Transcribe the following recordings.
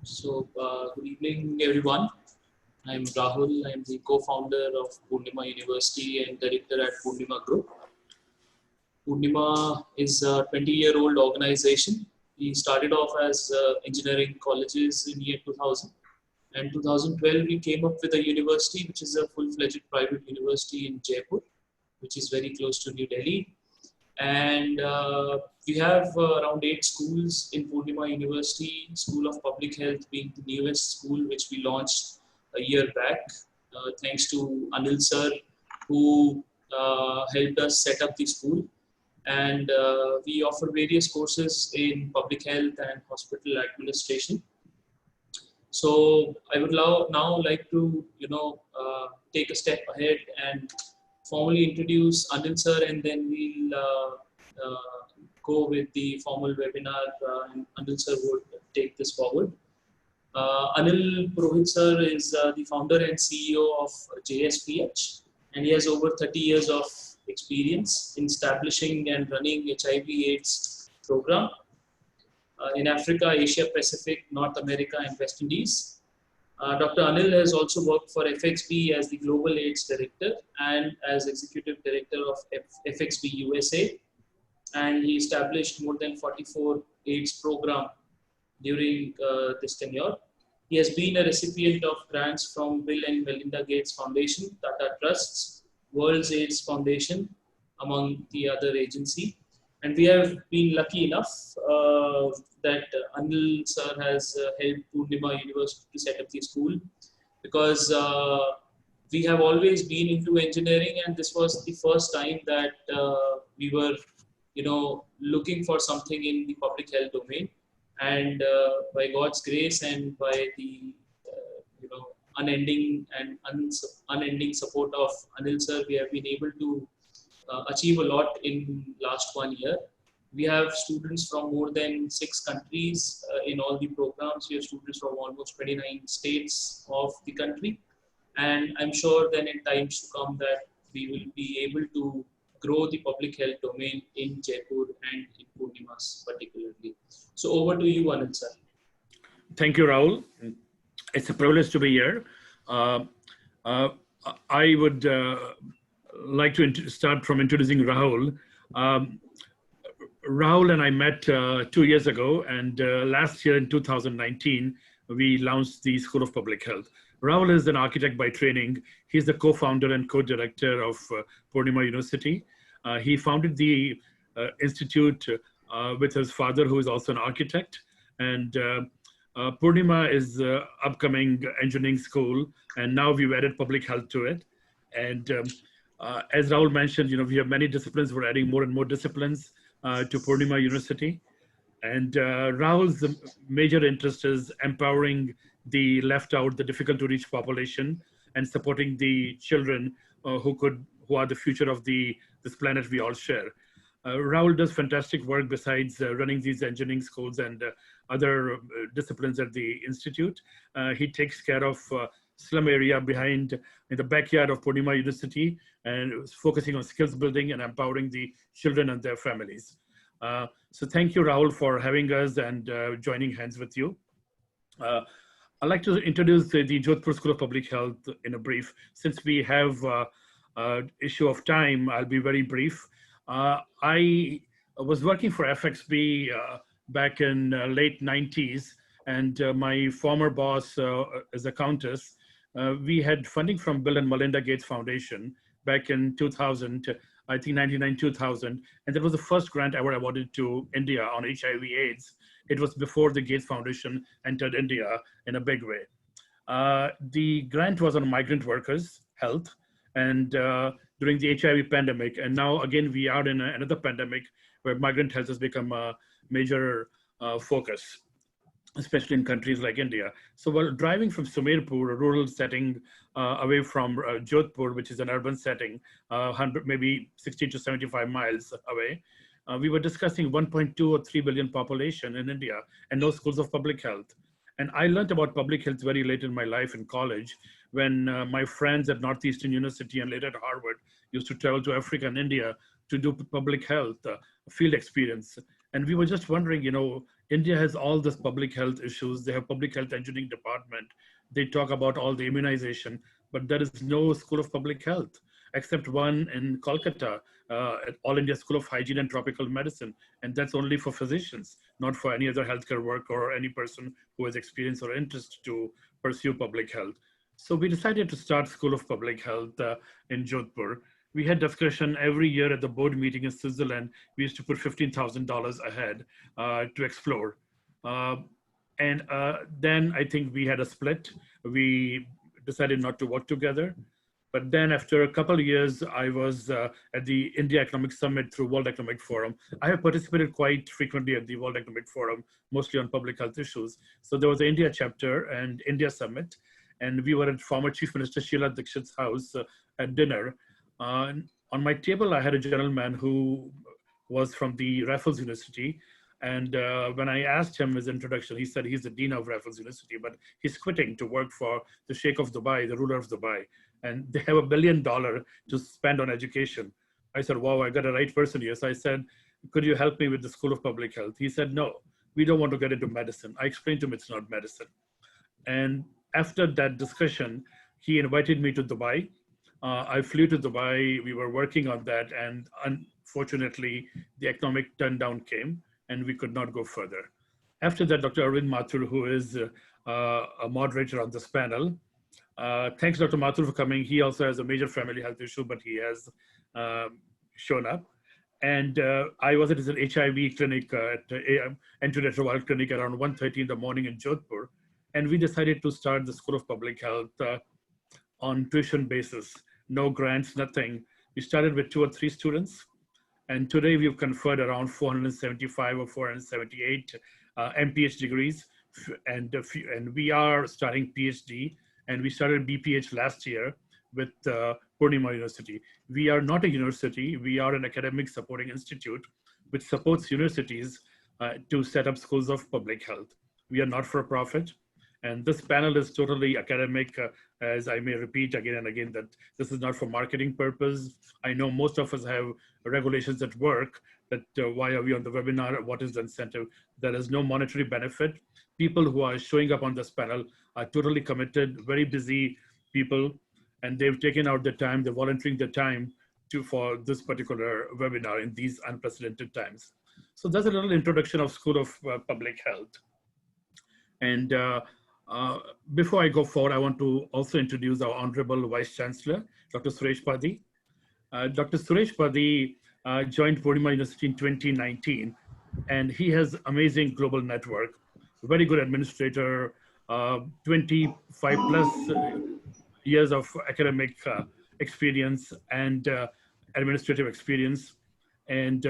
Good evening, everyone. I'm Rahul. I'm the co-founder of Poornima University and director at Poornima Group. Poornima is a 20-year-old organization. We started off as engineering colleges in year 2000. And 2012, we came up with a university, which is a full-fledged private university in Jaipur, which is very close to New Delhi. And we have around 8 schools in Poornima University, School of Public Health being the newest school which we launched a year back, thanks to Anil sir, who helped us set up the school. And we offer various courses in public health and hospital administration. So I would now like to, take a step ahead and formally introduce Anil sir, and then we'll go with the formal webinar, and Anil sir would take this forward. Anil Purohit sir is the founder and CEO of JSPH, and he has over 30 years of experience in establishing and running HIV/AIDS program in Africa, Asia Pacific, North America, and West Indies. Dr. Anil has also worked for FXB as the Global AIDS Director and as Executive Director of FXB USA. And he established more than 44 AIDS program during this tenure. He has been a recipient of grants from Bill and Melinda Gates Foundation, Tata Trusts, World AIDS Foundation, among the other agency. And we have been lucky enough that Anil sir has helped Poornima University to set up the school, because we have always been into engineering, and this was the first time that we were, looking for something in the public health domain. And by God's grace and by the, unending support of Anil sir, we have been able to achieve a lot in last 1 year. We have students from more than 6 countries in all the programs. We have students from almost 29 states of the country. And I'm sure then in times to come that we will be able to grow the public health domain in Jaipur and in Poornima's particularly. So over to you, Anil sir. Thank you, Rahul. It's a privilege to be here. I would like to start from introducing Rahul. Rahul and I met 2 years ago, and last year in 2019, we launched the School of Public Health. Rahul is an architect by training. He's the co-founder and co-director of Poornima University. He founded the institute with his father, who is also an architect. And Poornima is the upcoming engineering school, and now we've added public health to it. And as Rahul mentioned, we have many disciplines. We're adding more and more disciplines to Poornima University. And Rahul's major interest is empowering the left out, the difficult to reach population, and supporting the children who are the future of this planet we all share. Rahul does fantastic work besides running these engineering schools and other disciplines at the institute. He takes care of slum area behind in the backyard of Poornima University, and focusing on skills building and empowering the children and their families. So thank you, Rahul, for having us and joining hands with you. I'd like to introduce the Jodhpur School of Public Health in a brief. Since we have issue of time, I'll be very brief. I was working for FXB back in late 90s, and my former boss is a countess. We had funding from Bill and Melinda Gates Foundation back in 2000, I think 99, 2000. And that was the first grant ever awarded to India on HIV/AIDS. It was before the Gates Foundation entered India in a big way. The grant was on migrant workers' health and during the HIV pandemic. And now again, we are in another pandemic where migrant health has become a major focus, especially in countries like India. So while driving from Sumerpur, a rural setting, away from Jodhpur, which is an urban setting, 100, maybe 60 to 75 miles away, we were discussing 1.2 or 3 billion population in India and no schools of public health. And I learned about public health very late in my life in college, when my friends at Northeastern University and later at Harvard used to travel to Africa and India to do public health field experience. And we were just wondering, India has all this public health issues. They have public health engineering department. They talk about all the immunization, but there is no school of public health except one in Kolkata, at All India School of Hygiene and Tropical Medicine. And that's only for physicians, not for any other healthcare worker or any person who has experience or interest to pursue public health. So we decided to start School of Public Health in Jodhpur. We had discussion every year at the board meeting in Switzerland. We used to put $15,000 ahead to explore. Then I think we had a split. We decided not to work together. But then after a couple of years, I was at the India Economic Summit through World Economic Forum. I have participated quite frequently at the World Economic Forum, mostly on public health issues. So there was the India chapter and India Summit. And we were at former Chief Minister Sheila Dikshit's house at dinner. On my table, I had a gentleman who was from the Raffles University. And when I asked him his introduction, he said he's the dean of Raffles University, but he's quitting to work for the Sheikh of Dubai, the ruler of Dubai. And they have $1 billion to spend on education. I said, wow, I got a right person here. So I said, could you help me with the School of Public Health? He said, no, we don't want to get into medicine. I explained to him it's not medicine. And after that discussion, he invited me to Dubai. I flew to Dubai. We were working on that. And unfortunately, the economic turndown came and we could not go further. After that, Dr. Arvind Mathur, who is a moderator on this panel, thanks, Dr. Mathur, for coming. He also has a major family health issue, but he has shown up. And I was at his HIV clinic at antiretroviral clinic around 1:30 in the morning in Jodhpur. And we decided to start the School of Public Health on tuition basis, no grants, nothing. We started with 2 or 3 students. And today we've conferred around 475 or 478 MPH degrees. And we are starting PhD. And we started BPH last year with Poornima University. We are not a university. We are an academic supporting institute which supports universities to set up schools of public health. We are not for profit. And this panel is totally academic, as I may repeat again and again, that this is not for marketing purpose. I know most of us have regulations at work that why are we on the webinar? What is the incentive? There is no monetary benefit. People who are showing up on this panel are totally committed, very busy people, and they've taken out the time, they're volunteering the time for this particular webinar in these unprecedented times. So that's a little introduction of School of Public Health. And before I go forward, I want to also introduce our Honorable Vice Chancellor, Dr. Suresh Padi. Dr. Suresh Padi joined Poornima University in 2019, and he has amazing global network, very good administrator, 25 plus years of academic experience and administrative experience. And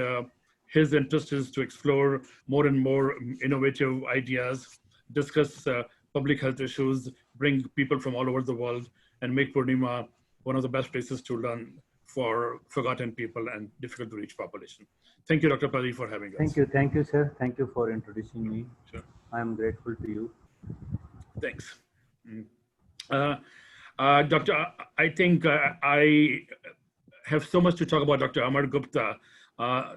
his interest is to explore more and more innovative ideas, discuss public health issues, bring people from all over the world, and make Poornima one of the best places to learn for forgotten people and difficult to reach population. Thank you, Dr. Padi, for having us. Thank you, sir. Thank you for introducing me. Sure. I am grateful to you. Thanks. Doctor, I think I have so much to talk about Dr. Amar Gupta.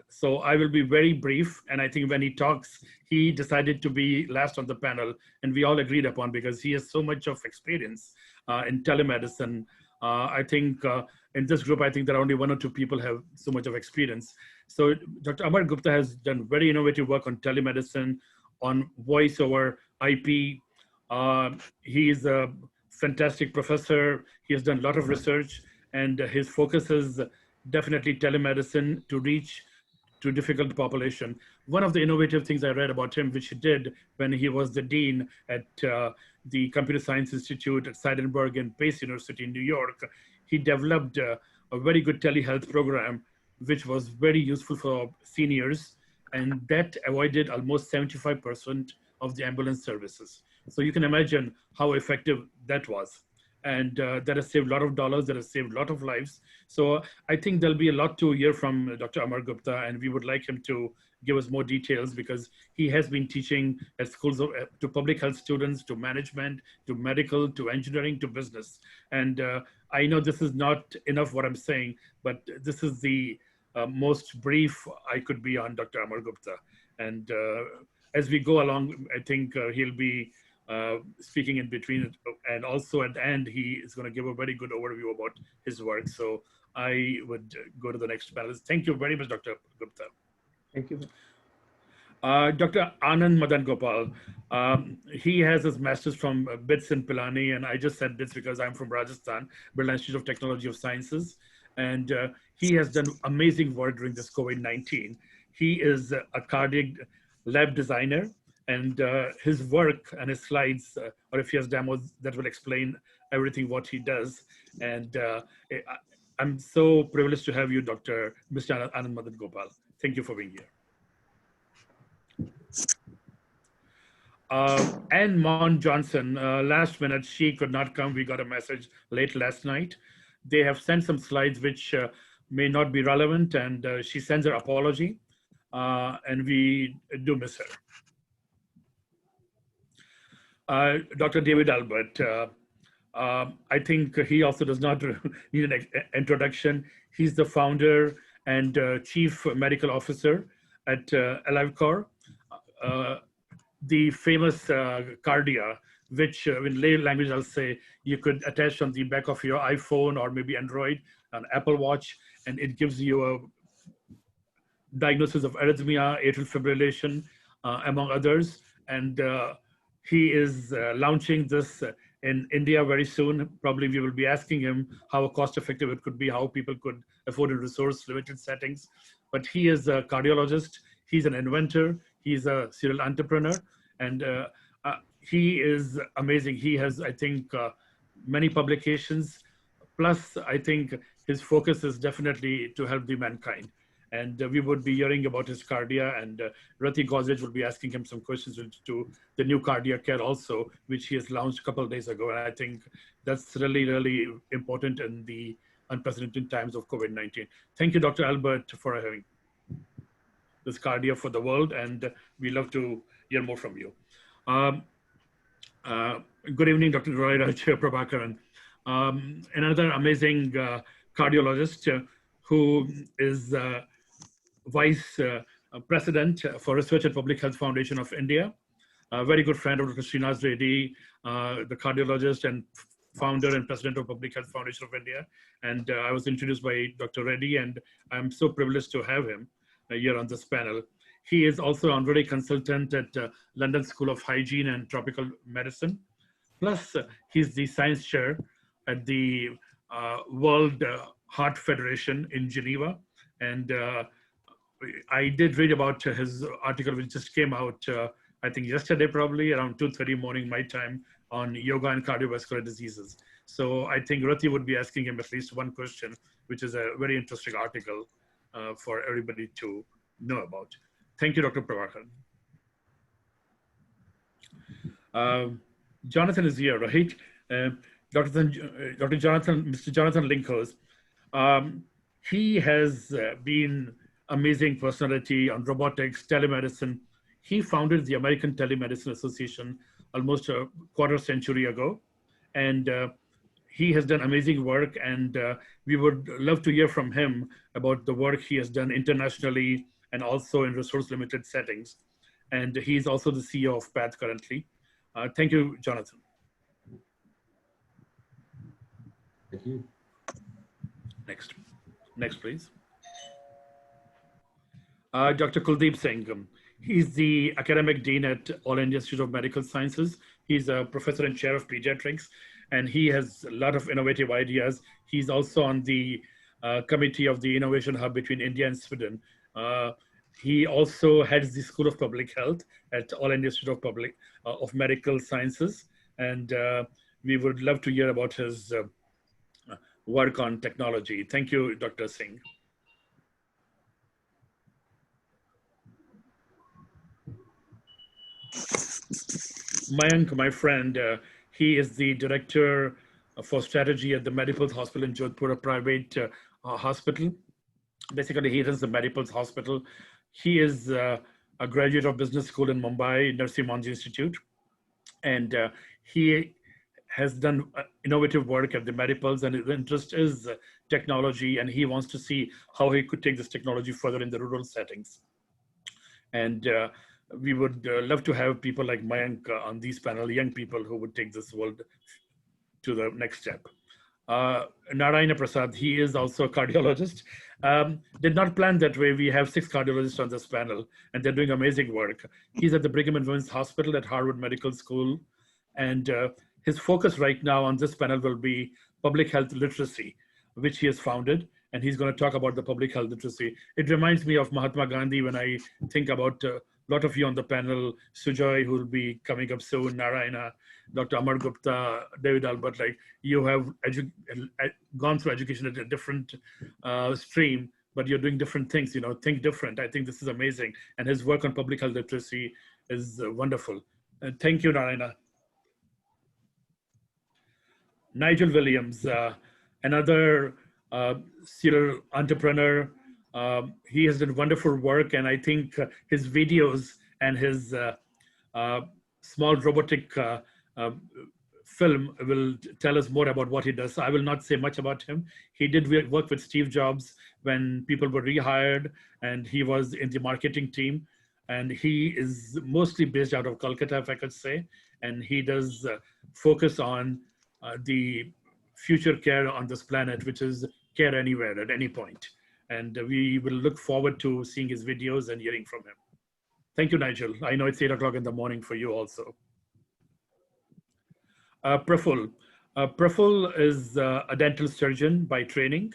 So I will be very brief. And I think when he talks, he decided to be last on the panel, and we all agreed upon because he has so much of experience in telemedicine. I think in this group, I think there are only 1 or 2 people have so much of experience. So Dr. Amar Gupta has done very innovative work on telemedicine, on voice over IP. He is a fantastic professor. He has done a lot of research, and his focus is definitely telemedicine to reach to difficult population. One of the innovative things I read about him, which he did when he was the dean at the Computer Science Institute at Seidenberg and Pace University in New York, he developed a very good telehealth program, which was very useful for seniors, and that avoided almost 75% of the ambulance services. So you can imagine how effective that was. And that has saved a lot of dollars, that has saved a lot of lives. So I think there'll be a lot to hear from Dr. Amar Gupta, and we would like him to give us more details because he has been teaching at schools to public health students, to management, to medical, to engineering, to business. And I know this is not enough what I'm saying, but this is the most brief I could be on Dr. Amar Gupta. And as we go along, I think he'll be speaking in between, and also at the end, he is going to give a very good overview about his work. So I would go to the next panelist. Thank you very much, Dr. Gupta. Thank you. Dr. Anand Madan Gopal, he has his master's from BITS in Pilani, and I just said BITS because I'm from Rajasthan, Birla Institute of Technology of Sciences, and he has done amazing work during this COVID-19. He is a cardiac lab designer, and his work and his slides, or if he has demos, that will explain everything what he does. And I'm so privileged to have you, Mr. Anand Madan Gopal. Thank you for being here. Anne Mon Johnson, last minute, she could not come. We got a message late last night. They have sent some slides which may not be relevant, and she sends her apology, and we do miss her. Dr. David Albert, I think he also does not need an introduction. He's the founder and chief medical officer at AliveCor. The famous Cardia, which in lay language I'll say you could attach on the back of your iPhone or maybe Android, an Apple Watch, and it gives you a diagnosis of arrhythmia, atrial fibrillation, among others. And he is launching this in India very soon. Probably we will be asking him how cost effective it could be, how people could afford in resource limited settings. But he is a cardiologist, he's an inventor, he's a serial entrepreneur, and he is amazing. He has, I think, many publications. Plus, I think his focus is definitely to help the mankind. And we would be hearing about his cardia, and Rati Gozej will be asking him some questions related to the new cardiac care also, which he has launched a couple of days ago. And I think that's really, really important in the unprecedented times of COVID-19. Thank you, Dr. Albert, for having this cardia for the world, and we love to hear more from you. Good evening, Dr. Roy Raj Prabhakaran. Another amazing cardiologist who is Vice President for Research and Public Health Foundation of India, a very good friend of Dr. Srinath Reddy, the cardiologist and founder and president of Public Health Foundation of India. And I was introduced by Dr. Reddy, and I'm so privileged to have him here on this panel. He is also an honorary consultant at London School of Hygiene and Tropical Medicine. Plus, he's the science chair at the World Heart Federation in Geneva. And I did read about his article, which just came out, I think yesterday, probably around 2:30 morning, my time, on yoga and cardiovascular diseases. So I think Rati would be asking him at least one question, which is a very interesting article for everybody to know about. Thank you, Dr. Prabhakaran. Jonathan is here, right? Mr. Jonathan Linkhurst. He has been amazing personality on robotics, telemedicine. He founded the American Telemedicine Association almost a quarter century ago. And he has done amazing work, and we would love to hear from him about the work he has done internationally and also in resource limited settings. And he's also the CEO of PATH currently. Thank you, Jonathan. Thank you. Next, please. Dr. Kuldeep Singh. He's the academic dean at All India Institute of Medical Sciences. He's a professor and chair of pediatrics, and he has a lot of innovative ideas. He's also on the committee of the Innovation Hub between India and Sweden. He also heads the School of Public Health at All India Institute of Medical Sciences. And we would love to hear about his work on technology. Thank you, Dr. Singh. Mayank, my friend, he is the director for strategy at the Medipulse Hospital in Jodhpur, a private hospital. Basically, he runs the Medipulse Hospital. He is a graduate of business school in Mumbai, Narsi Monji Institute. And he has done innovative work at the Medipulse, and his interest is technology, and he wants to see how he could take this technology further in the rural settings. And we would love to have people like Mayank on these panel, young people who would take this world to the next step. Narayana Prasad, he is also a cardiologist. Did not plan that way. We have 6 cardiologists on this panel, and they're doing amazing work. He's at the Brigham and Women's Hospital at Harvard Medical School, and his focus right now on this panel will be public health literacy, which he has founded, and he's going to talk about the public health literacy. It reminds me of Mahatma Gandhi when I think about a lot of you on the panel, Sujoy, who will be coming up soon, Narayana, Dr. Amar Gupta, David Albert, like you have gone through education at a different stream, but you're doing different things, you know, think different. I think this is amazing. And his work on public health literacy is wonderful. Thank you, Narayana. Nigel Williams, another serial entrepreneur. He has done wonderful work, and I think his videos and his small robotic film will tell us more about what he does. So I will not say much about him. He did work with Steve Jobs when people were rehired, and he was in the marketing team. And he is mostly based out of Kolkata, if I could say. And he does focus on the future care on this planet, which is care anywhere at any point. And we will look forward to seeing his videos and hearing from him. Thank you, Nigel. I know it's 8 o'clock in the morning for you also. Praful. Praful is a dental surgeon by training,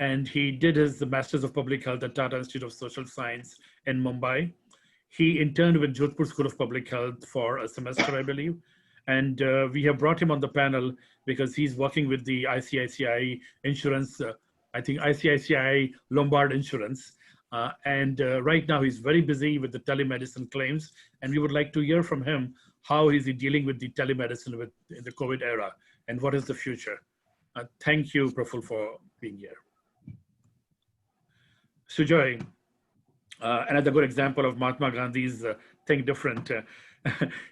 and he did his Masters of Public Health at Tata Institute of Social Science in Mumbai. He interned with Jodhpur School of Public Health for a semester, I believe. And we have brought him on the panel because he's working with the ICICI insurance, I think ICICI Lombard Insurance. And right now he's very busy with the telemedicine claims. And we would like to hear from him, how is he dealing with the telemedicine in the COVID era and what is the future? Thank you, Praful, for being here. Sujoy, another good example of Mahatma Gandhi's think different.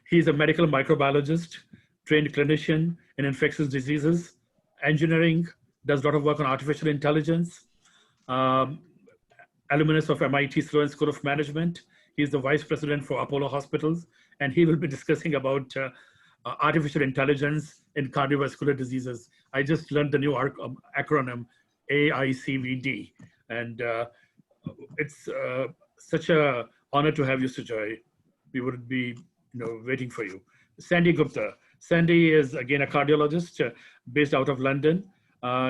He's a medical microbiologist, trained clinician in infectious diseases, engineering, does a lot of work on artificial intelligence, alumnus of MIT Sloan School of Management. He's the vice president for Apollo Hospitals, and he will be discussing about artificial intelligence in cardiovascular diseases. I just learned the new acronym AICVD, and it's such an honor to have you, Sujoy. We would be waiting for you. Sandy Gupta. Sandy is again a cardiologist based out of London.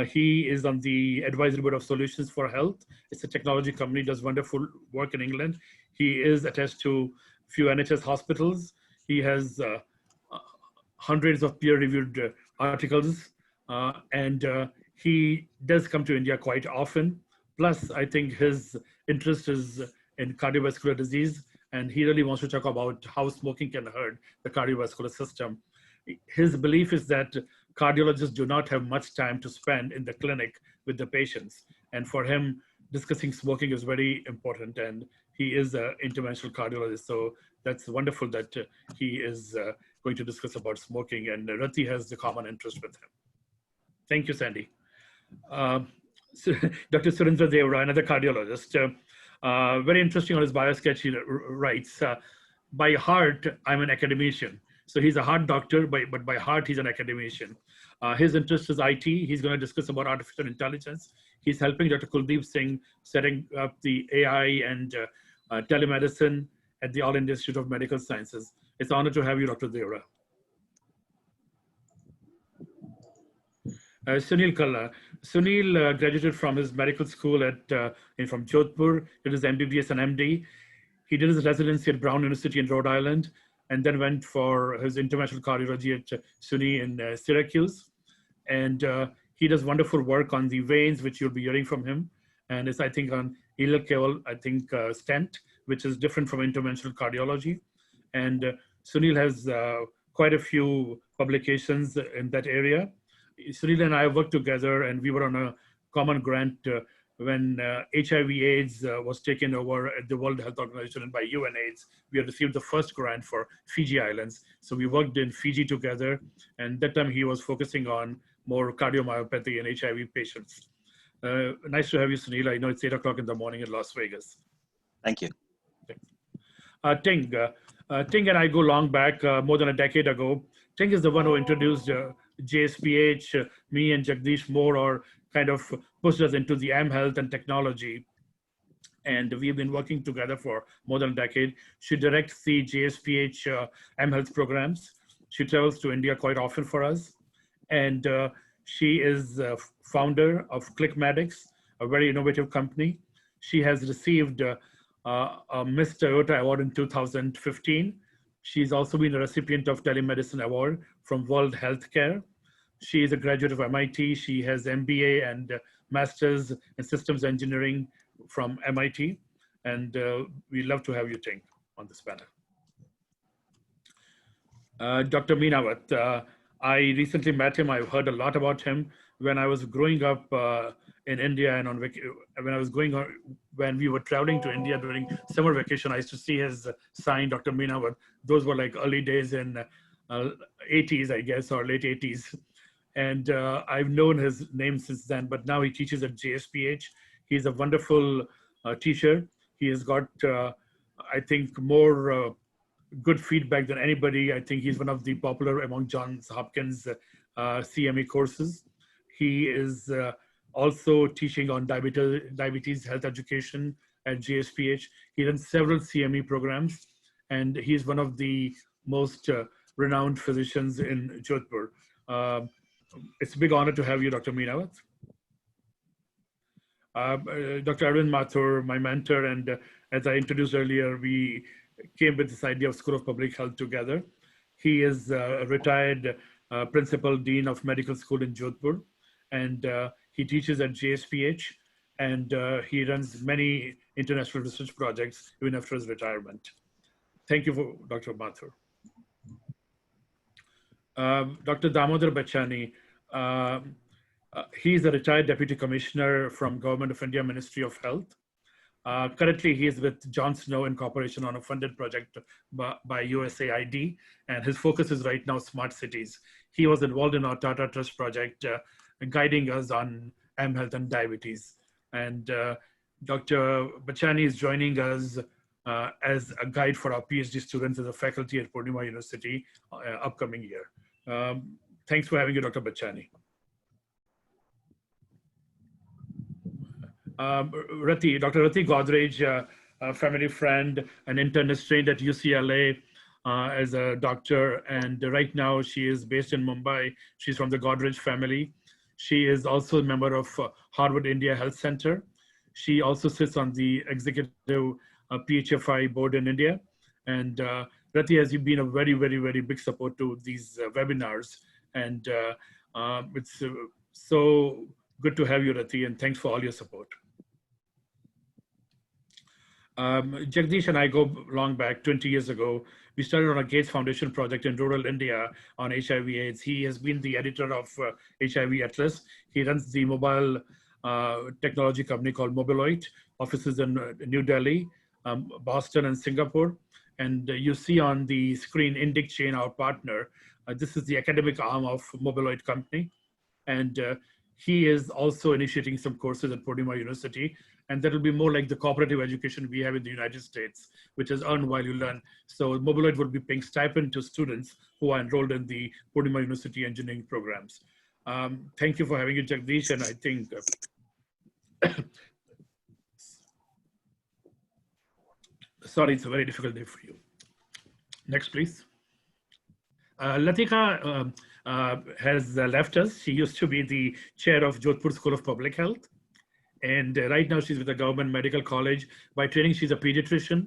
He is on the advisory board of Solutions for Health. It's a technology company, does wonderful work in England. He is attached to a few NHS hospitals. He has hundreds of peer-reviewed articles, and he does come to India quite often. Plus, I think his interest is in cardiovascular disease, and he really wants to talk about how smoking can hurt the cardiovascular system. His belief is that cardiologists do not have much time to spend in the clinic with the patients. And for him, discussing smoking is very important, and he is an interventional cardiologist. So that's wonderful that he is going to discuss about smoking, and Rati has the common interest with him. Thank you, Sandy. Dr. Surendra Devra, another cardiologist. Very interesting on his bio sketch, he writes, by heart, I'm an academician. So he's a heart doctor, but by heart, he's an academician. His interest is IT. He's going to discuss about artificial intelligence. He's helping Dr. Kuldeep Singh setting up the AI and telemedicine at the All India Institute of Medical Sciences. It's an honor to have you, Dr. Devra. Sunil Kalla. Sunil graduated from his medical school from Jodhpur. Did his MBBS and MD. He did his residency at Brown University in Rhode Island, and then went for his interventional cardiology at SUNY in Syracuse. And he does wonderful work on the veins, which you'll be hearing from him. And it's, I think, on ileal, stent, which is different from interventional cardiology. And Sunil has quite a few publications in that area. Sunil and I worked together, and we were on a common grant when HIV/AIDS was taken over at the World Health Organization and by UNAIDS. We had received the first grant for Fiji Islands. So we worked in Fiji together, and that time he was focusing on more cardiomyopathy and HIV patients. Nice to have you, Sunil. I know it's 8 o'clock in the morning in Las Vegas. Thank you. Ting and I go long back, more than a decade ago. Ting is the one who introduced JSPH, me and Jagdish more, or kind of pushed us into the health and technology. And we've been working together for more than a decade. She directs the JSPH health programs. She travels to India quite often for us. And she is founder of ClickMedics, a very innovative company. She has received a Miss Toyota Award in 2015. She's also been a recipient of Telemedicine Award from World Healthcare. She is a graduate of MIT. She has MBA and Master's in Systems Engineering from MIT. And we love to have you, Ting, on this panel. Dr. Meenawat, I recently met him. I've heard a lot about him. When I was growing up in India and when we were traveling to India during summer vacation, I used to see his sign, Dr. Meenawat. Those were like early days in 80s, I guess, or late 80s. And I've known his name since then, but now he teaches at JSPH. He's a wonderful teacher. He has got, I think, more good feedback than anybody. I think he's one of the popular among Johns Hopkins CME courses. He is also teaching on diabetes health education at JSPH. He runs several CME programs, and he's one of the most renowned physicians in Jodhpur. It's a big honor to have you, Dr. Meenawat. Dr. Arvind Mathur, my mentor, and as I introduced earlier, we came with this idea of School of Public Health together. He is a retired Principal Dean of Medical School in Jodhpur, and he teaches at JSPH, and he runs many international research projects even after his retirement. Thank you, Dr. Mathur. Dr. Damodar Bachani, he is a retired Deputy Commissioner from Government of India Ministry of Health. Currently, he is with John Snow Incorporation on a funded project by USAID, and his focus is right now smart cities. He was involved in our Tata Trust project, guiding us on health and diabetes. And Dr. Bachani is joining us as a guide for our PhD students as a faculty at Poornima University upcoming year. Thanks for having you, Dr. Bachani. Dr. Rati Godrej, a family friend, an internist trained at UCLA as a doctor, and right now she is based in Mumbai. She's from the Godrej family. She is also a member of Harvard India Health Center. She also sits on the executive PHFI board in India. And Rati has been a very, very, very big support to these webinars. And it's so good to have you, Rati, and thanks for all your support. Jagdish and I go long back, 20 years ago. We started on a Gates Foundation project in rural India on HIV/AIDS. He has been the editor of HIV Atlas. He runs the mobile technology company called Mobiloid, offices in New Delhi, Boston, and Singapore. And you see on the screen Indic Chain, our partner. This is the academic arm of Mobiloid company. And he is also initiating some courses at Poornima University. And that will be more like the cooperative education we have in the United States, which is earn while you learn. So Mobiloid will be paying stipend to students who are enrolled in the Poornima University engineering programs. Thank you for having you, Jagdish. And I think, sorry, it's a very difficult day for you. Next, please. Latika has left us. She used to be the chair of Jodhpur School of Public Health. And right now she's with the Government Medical College. By training, she's a pediatrician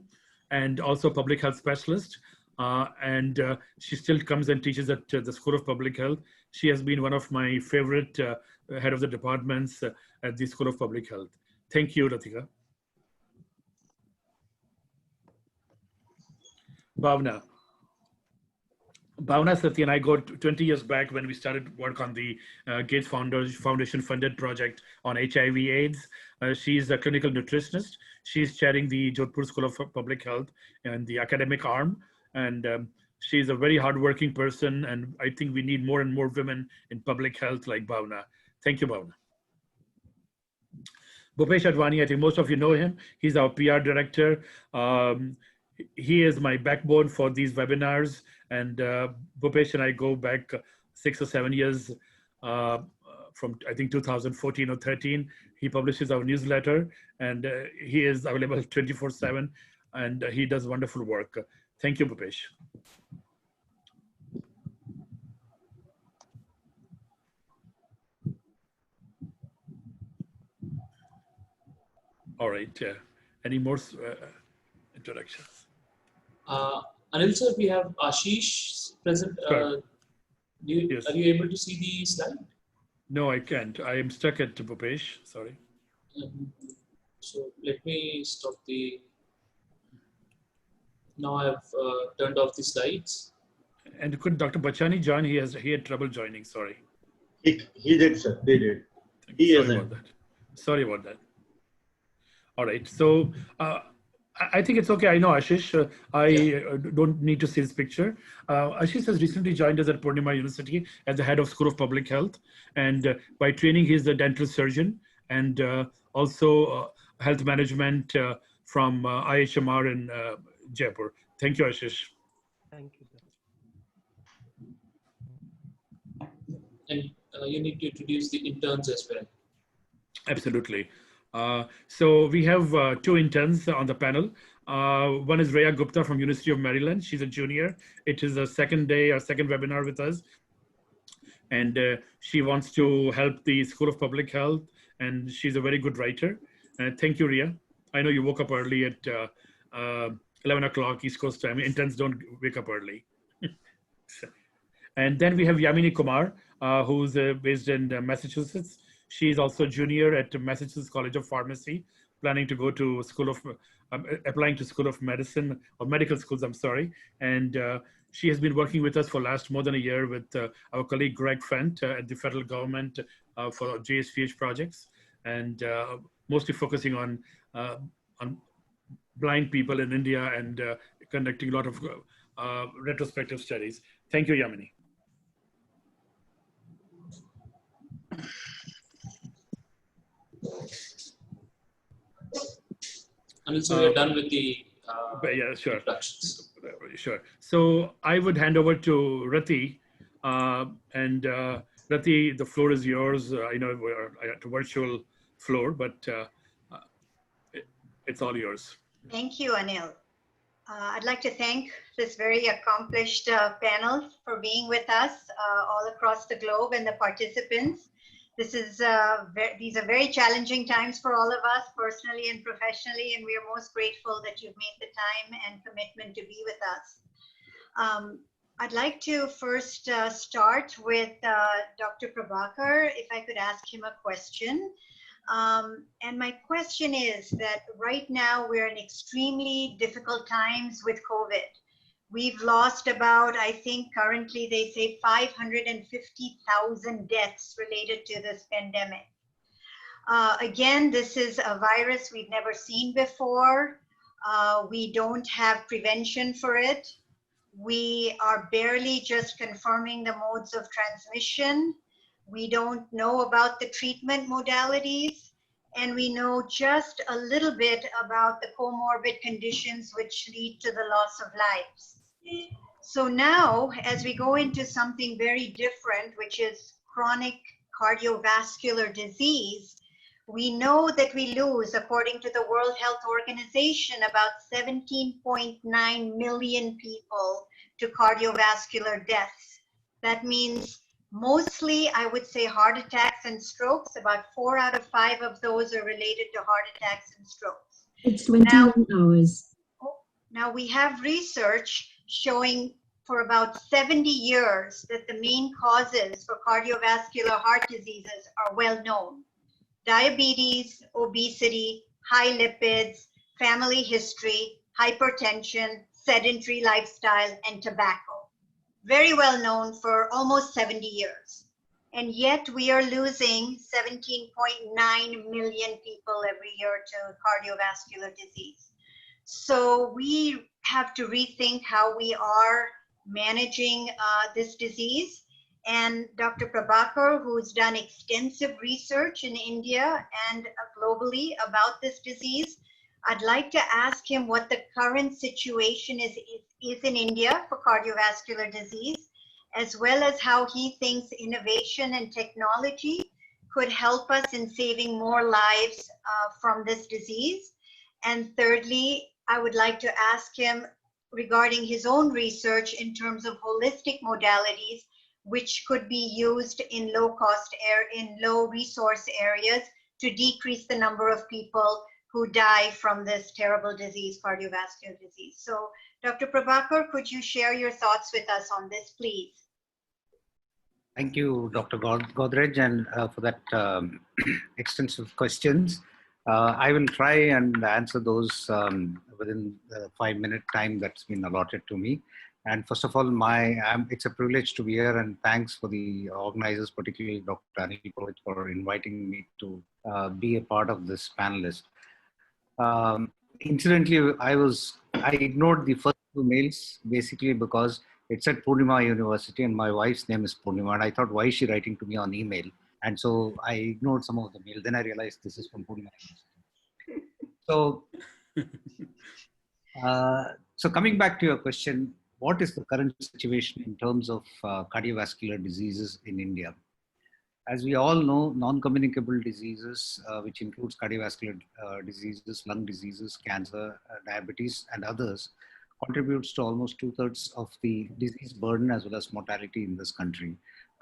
and also public health specialist. And she still comes and teaches at the School of Public Health. She has been one of my favorite head of the departments at the School of Public Health. Thank you, Latika. Bhavna. Bhavna Sathi and I go 20 years back when we started work on the Gates Foundation funded project on HIV/AIDS. She's a clinical nutritionist. She's chairing the Jodhpur School of Public Health and the academic arm. And she's a very hardworking person. And I think we need more and more women in public health like Bhavna. Thank you, Bhavna. Bhupesh Advani, I think most of you know him. He's our PR director. he is my backbone for these webinars, and Bhupesh and I go back 6 or 7 years from I think 2014 or 13. He publishes our newsletter, and he is available 24/7, and he does wonderful work. Thank you, Bhupesh. All right. Any more introductions? Anil sir, we have Ashish present. Sure. Are you able to see the slide? No, I can't. I am stuck at Bhupesh. Sorry. So let me stop the. Now I've turned off the slides. And could Dr. Bachani join? He had trouble joining. Sorry. He did, sir. They did. Sorry about that. Sorry about that. All right. So I think it's okay. I know Ashish. I don't need to see his picture. Ashish has recently joined us at Poornima University as the head of School of Public Health. And by training, he's a dental surgeon and also health management from IHMR in Jaipur. Thank you, Ashish. Thank you, sir. And you need to introduce the interns as well. Absolutely. So we have two interns on the panel. One is Rhea Gupta from University of Maryland. She's a junior. It is a second webinar with us. And she wants to help the School of Public Health, and she's a very good writer. Thank you, Rhea. I know you woke up early at 11 o'clock East Coast time. Interns don't wake up early. And then we have Yamini Kumar, who's based in Massachusetts. She's also a junior at Massachusetts College of Pharmacy, planning to go to applying to School of Medicine, or medical schools, I'm sorry. And she has been working with us for more than a year with our colleague Greg Fent at the federal government for JSPH projects, and mostly focusing on blind people in India and conducting a lot of retrospective studies. Thank you, Yamini. And so we're done with the yeah, sure. introductions. Sure. So I would hand over to Rati, and Rati, the floor is yours. I know we're at a virtual floor, but it's all yours. Thank you, Anil. I'd like to thank this very accomplished panel for being with us all across the globe, and the participants. These are very challenging times for all of us, personally and professionally, and we are most grateful that you've made the time and commitment to be with us. I'd like to first start with Dr. Prabhakar, if I could ask him a question. And my question is that right now we're in extremely difficult times with COVID. We've lost about, I think currently they say 550,000 deaths related to this pandemic. Again, this is a virus we've never seen before. We don't have prevention for it. We are barely just confirming the modes of transmission. We don't know about the treatment modalities, and we know just a little bit about the comorbid conditions which lead to the loss of lives. So now, as we go into something very different, which is chronic cardiovascular disease, we know that we lose, according to the World Health Organization, about 17.9 million people to cardiovascular deaths. That means mostly, I would say, heart attacks and strokes. About 4 out of 5 of those are related to heart attacks and strokes. It's 21 hours. Now we have research showing for about 70 years that the main causes for cardiovascular heart diseases are well known. Diabetes, obesity, high lipids, family history, hypertension, sedentary lifestyle, and tobacco. Very well known for almost 70 years. And yet we are losing 17.9 million people every year to cardiovascular disease. So we have to rethink how we are managing this disease. And Dr. Prabhakar, who's done extensive research in India and globally about this disease, I'd like to ask him what the current situation is in India for cardiovascular disease, as well as how he thinks innovation and technology could help us in saving more lives from this disease. And thirdly, I would like to ask him regarding his own research in terms of holistic modalities, which could be used in low resource areas to decrease the number of people who die from this terrible disease, cardiovascular disease. So, Dr. Prabhakar, could you share your thoughts with us on this, please? Thank you, Dr. Godrej, and for that extensive questions. I will try and answer those within the 5-minute time that's been allotted to me. And first of all, it's a privilege to be here, and thanks for the organizers, particularly Dr. Anil Purohit, for inviting me to be a part of this panelist. Incidentally, I ignored the first 2 mails basically because it said Poornima University and my wife's name is Poornima, and I thought, why is she writing to me on email? And so I ignored some of the mail. Then I realized this is from Poornima University. So, so coming back to your question, what is the current situation in terms of cardiovascular diseases in India? As we all know, non-communicable diseases, which includes cardiovascular diseases, lung diseases, cancer, diabetes, and others, contributes to almost 2/3 of the disease burden as well as mortality in this country.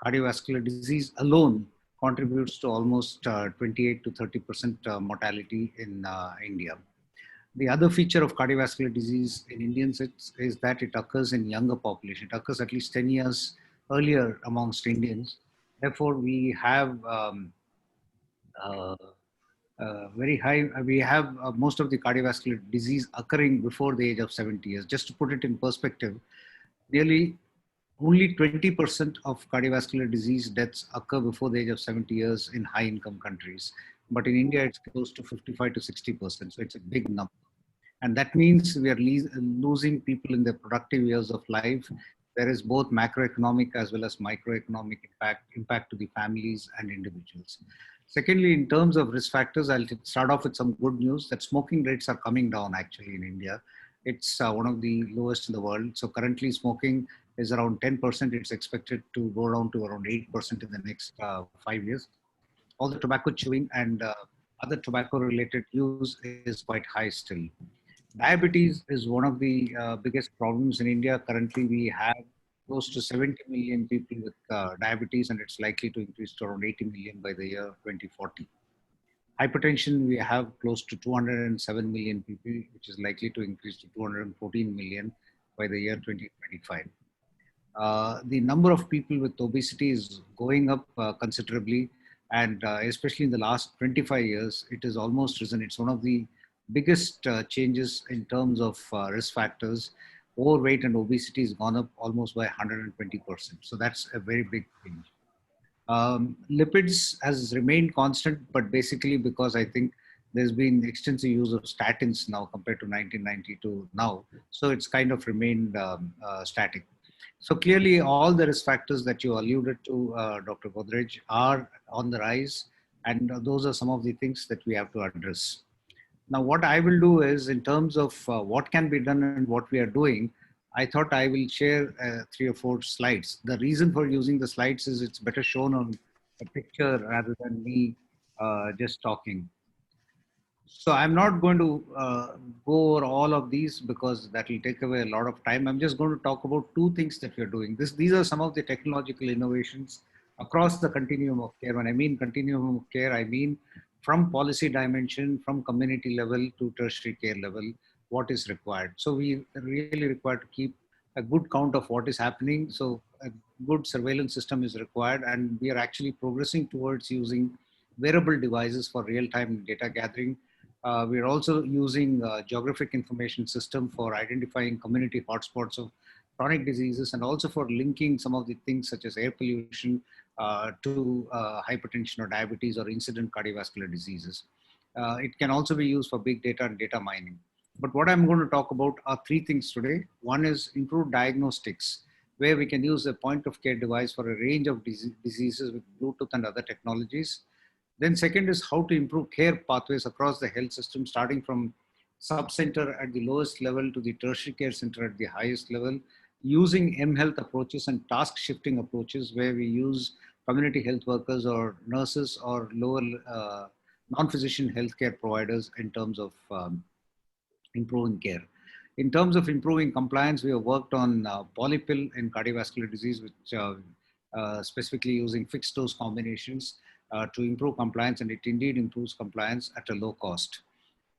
Cardiovascular disease alone contributes to almost 28 to 30% mortality in India. The other feature of cardiovascular disease in Indians is that it occurs in younger population. It occurs at least 10 years earlier amongst Indians. Therefore, we have very high, we have most of the cardiovascular disease occurring before the age of 70 years. Just to put it in perspective, nearly only 20% of cardiovascular disease deaths occur before the age of 70 years in high income countries. But in India, it's close to 55 to 60%. So it's a big number. And that means we are losing people in their productive years of life. There is both macroeconomic as well as microeconomic impact to the families and individuals. Secondly, in terms of risk factors, I'll start off with some good news that smoking rates are coming down actually in India. It's one of the lowest in the world. So currently smoking is around 10%. It's expected to go down to around 8% in the next 5 years. All the tobacco chewing and other tobacco related use is quite high still. Diabetes is one of the biggest problems in India. Currently, we have close to 70 million people with diabetes, and it's likely to increase to around 80 million by the year 2040. Hypertension, we have close to 207 million people, which is likely to increase to 214 million by the year 2025. The number of people with obesity is going up considerably, and especially in the last 25 years, it has almost risen. It's one of the biggest changes in terms of risk factors. Overweight and obesity has gone up almost by 120%. So that's a very big change. Lipids has remained constant, but basically because I think there's been extensive use of statins now compared to 1990 to now. So it's kind of remained static. So clearly all the risk factors that you alluded to, Dr. Godrej, are on the rise. And those are some of the things that we have to address. Now, what I will do is in terms of what can be done and what we are doing, I thought I will share 3 or 4 slides. The reason for using the slides is it's better shown on a picture rather than me just talking. So I'm not going to go over all of these because that will take away a lot of time. I'm just going to talk about 2 things that we're doing. These are some of the technological innovations across the continuum of care. When I mean continuum of care, I mean from policy dimension, from community level to tertiary care level, what is required. So we really require to keep a good count of what is happening. So a good surveillance system is required, and we are actually progressing towards using wearable devices for real-time data gathering. We are also using geographic information system for identifying community hotspots of chronic diseases and also for linking some of the things such as air pollution to hypertension or diabetes or incident cardiovascular diseases. It can also be used for big data and data mining. But what I'm going to talk about are 3 things today. One is improved diagnostics, where we can use a point of care device for a range of diseases with Bluetooth and other technologies. Then second is how to improve care pathways across the health system, starting from sub-center at the lowest level to the tertiary care center at the highest level, using M-Health approaches and task shifting approaches where we use community health workers or nurses or lower non-physician healthcare providers in terms of improving care. In terms of improving compliance, we have worked on polypill in cardiovascular disease, which specifically using fixed dose combinations to improve compliance, and it indeed improves compliance at a low cost.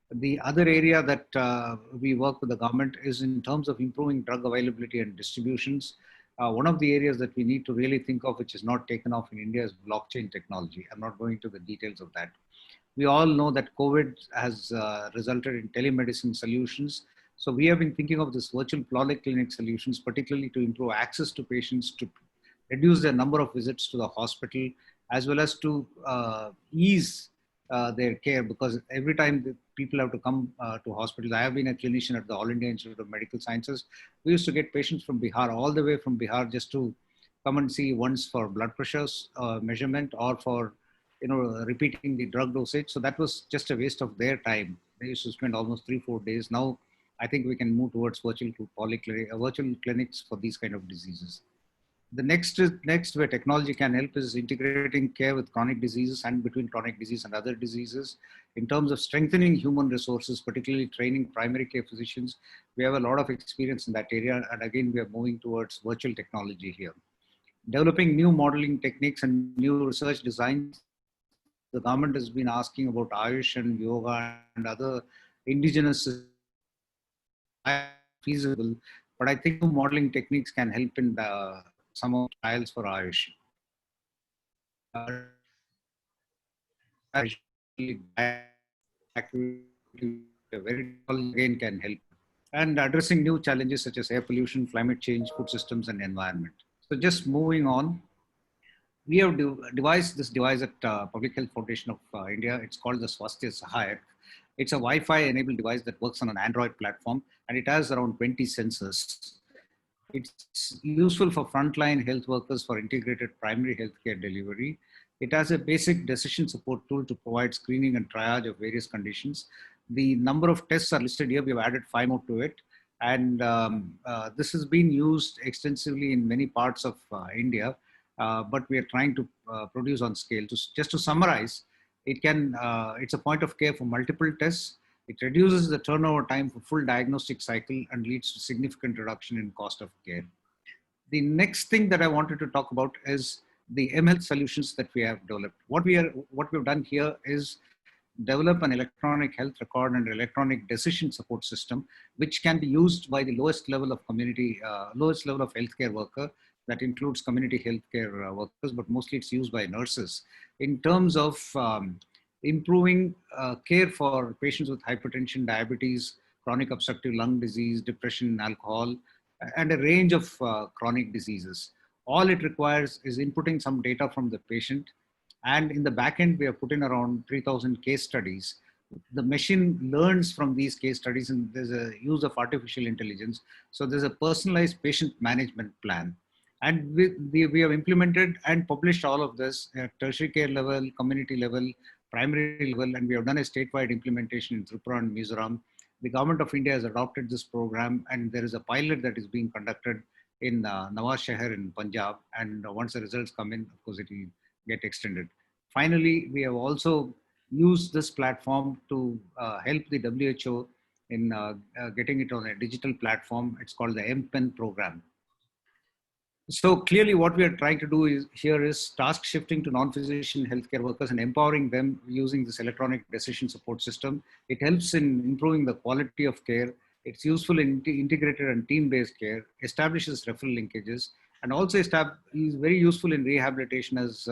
The other area that we work with the government is in terms of improving drug availability and distributions. One of the areas that we need to really think of, which is not taken off in India, is blockchain technology. I'm not going into the details of that. We all know that COVID has resulted in telemedicine solutions. So we have been thinking of this virtual polyclinic solutions, particularly to improve access to patients, to reduce the number of visits to the hospital, as well as to ease their care, because every time the people have to come to hospitals. I have been a clinician at the All India Institute of Medical Sciences. We used to get patients from Bihar, all the way from Bihar, just to come and see once for blood pressures measurement or for repeating the drug dosage. So that was just a waste of their time. They used to spend almost 3-4 days. Now I think we can move towards virtual clinics for these kind of diseases. The next where technology can help is integrating care with chronic diseases and between chronic disease and other diseases. In terms of strengthening human resources, particularly training primary care physicians, we have a lot of experience in that area. And again, we are moving towards virtual technology here. Developing new modeling techniques and new research designs. The government has been asking about Ayush and yoga and other indigenous feasible, but I think new modeling techniques can help in some of the trials for Ayush. Again can help. And addressing new challenges such as air pollution, climate change, food systems, and environment. So just moving on. We have devised this device at Public Health Foundation of India. It's called the Swasthya Sahayak. It's a Wi-Fi enabled device that works on an Android platform, and it has around 20 sensors. It's useful for frontline health workers for integrated primary healthcare delivery. It has a basic decision support tool to provide screening and triage of various conditions. The number of tests are listed here. We've added 5 more to it. And this has been used extensively in many parts of India. But we are trying to produce on scale. Just to summarize, it's a point of care for multiple tests. It reduces the turnover time for full diagnostic cycle and leads to significant reduction in cost of care. The next thing that I wanted to talk about is the M-Health solutions that we have developed. What we've done here is develop an electronic health record and electronic decision support system, which can be used by the lowest level of healthcare worker. That includes community healthcare workers, but mostly it's used by nurses in terms of improving care for patients with hypertension, diabetes, chronic obstructive lung disease, depression, alcohol, and a range of chronic diseases. All it requires is inputting some data from the patient. And in the back end, we have put in around 3,000 case studies. The machine learns from these case studies, and there's a use of artificial intelligence. So there's a personalized patient management plan. And we have implemented and published all of this at tertiary care level, community level, primary level, and we have done a statewide implementation in Tripura and Mizoram. The government of India has adopted this program, and there is a pilot that is being conducted in Nawaz Shahar in Punjab. And once the results come in, of course, it will get extended. Finally, we have also used this platform to help the WHO in getting it on a digital platform. It's called the MPEN program. So clearly what we are trying to do is task shifting to non-physician healthcare workers and empowering them using this electronic decision support system. It helps in improving the quality of care. It's useful in integrated and team-based care, establishes referral linkages, and also is very useful in rehabilitation, as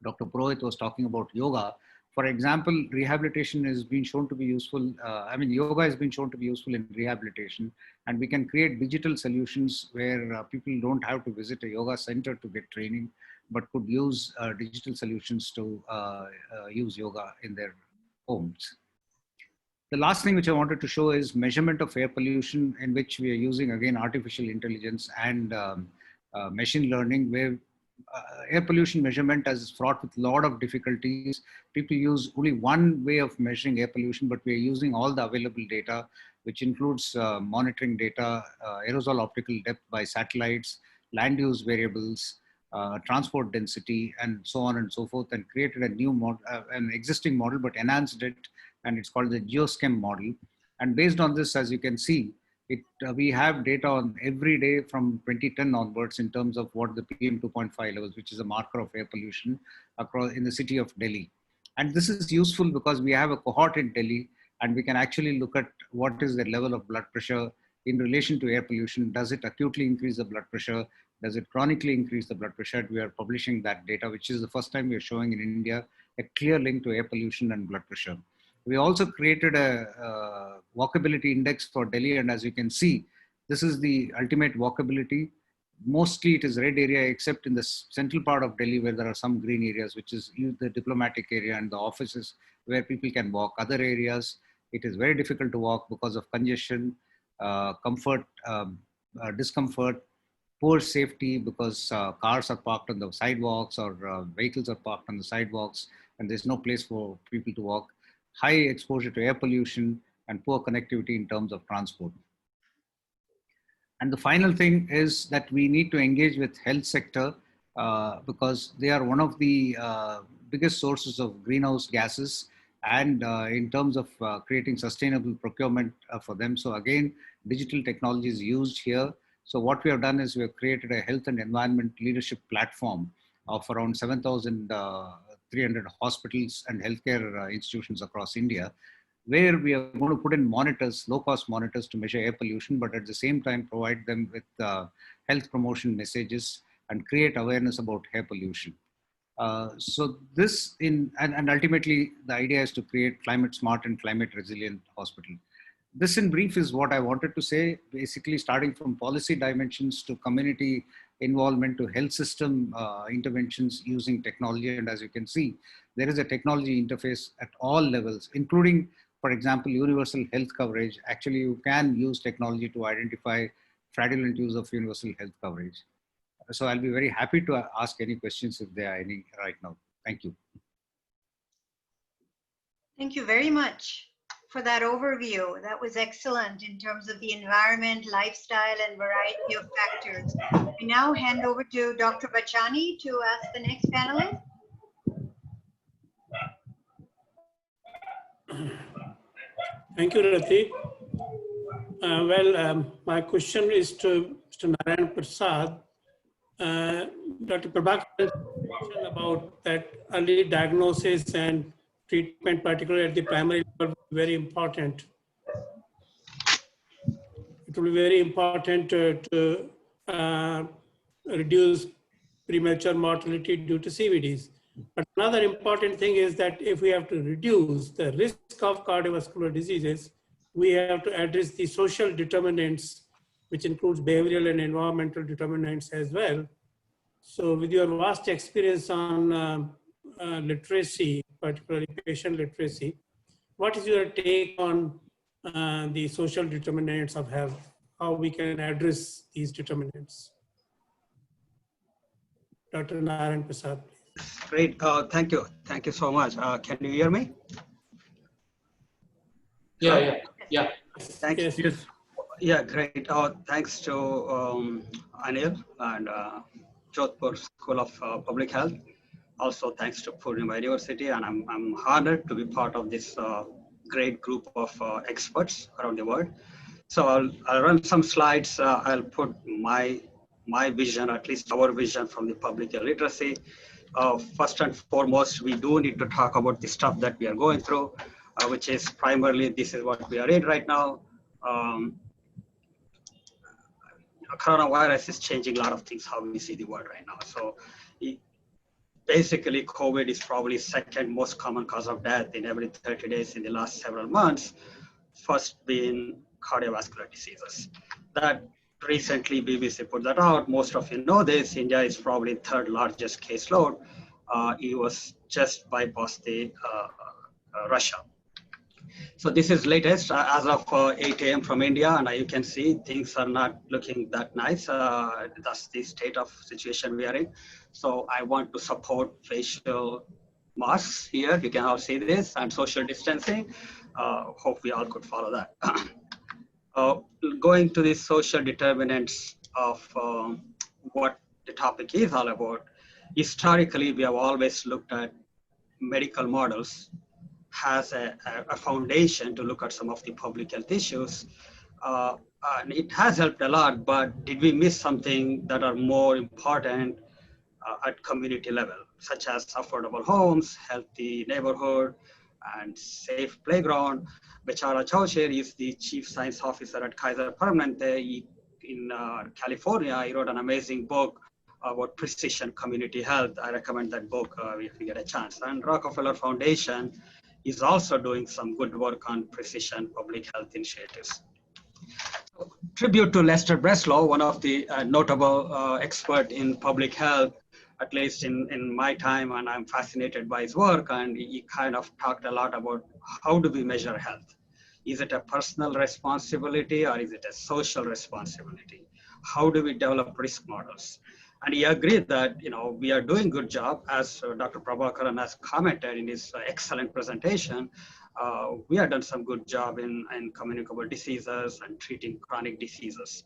Dr. Purohit was talking about yoga. For example, rehabilitation has been shown to be useful. Yoga has been shown to be useful in rehabilitation, and we can create digital solutions where people don't have to visit a yoga center to get training, but could use digital solutions to use yoga in their homes. The last thing which I wanted to show is measurement of air pollution, in which we are using, again, artificial intelligence and machine learning, where air pollution measurement is fraught with a lot of difficulties. People use only one way of measuring air pollution, but we are using all the available data, which includes monitoring data, aerosol optical depth by satellites, land use variables, transport density, and so on and so forth, and created a new model, an existing model, but enhanced it, and it's called the geoschem model. And based on this, as you can see, we have data on every day from 2010 onwards in terms of what the PM 2.5 levels, which is a marker of air pollution across in the city of Delhi. And this is useful because we have a cohort in Delhi, and we can actually look at what is the level of blood pressure in relation to air pollution. Does it acutely increase the blood pressure? Does it chronically increase the blood pressure? We are publishing that data, which is the first time we are showing in India a clear link to air pollution and blood pressure. We also created a walkability index for Delhi, and as you can see, this is the ultimate walkability. Mostly it is red area, except in the central part of Delhi where there are some green areas, which is the diplomatic area and the offices where people can walk. Other areas, it is very difficult to walk because of congestion, comfort, discomfort, poor safety because cars are parked on the sidewalks or vehicles are parked on the sidewalks, and there's no place for people to walk. High exposure to air pollution and poor connectivity in terms of transport. And the final thing is that we need to engage with health sector because they are one of the biggest sources of greenhouse gases, and in terms of creating sustainable procurement for them. So again, digital technology is used here. So what we have done is we have created a health and environment leadership platform of around 7,300 hospitals and healthcare institutions across India, where we are going to put in monitors, low-cost monitors to measure air pollution, but at the same time provide them with health promotion messages and create awareness about air pollution. So this and ultimately the idea is to create climate smart and climate resilient hospital. This in brief is what I wanted to say, basically starting from policy dimensions to community involvement to health system interventions using technology. And as you can see, there is a technology interface at all levels, including, for example, universal health coverage. Actually, you can use technology to identify fraudulent use of universal health coverage. So I'll be very happy to ask any questions if there are any right now. Thank you. Thank you very much for that overview. That was excellent in terms of the environment, lifestyle, and variety of factors. I now hand over to Dr. Bachani to ask the next panelist. Thank you, Rati. My question is to Mr. Narayan Prasad. Dr. Prabhakar mentioned about that early diagnosis and treatment, particularly at the primary level, very important. It will be very important to reduce premature mortality due to CVDs. But another important thing is that if we have to reduce the risk of cardiovascular diseases, we have to address the social determinants, which includes behavioral and environmental determinants as well. So with your vast experience on literacy, particularly patient literacy, what is your take on the social determinants of health, how we can address these determinants? Dr. Narayan Prasad, please. Great, thank you. Thank you so much. Can you hear me? Yeah. Thank you. Yes. Yeah, great. Thanks to Anil and Jodhpur School of Public Health. Also, thanks to Poornima University, and I'm honored to be part of this great group of experts around the world. So I'll run some slides. I'll put my vision, at least our vision from the public literacy. First and foremost, we do need to talk about the stuff that we are going through, which is primarily, this is what we are in right now. Coronavirus is changing a lot of things, how we see the world right now. So basically, COVID is probably second most common cause of death in every 30 days in the last several months. First being cardiovascular diseases. That recently BBC put that out. Most of you know this. India is probably third largest caseload. It was just bypassed the Russia. So this is latest as of 8 a.m. from India, and you can see things are not looking that nice. That's the state of situation we are in. So I want to support facial masks here. You can all see this, and social distancing. Hope we all could follow that. Going to the social determinants of what the topic is all about. Historically, we have always looked at medical models has a foundation to look at some of the public health issues. And it has helped a lot, but did we miss something that are more important at community level, such as affordable homes, healthy neighborhood, and safe playground? Bechara Chaucher is the chief science officer at Kaiser Permanente in California. He wrote an amazing book about precision community health. I recommend that book if you get a chance. And Rockefeller Foundation is also doing some good work on precision public health initiatives. So, tribute to Lester Breslow, one of the notable expert in public health, at least in my time, and I'm fascinated by his work, and he kind of talked a lot about how do we measure health? Is it a personal responsibility or is it a social responsibility? How do we develop risk models? And he agreed that we are doing good job, as Dr. Prabhakaran has commented in his excellent presentation. We have done some good job in communicable diseases and treating chronic diseases.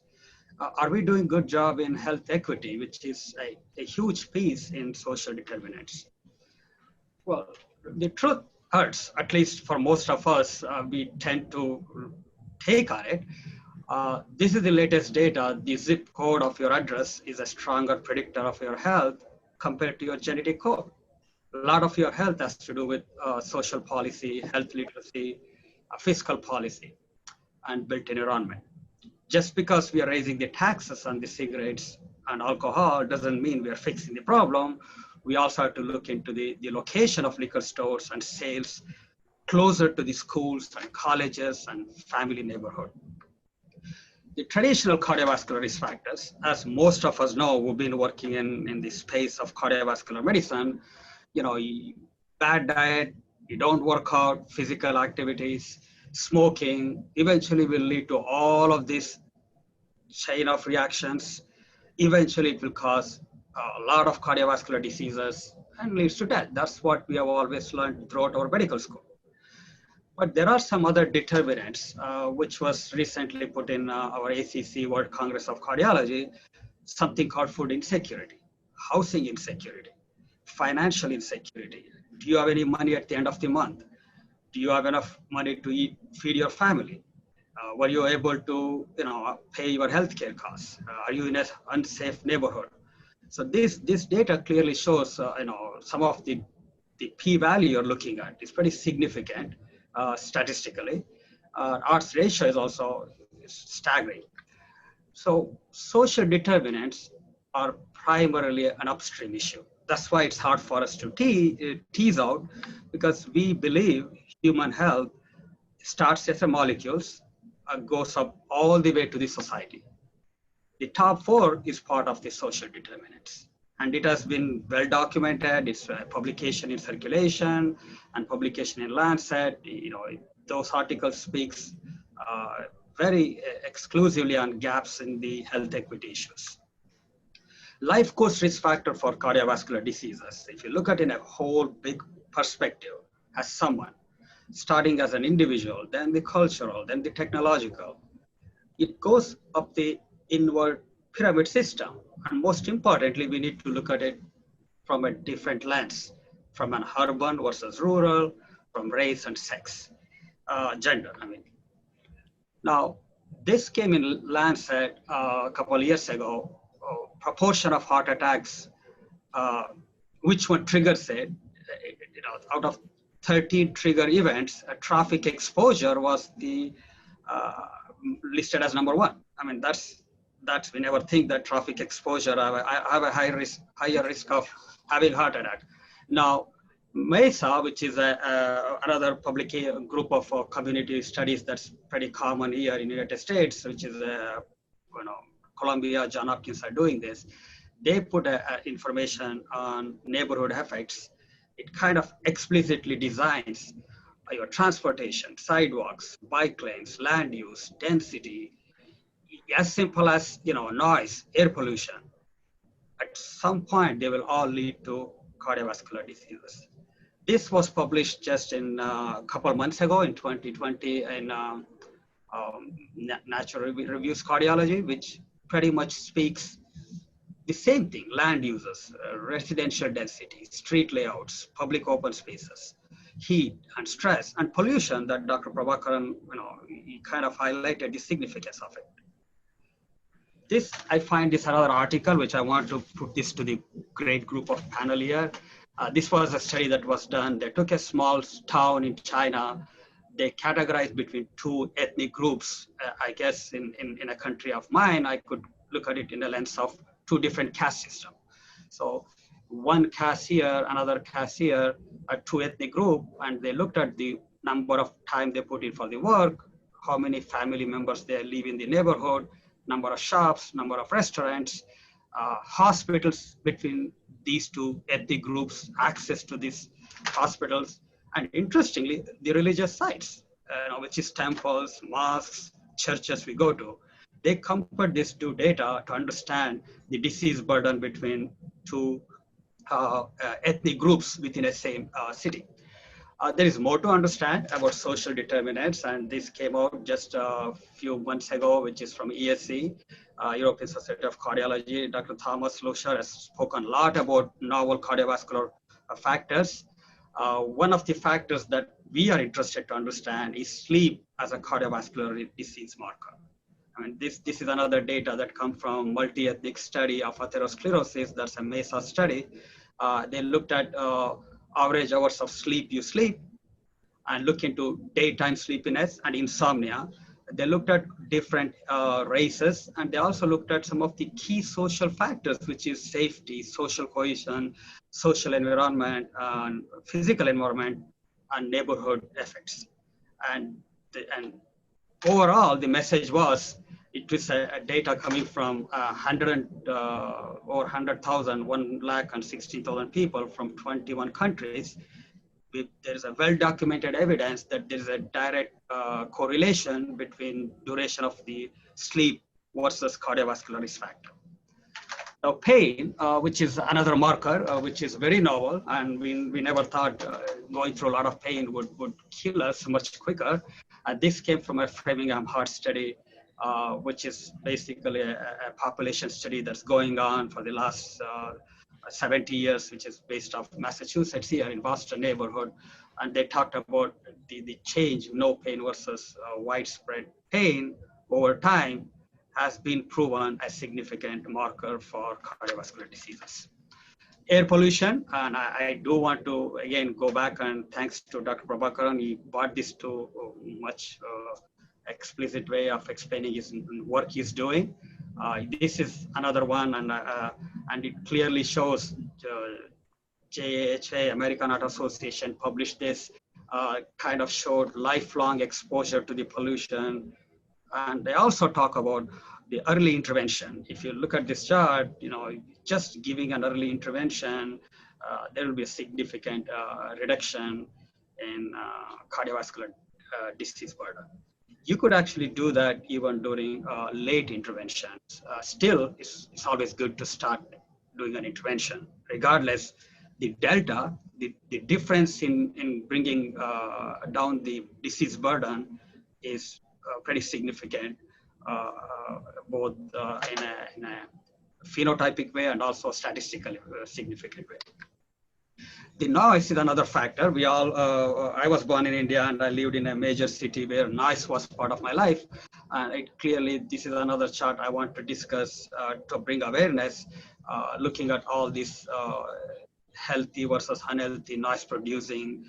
Are we doing good job in health equity, which is a huge piece in social determinants? Well, the truth hurts, at least for most of us. We tend to take on it. This is the latest data. The zip code of your address is a stronger predictor of your health compared to your genetic code. A lot of your health has to do with social policy, health literacy, fiscal policy, and built environment. Just because we are raising the taxes on the cigarettes and alcohol doesn't mean we are fixing the problem. We also have to look into the location of liquor stores and sales closer to the schools and colleges and family neighborhood. The traditional cardiovascular risk factors, as most of us know, we've been working in the space of cardiovascular medicine, bad diet, you don't work out, physical activities, smoking, eventually will lead to all of this chain of reactions. Eventually it will cause a lot of cardiovascular diseases and leads to death. That's what we have always learned throughout our medical school. But there are some other determinants, which was recently put in our ACC World Congress of Cardiology, something called food insecurity, housing insecurity, financial insecurity. Do you have any money at the end of the month? Do you have enough money to feed your family? Were you able to pay your healthcare costs? Are you in an unsafe neighborhood? So this data clearly shows some of the p-value you're looking at is pretty significant. Statistically, odds ratio is also staggering. So social determinants are primarily an upstream issue. That's why it's hard for us to tease out, because we believe human health starts as a molecules and goes up all the way to the society. The top 4 is part of the social determinants. And it has been well documented. It's a publication in Circulation and publication in Lancet. Those articles speaks very exclusively on gaps in the health equity issues. Life course risk factor for cardiovascular diseases. If you look at it in a whole big perspective, as someone, starting as an individual, then the cultural, then the technological, it goes up the inward pyramid system. And most importantly, we need to look at it from a different lens, from an urban versus rural, from race and sex, gender, Now, this came in Lancet a couple of years ago, proportion of heart attacks, which one triggers it, out of 13 trigger events, traffic exposure was the listed as number 1. That's we never think that traffic exposure I have a higher risk of having heart attack. Now, MESA, which is another public group of community studies that's pretty common here in the United States, which is Columbia, John Hopkins are doing this. They put information on neighborhood effects. It kind of explicitly designs your transportation, sidewalks, bike lanes, land use, density, as simple as noise, air pollution. At some point, they will all lead to cardiovascular diseases. This was published just in a couple of months ago in 2020 in Natural Reviews Cardiology, which pretty much speaks the same thing: land uses, residential density, street layouts, public open spaces, heat and stress and pollution that Dr. Prabhakaran, he kind of highlighted the significance of it. This, I find this another article, which I want to put this to the great group of panel here. This was a study that was done. They took a small town in China. They categorized between two ethnic groups. I guess in a country of mine, I could look at it in the lens of two different caste systems. So one caste here, another caste here, a two ethnic group, and they looked at the number of time they put in for the work, how many family members they live in the neighborhood, number of shops, number of restaurants, hospitals between these two ethnic groups, access to these hospitals, and interestingly, the religious sites, which is temples, mosques, churches we go to. They compared these two data to understand the disease burden between two ethnic groups within a same city. There is more to understand about social determinants, and this came out just a few months ago, which is from ESC, European Society of Cardiology. Dr. Thomas Luscher has spoken a lot about novel cardiovascular factors. One of the factors that we are interested to understand is sleep as a cardiovascular disease marker. I mean, this is another data that comes from multi-ethnic study of atherosclerosis. That's a MESA study. They looked at average hours of sleep you sleep and look into daytime sleepiness and insomnia. They looked at different races, and they also looked at some of the key social factors, which is safety, social cohesion, social environment, and physical environment, and neighborhood effects. And overall, the message was, it was a data coming from 100,000, 1,60,000 people from 21 countries. There is a well-documented evidence that there is a direct correlation between duration of the sleep versus cardiovascular risk factor. Now, pain, which is another marker, which is very novel, and we never thought going through a lot of pain would kill us much quicker. This came from a Framingham heart study, which is basically a population study that's going on for the last 70 years, which is based off Massachusetts here in Boston neighborhood. And they talked about the change, no pain versus widespread pain over time has been proven a significant marker for cardiovascular diseases. Air pollution, and I do want to again go back and thanks to Dr. Prabhakaran, he brought this to much explicit way of explaining his work he's doing. This is another one, and it clearly shows JAHA, American Heart Association, published this, kind of showed lifelong exposure to the pollution. And they also talk about the early intervention. If you look at this chart, just giving an early intervention, there will be a significant reduction in cardiovascular disease burden. You could actually do that even during late interventions. Still, it's always good to start doing an intervention. Regardless, the delta, the difference in bringing down the disease burden is pretty significant, both in a phenotypic way and also statistically significant way. The noise is another factor. We all, I was born in India and I lived in a major city where noise was part of my life. And clearly, this is another chart I want to discuss to bring awareness, looking at all these healthy versus unhealthy noise producing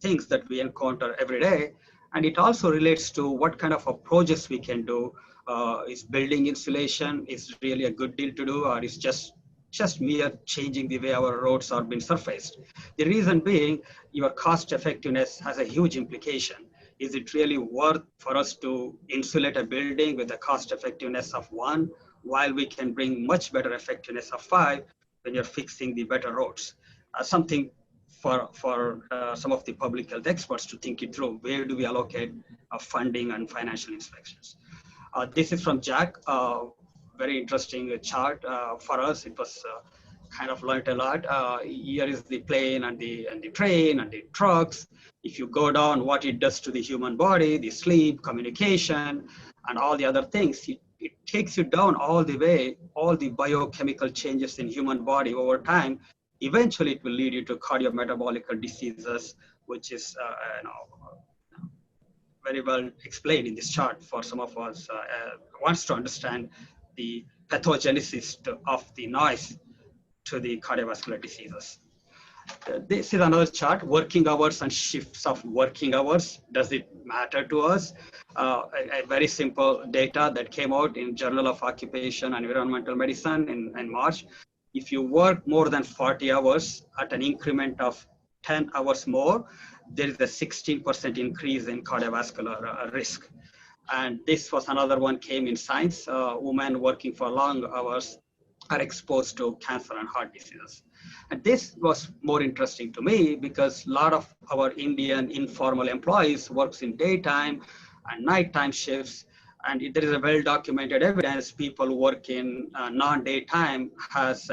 things that we encounter every day. And it also relates to what kind of approaches we can do. Is building insulation is really a good deal to do, or is just mere changing the way our roads are being surfaced? The reason being, your cost effectiveness has a huge implication. Is it really worth for us to insulate a building with a cost effectiveness of 1, while we can bring much better effectiveness of 5 when you're fixing the better roads? Something for some of the public health experts to think it through. Where do we allocate funding and financial inspections? This is from Jack. Very interesting chart for us. It was kind of learned a lot. Here is the plane and the train and the trucks. If you go down, what it does to the human body, the sleep, communication, and all the other things, it takes you down all the way, all the biochemical changes in human body over time. Eventually, it will lead you to cardiometabolic diseases, which is very well explained in this chart for some of us wants to understand the pathogenesis of the noise to the cardiovascular diseases. This is another chart, working hours and shifts of working hours. Does it matter to us? A very simple data that came out in Journal of Occupation and Environmental Medicine in March. If you work more than 40 hours at an increment of 10 hours more, there is a 16% increase in cardiovascular risk. And this was another one came in Science. Women working for long hours are exposed to cancer and heart diseases. And this was more interesting to me because a lot of our Indian informal employees works in daytime and nighttime shifts. And there is a well-documented evidence people work in non-daytime has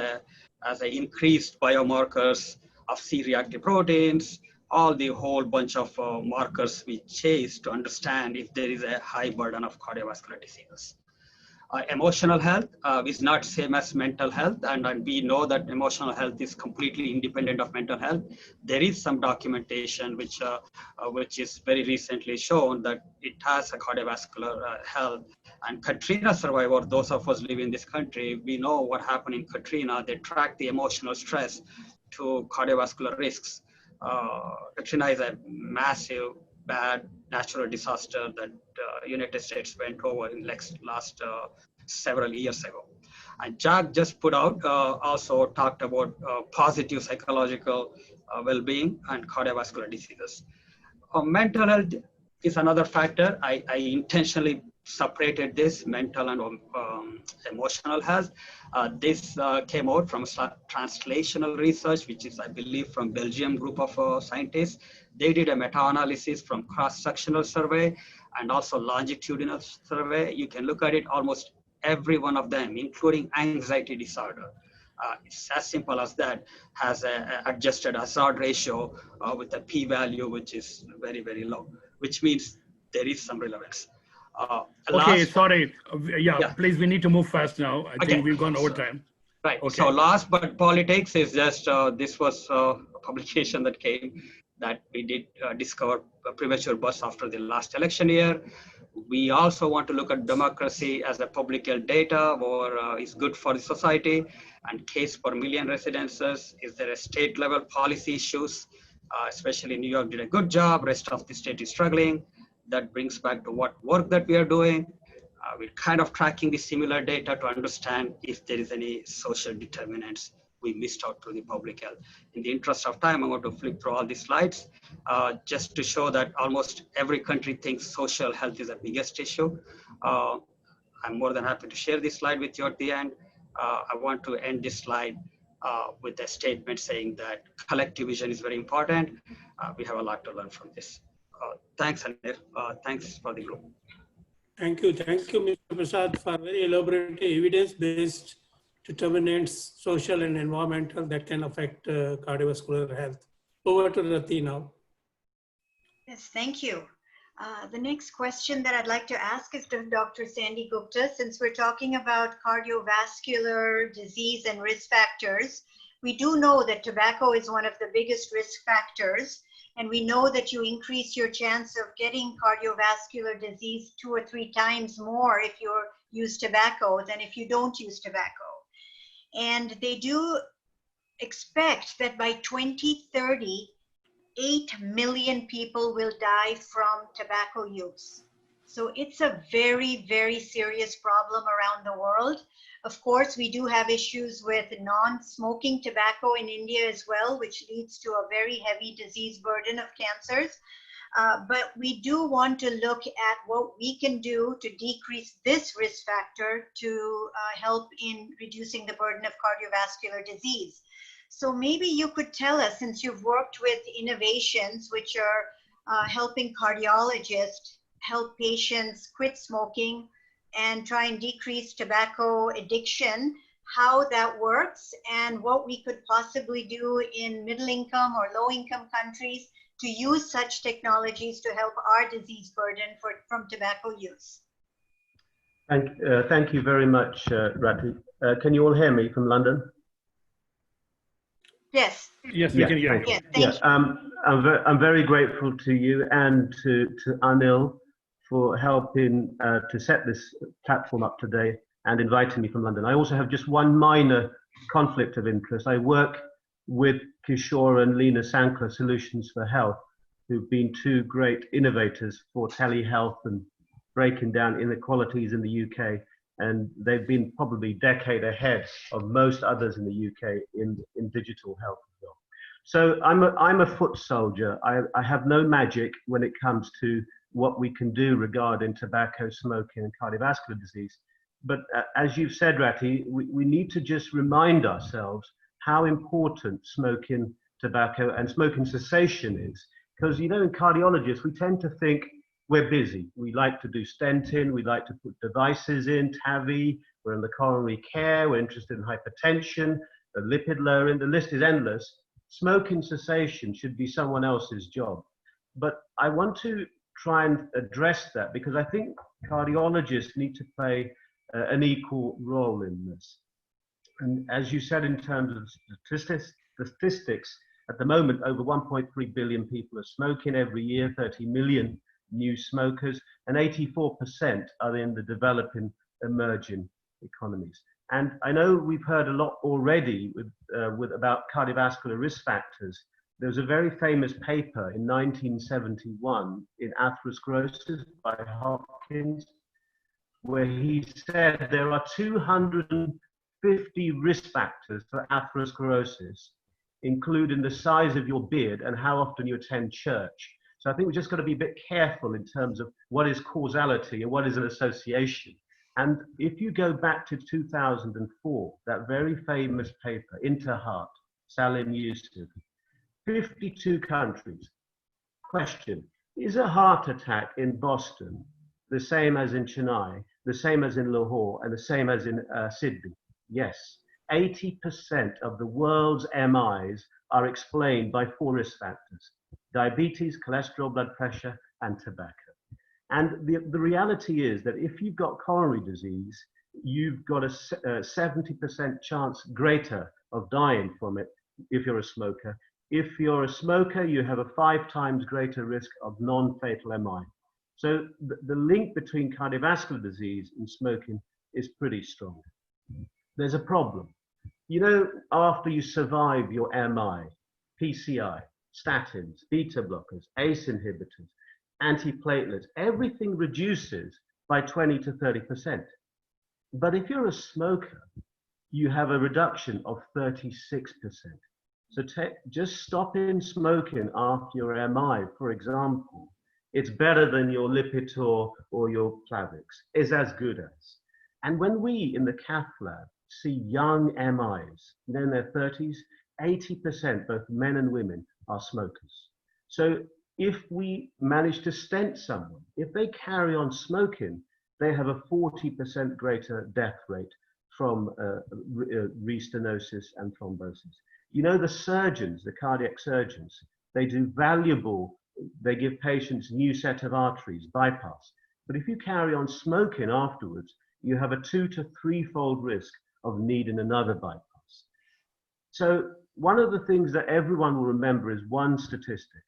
increased biomarkers of C-reactive proteins, all the whole bunch of markers we chase to understand if there is a high burden of cardiovascular diseases. Emotional health is not same as mental health, and we know that emotional health is completely independent of mental health. There is some documentation which is very recently shown that it has a cardiovascular health. And Katrina survivor, those of us live in this country, we know what happened in Katrina. They track the emotional stress to cardiovascular risks. Katrina is a massive, bad natural disaster that United States went over in last several years ago. And Jack just put out, also talked about positive psychological well-being and cardiovascular diseases. Mental health is another factor. I intentionally separated this mental and emotional health. This came out from translational research, which is, I believe, from Belgium group of scientists. They did a meta-analysis from cross-sectional survey and also longitudinal survey. You can look at it, almost every one of them, including anxiety disorder. It's as simple as that, has an adjusted hazard ratio with a p-value which is very, very low, which means there is some relevance. Okay, sorry. Yeah, please, we need to move fast now. I think we've gone over time. Right. Okay. So last but politics is just, this was a publication that came that we did discover premature births after the last election year. We also want to look at democracy as a public health data, or is good for the society, and case per million residences. Is there a state level policy issues? Especially New York did a good job, rest of the state is struggling. That brings back to what work that we are doing. We're kind of tracking the similar data to understand if there is any social determinants we missed out to the public health. In the interest of time, I'm going to flip through all these slides just to show that almost every country thinks social health is the biggest issue. I'm more than happy to share this slide with you at the end. I want to end this slide with a statement saying that collective vision is very important. We have a lot to learn from this. Thanks, Anir. Thanks for the group. Thank you, Mr. Prasad, for very elaborate evidence-based determinants, social and environmental, that can affect cardiovascular health. Over to Rati now. Yes, thank you. The next question that I'd like to ask is to Dr. Sandy Gupta. Since we're talking about cardiovascular disease and risk factors, we do know that tobacco is one of the biggest risk factors. And we know that you increase your chance of getting cardiovascular disease 2 or 3 times more if you use tobacco than if you don't use tobacco. And they do expect that by 2030, 8 million people will die from tobacco use. So it's a very, very serious problem around the world. Of course, we do have issues with non-smoking tobacco in India as well, which leads to a very heavy disease burden of cancers. But we do want to look at what we can do to decrease this risk factor to help in reducing the burden of cardiovascular disease. So maybe you could tell us, since you've worked with innovations which are helping cardiologists help patients quit smoking and try and decrease tobacco addiction, how that works and what we could possibly do in middle income or low income countries to use such technologies to help our disease burden from tobacco use. Thank you very much, Rati. Can you all hear me from London? Yes. Yes, we can hear you. Yeah, thank you. I'm very grateful to you and to Anil for helping to set this platform up today and inviting me from London. I also have just one minor conflict of interest. I work with Kishore and Lena Sankla Solutions for Health, who've been two great innovators for telehealth and breaking down inequalities in the UK. And they've been probably a decade ahead of most others in the UK in digital health as well. So I'm a foot soldier. I have no magic when it comes to what we can do regarding tobacco, smoking, and cardiovascular disease. But as you've said, Rati, we need to just remind ourselves how important smoking, tobacco, and smoking cessation is. Because, you know, in cardiologists, we tend to think we're busy. We like to do stenting, we like to put devices in, TAVI, we're in the coronary care, we're interested in hypertension, the lipid lowering, the list is endless. Smoking cessation should be someone else's job. But I want to try and address that because I think cardiologists need to play an equal role in this. And as you said, in terms of statistics, at the moment, over 1.3 billion people are smoking every year, 30 million new smokers, and 84% are in the developing emerging economies. And I know we've heard a lot already about cardiovascular risk factors. There was a very famous paper in 1971 in atherosclerosis by Hopkins, where he said there are 250 risk factors for atherosclerosis, including the size of your beard and how often you attend church. So I think we've just got to be a bit careful in terms of what is causality and what is an association. And if you go back to 2004, that very famous paper, Interheart, Salim Yusuf, 52 countries. Question, is a heart attack in Boston the same as in Chennai, the same as in Lahore, and the same as in Sydney? Yes. 80% of the world's MIs are explained by 4 risk factors: diabetes, cholesterol, blood pressure, and tobacco. And the reality is that if you've got coronary disease, you've got a 70% chance greater of dying from it if you're a smoker. If you're a smoker, you have a 5 times greater risk of non-fatal MI. So the link between cardiovascular disease and smoking is pretty strong. There's a problem. You know, after you survive your MI, PCI, statins, beta blockers, ACE inhibitors, antiplatelets, everything reduces by 20 to 30%. But if you're a smoker, you have a reduction of 36%. So just stopping smoking after your MI, for example, it's better than your Lipitor or your Plavix, is as good as. And when we in the cath lab see young MIs, you know, in their 30s, 80%, both men and women, are smokers. So if we manage to stent someone, if they carry on smoking, they have a 40% greater death rate from restenosis and thrombosis. You know, the surgeons, the cardiac surgeons, they do valuable, they give patients a new set of arteries, bypass. But if you carry on smoking afterwards, you have a 2 to 3-fold risk of needing another bypass. So one of the things that everyone will remember is one statistic.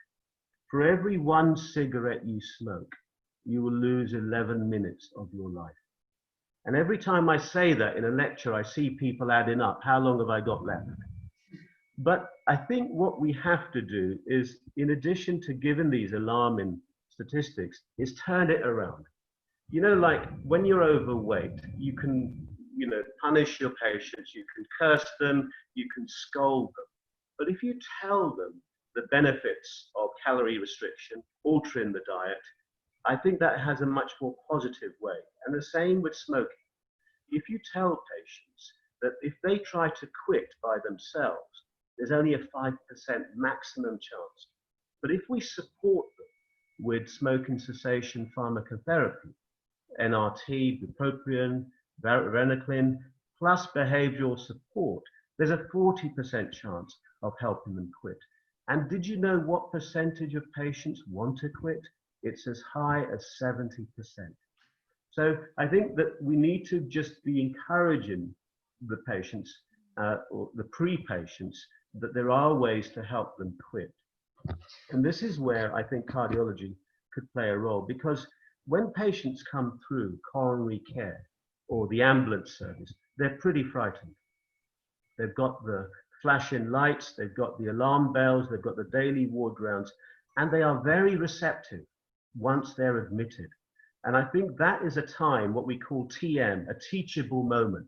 For every 1 cigarette you smoke, you will lose 11 minutes of your life. And every time I say that in a lecture, I see people adding up, how long have I got left? But I think what we have to do is, in addition to giving these alarming statistics, is turn it around. You know, like when you're overweight, you can, you know, punish your patients, you can curse them, you can scold them. But if you tell them the benefits of calorie restriction, altering the diet, I think that has a much more positive way. And the same with smoking. If you tell patients that if they try to quit by themselves, there's only a 5% maximum chance. But if we support them with smoking cessation pharmacotherapy, NRT, bupropion, varenicline, plus behavioral support, there's a 40% chance of helping them quit. And did you know what percentage of patients want to quit? It's as high as 70%. So I think that we need to just be encouraging the patients or the pre-patients that there are ways to help them quit. And this is where I think cardiology could play a role, because when patients come through coronary care or the ambulance service, they're pretty frightened. They've got the flashing lights, they've got the alarm bells, they've got the daily ward rounds, and they are very receptive once they're admitted. And I think that is a time, what we call TM, a teachable moment.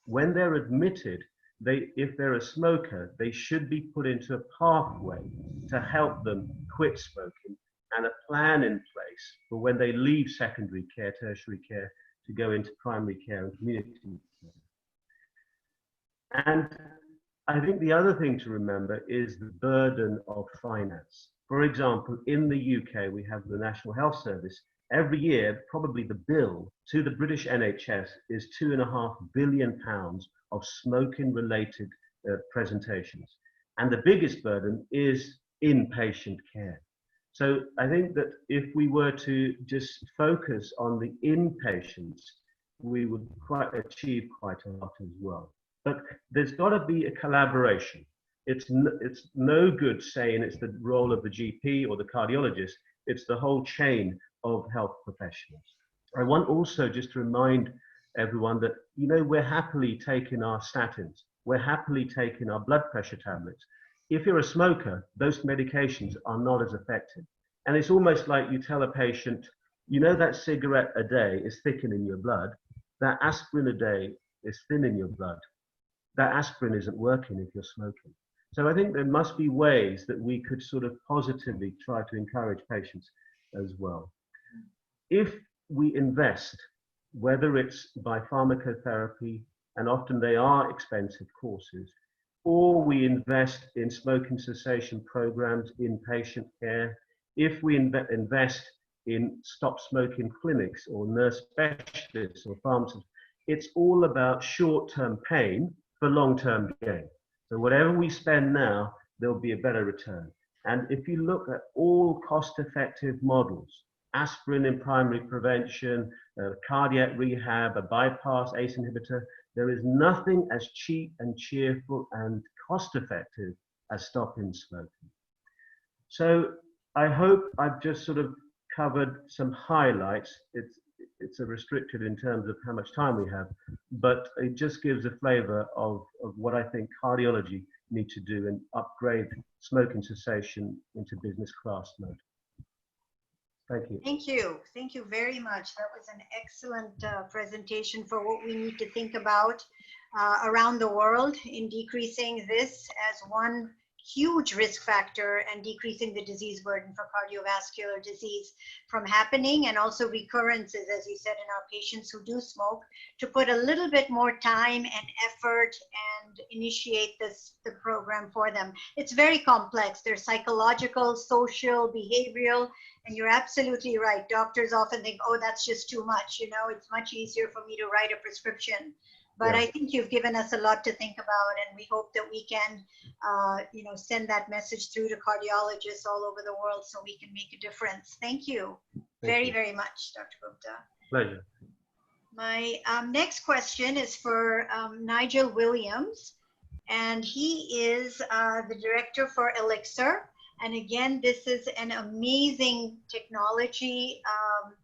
When they're admitted, if they're a smoker, they should be put into a pathway to help them quit smoking, and a plan in place for when they leave secondary care, tertiary care, to go into primary care and community care. And I think the other thing to remember is the burden of finance. For example, in the UK, we have the National Health Service. Every year, probably the bill to the British NHS is £2.5 billion of smoking-related presentations. And the biggest burden is inpatient care. So I think that if we were to just focus on the inpatients, we would achieve quite a lot as well. But there's got to be a collaboration. It's no good saying it's the role of the GP or the cardiologist. It's the whole chain of health professionals. I want also just to remind everyone that, you know, we're happily taking our statins. We're happily taking our blood pressure tablets. If you're a smoker, those medications are not as effective. And it's almost like you tell a patient, you know, that cigarette a day is thickening your blood. That aspirin a day is thinning your blood. That aspirin isn't working if you're smoking. So I think there must be ways that we could sort of positively try to encourage patients as well. If we invest, whether it's by pharmacotherapy, and often they are expensive courses, or we invest in smoking cessation programs in patient care, if we invest in stop smoking clinics or nurse specialists or pharmacists, it's all about short-term pain for long-term gain. So whatever we spend now, there'll be a better return. And if you look at all cost-effective models, aspirin in primary prevention, cardiac rehab, a bypass ACE inhibitor, there is nothing as cheap and cheerful and cost-effective as stopping smoking. So I hope I've just sort of covered some highlights. It's restricted in terms of how much time we have, but it just gives a flavor of what I think cardiology need to do and upgrade smoking cessation into business class mode. Thank you. Thank you. Thank you very much. That was an excellent presentation for what we need to think about around the world in decreasing this as one huge risk factor and decreasing the disease burden for cardiovascular disease from happening, and also recurrences, as you said, in our patients who do smoke, to put a little bit more time and effort and initiate the program for them. It's very complex. There's psychological, social, behavioral, and you're absolutely right. Doctors often think, oh, that's just too much. You know, it's much easier for me to write a prescription. But I think you've given us a lot to think about, and we hope that we can, you know, send that message through to cardiologists all over the world so we can make a difference. Thank you very much, Dr. Gupta. Pleasure. My next question is for Nigel Williams, and he is the director for Elixir. And again, this is an amazing technology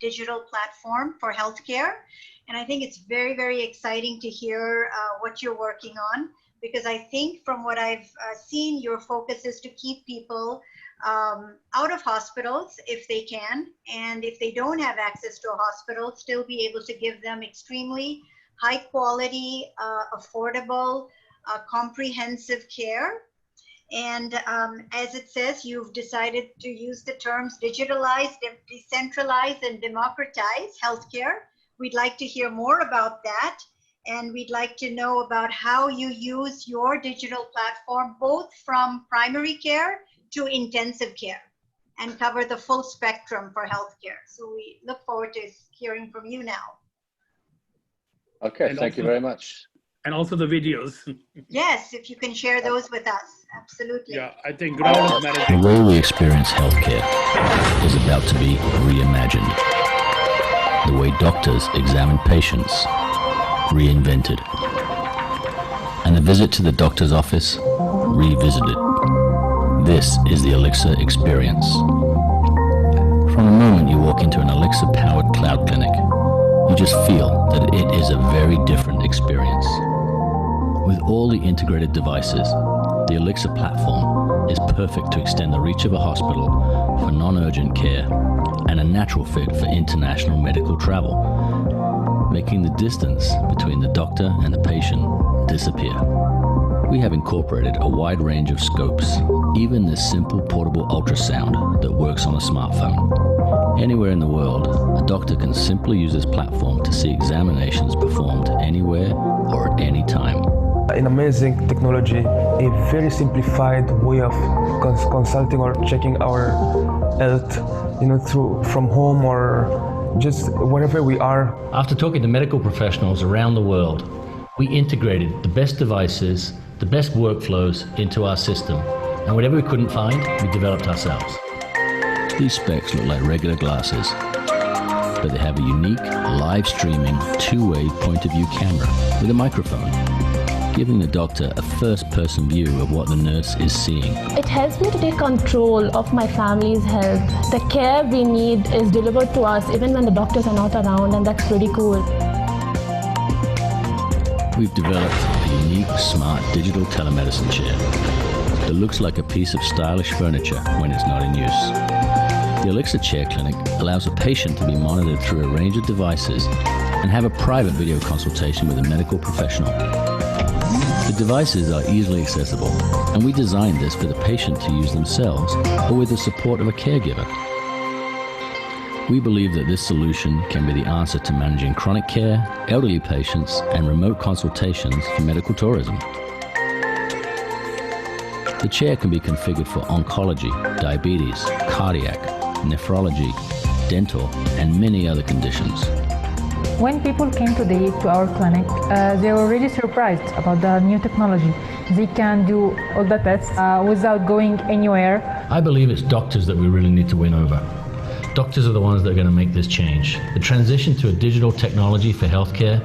digital platform for healthcare. And I think it's very exciting to hear what you're working on, because I think from what I've seen, your focus is to keep people out of hospitals if they can. And if they don't have access to a hospital, still be able to give them extremely high quality, affordable, comprehensive care. And as it says, you've decided to use the terms digitalize, decentralize, and democratize healthcare. We'd like to hear more about that. and we'd like to know about how you use your digital platform, both from primary care to intensive care, and cover the full spectrum for healthcare. So we look forward to hearing from you now. Okay, And thank you also- very much. And also the videos. Yes, if you can share those with us, absolutely. Yeah, I think Rahul is The managing. way we experience healthcare is about to be reimagined. The way doctors examine patients, reinvented. And a visit to the doctor's office, revisited. This is the Elixir experience. From the moment you walk into an Elixir-powered cloud clinic, you just feel that it is a very different experience. With all the integrated devices, the Elixir platform is perfect to extend the reach of a hospital for non-urgent care and a natural fit for international medical travel, making the distance between the doctor and the patient disappear. We have incorporated a wide range of scopes, even this simple portable ultrasound that works on a smartphone. Anywhere in the world, a doctor can simply use this platform to see examinations performed anywhere or at any time. An amazing technology, a very simplified way of consulting or checking our health, from home or just wherever we are. After talking to medical professionals around the world, we integrated the best devices, the best workflows into our system, and whatever we couldn't find, we developed ourselves. These specs look like regular glasses, but they have a unique, live streaming, two-way point-of-view camera with a microphone, giving the doctor a first-person view of what the nurse is seeing. It helps me to take control of my family's health. The care we need is delivered to us even when the doctors are not around, and that's pretty cool. We've developed a unique, smart digital telemedicine chair that looks like a piece of stylish furniture when it's not in use. The Elixir Chair Clinic allows a patient to be monitored through a range of devices and have a private video consultation with a medical professional. The devices are easily accessible, and we designed this for the patient to use themselves or with the support of a caregiver. We believe that this solution can be the answer to managing chronic care, elderly patients, and remote consultations for medical tourism. The chair can be configured for oncology, diabetes, cardiac, nephrology, dental, and many other conditions. When people came to our clinic, they were really surprised about the new technology. They can do all the tests without going anywhere. I believe it's doctors that we really need to win over. Doctors are the ones that are going to make this change. The transition to a digital technology for healthcare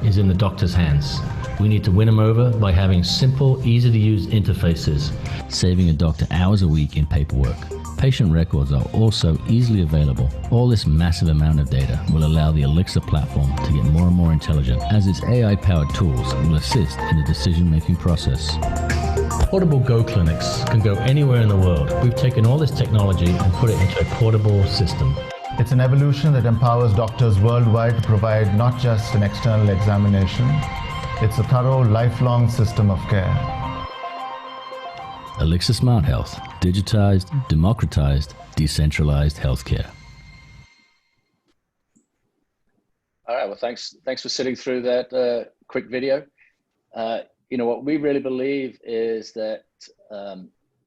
is in the doctor's hands. We need to win them over by having simple, easy-to-use interfaces, saving a doctor hours a week in paperwork. Patient records are also easily available. All this massive amount of data will allow the Elixir platform to get more and more intelligent, as its AI-powered tools will assist in the decision-making process. Portable Go clinics can go anywhere in the world. We've taken all this technology and put it into a portable system. It's an evolution that empowers doctors worldwide to provide not just an external examination, it's a thorough, lifelong system of care. Elixir Smart Health, digitized, democratized, decentralized healthcare. All right, well, thanks for sitting through that quick video. What we really believe is that,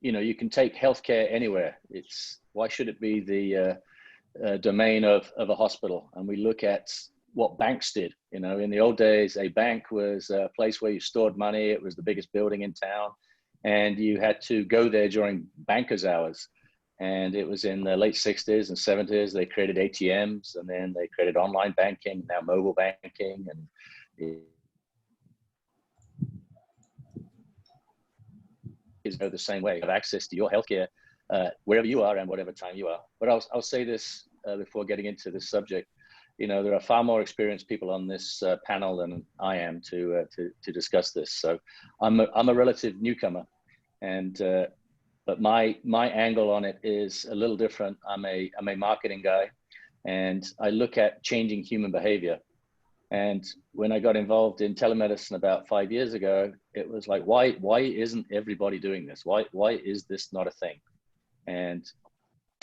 you can take healthcare anywhere. Why should it be the domain of a hospital? And we look at what banks did. In the old days, a bank was a place where you stored money. It was the biggest building in town, and you had to go there during bankers' hours. And it was in the late 60s and 70s, they created ATMs, and then they created online banking, now mobile banking, and is the same way. You have access to your healthcare wherever you are and whatever time you are. But I'll say this before getting into this subject. There are far more experienced people on this panel than I am to discuss this. So I'm a relative newcomer, and but my angle on it is a little different. I'm a marketing guy, and I look at changing human behavior. And when I got involved in telemedicine about 5 years ago, it was like, why isn't everybody doing this? Why is this not a thing? And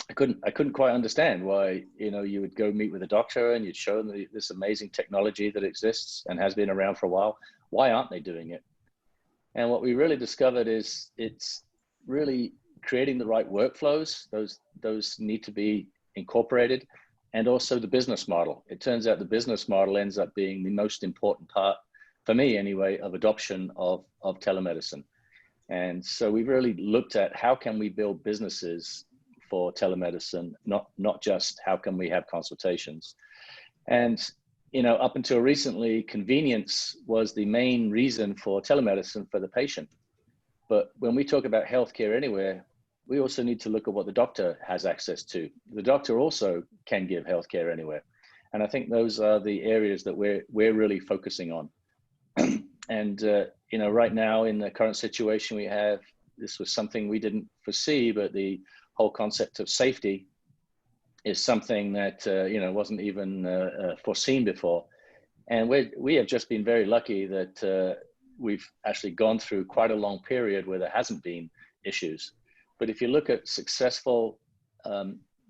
I couldn't quite understand why, you know, you would go meet with a doctor and you'd show them this amazing technology that exists and has been around for a while. Why aren't they doing it? And what we really discovered is it's really creating the right workflows. Those need to be incorporated, and also the business model. It turns out the business model ends up being the most important part, for me anyway, of adoption of telemedicine. And so we've really looked at how can we build businesses for telemedicine, not just how can we have consultations. And, you know, up until recently, convenience was the main reason for telemedicine for the patient. But when we talk about healthcare anywhere, we also need to look at what the doctor has access to. The doctor also can give healthcare anywhere. And I think those are the areas that we're really focusing on. And, you know, right now in the current situation we have, this was something we didn't foresee, but the whole concept of safety is something that, you know, wasn't even foreseen before. And we have just been very lucky that we've actually gone through quite a long period where there hasn't been issues. But if you look at successful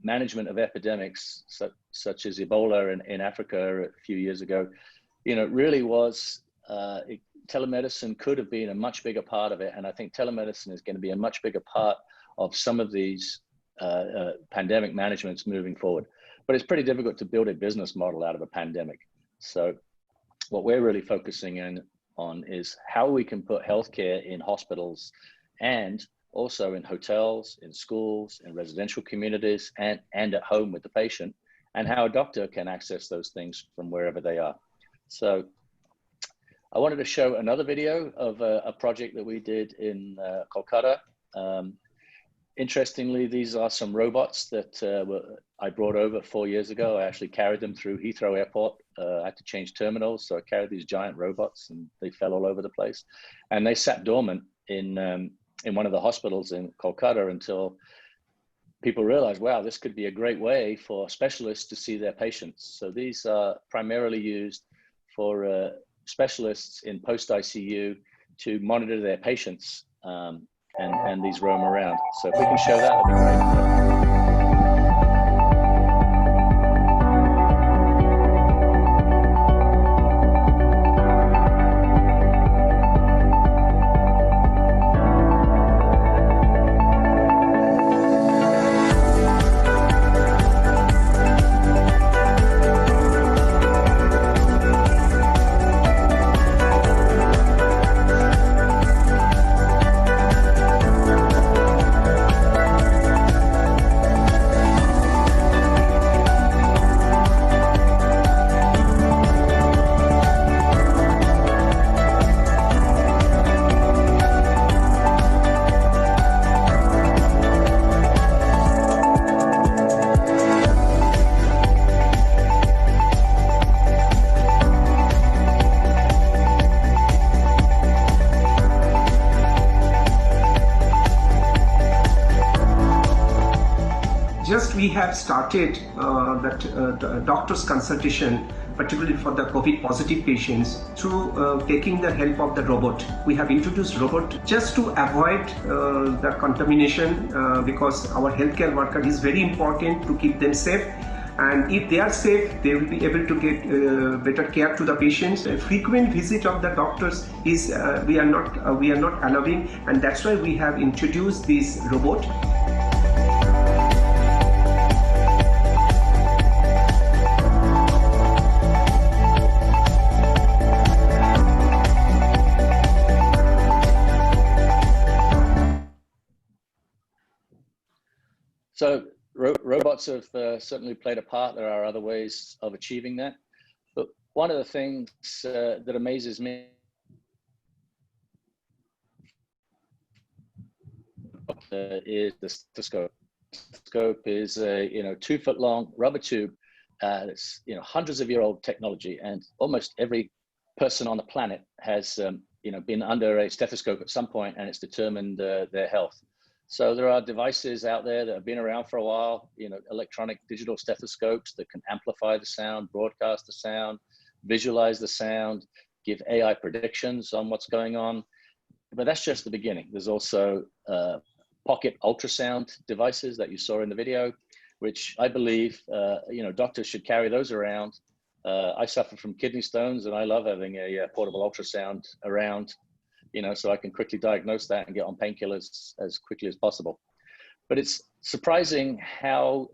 management of epidemics, such as Ebola in Africa a few years ago, you know, it really was, telemedicine could have been a much bigger part of it. And I think telemedicine is going to be a much bigger part of some of these pandemic managements moving forward. But it's pretty difficult to build a business model out of a pandemic. So what we're really focusing on is how we can put healthcare in hospitals and also in hotels, in schools, in residential communities, and at home with the patient, and how a doctor can access those things from wherever they are. So I wanted to show another video of a project that we did in Kolkata. Interestingly, these are some robots that I brought over 4 years ago. I actually carried them through Heathrow Airport. I had to change terminals, so I carried these giant robots and they fell all over the place. And they sat dormant in one of the hospitals in Kolkata until people realized, wow, this could be a great way for specialists to see their patients. So these are primarily used for specialists in post-ICU to monitor their patients, and these roam around. So if we can show that, that'd be great. We have started that doctor's consultation, particularly for the COVID positive patients, through taking the help of the robot. We have introduced robot just to avoid the contamination because our healthcare worker is very important to keep them safe. And if they are safe, they will be able to get better care to the patients. A frequent visit of the doctors is we are not allowing, and that's why we have introduced this robot. So robots have certainly played a part. There are other ways of achieving that. But one of the things that amazes me is the stethoscope. The stethoscope is a 2-foot long rubber tube that's hundreds of year old technology, and almost every person on the planet has been under a stethoscope at some point, and it's determined their health. So there are devices out there that have been around for a while, electronic digital stethoscopes that can amplify the sound, broadcast the sound, visualize the sound, give AI predictions on what's going on. But that's just the beginning. There's also pocket ultrasound devices that you saw in the video, which I believe, doctors should carry those around. I suffer from kidney stones, and I love having a portable ultrasound around, so I can quickly diagnose that and get on painkillers as quickly as possible. But it's surprising how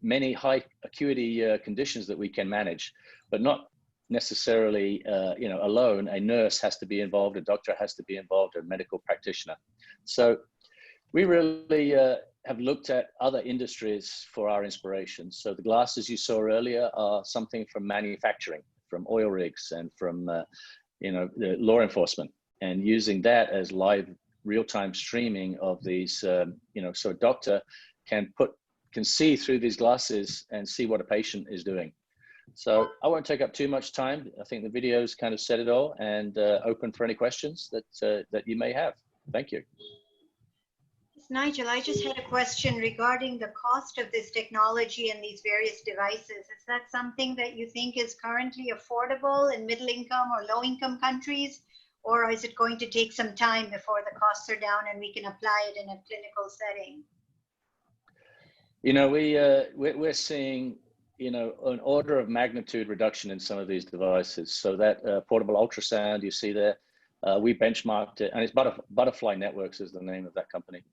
many high acuity conditions that we can manage, but not necessarily, alone. A nurse has to be involved, a doctor has to be involved, a medical practitioner. So we really have looked at other industries for our inspiration. So the glasses you saw earlier are something from manufacturing, from oil rigs, and from the law enforcement, and using that as live real-time streaming of these, so a doctor can see through these glasses and see what a patient is doing. So I won't take up too much time. I think the videos kind of said it all, and open for any questions that you may have. Thank you. Nigel, I just had a question regarding the cost of this technology and these various devices. Is that something that you think is currently affordable in middle income or low income countries? Or is it going to take some time before the costs are down and we can apply it in a clinical setting? We're seeing, an order of magnitude reduction in some of these devices. So that portable ultrasound you see there, we benchmarked it, and it's Butterfly Networks is the name of that company.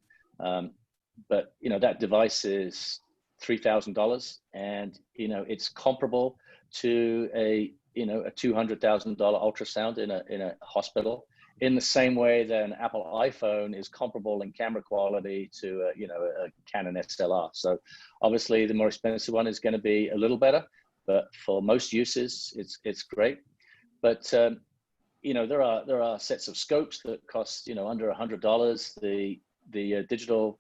But that device is $3,000, and it's comparable to a $200,000 ultrasound in a hospital, in the same way that an Apple iPhone is comparable in camera quality to a Canon SLR. So obviously the more expensive one is going to be a little better, but for most uses it's great. But there are sets of scopes that cost under $100. The digital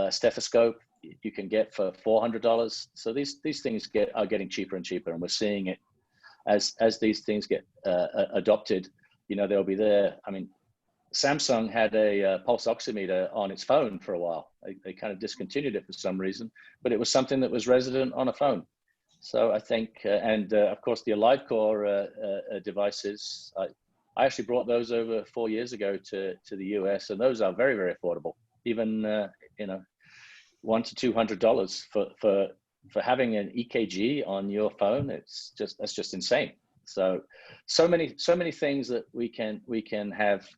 stethoscope you can get for $400. So these things are getting cheaper and cheaper, and we're seeing it as these things get adopted. They'll be there. I mean, Samsung had a pulse oximeter on its phone for a while. They kind of discontinued it for some reason, but it was something that was resident on a phone. So I think, of course, the AliveCore devices, I actually brought those over 4 years ago to the US, and those are very, very affordable. Even $100 to $200 for having an EKG on your phone. That's just insane. So many things that we can have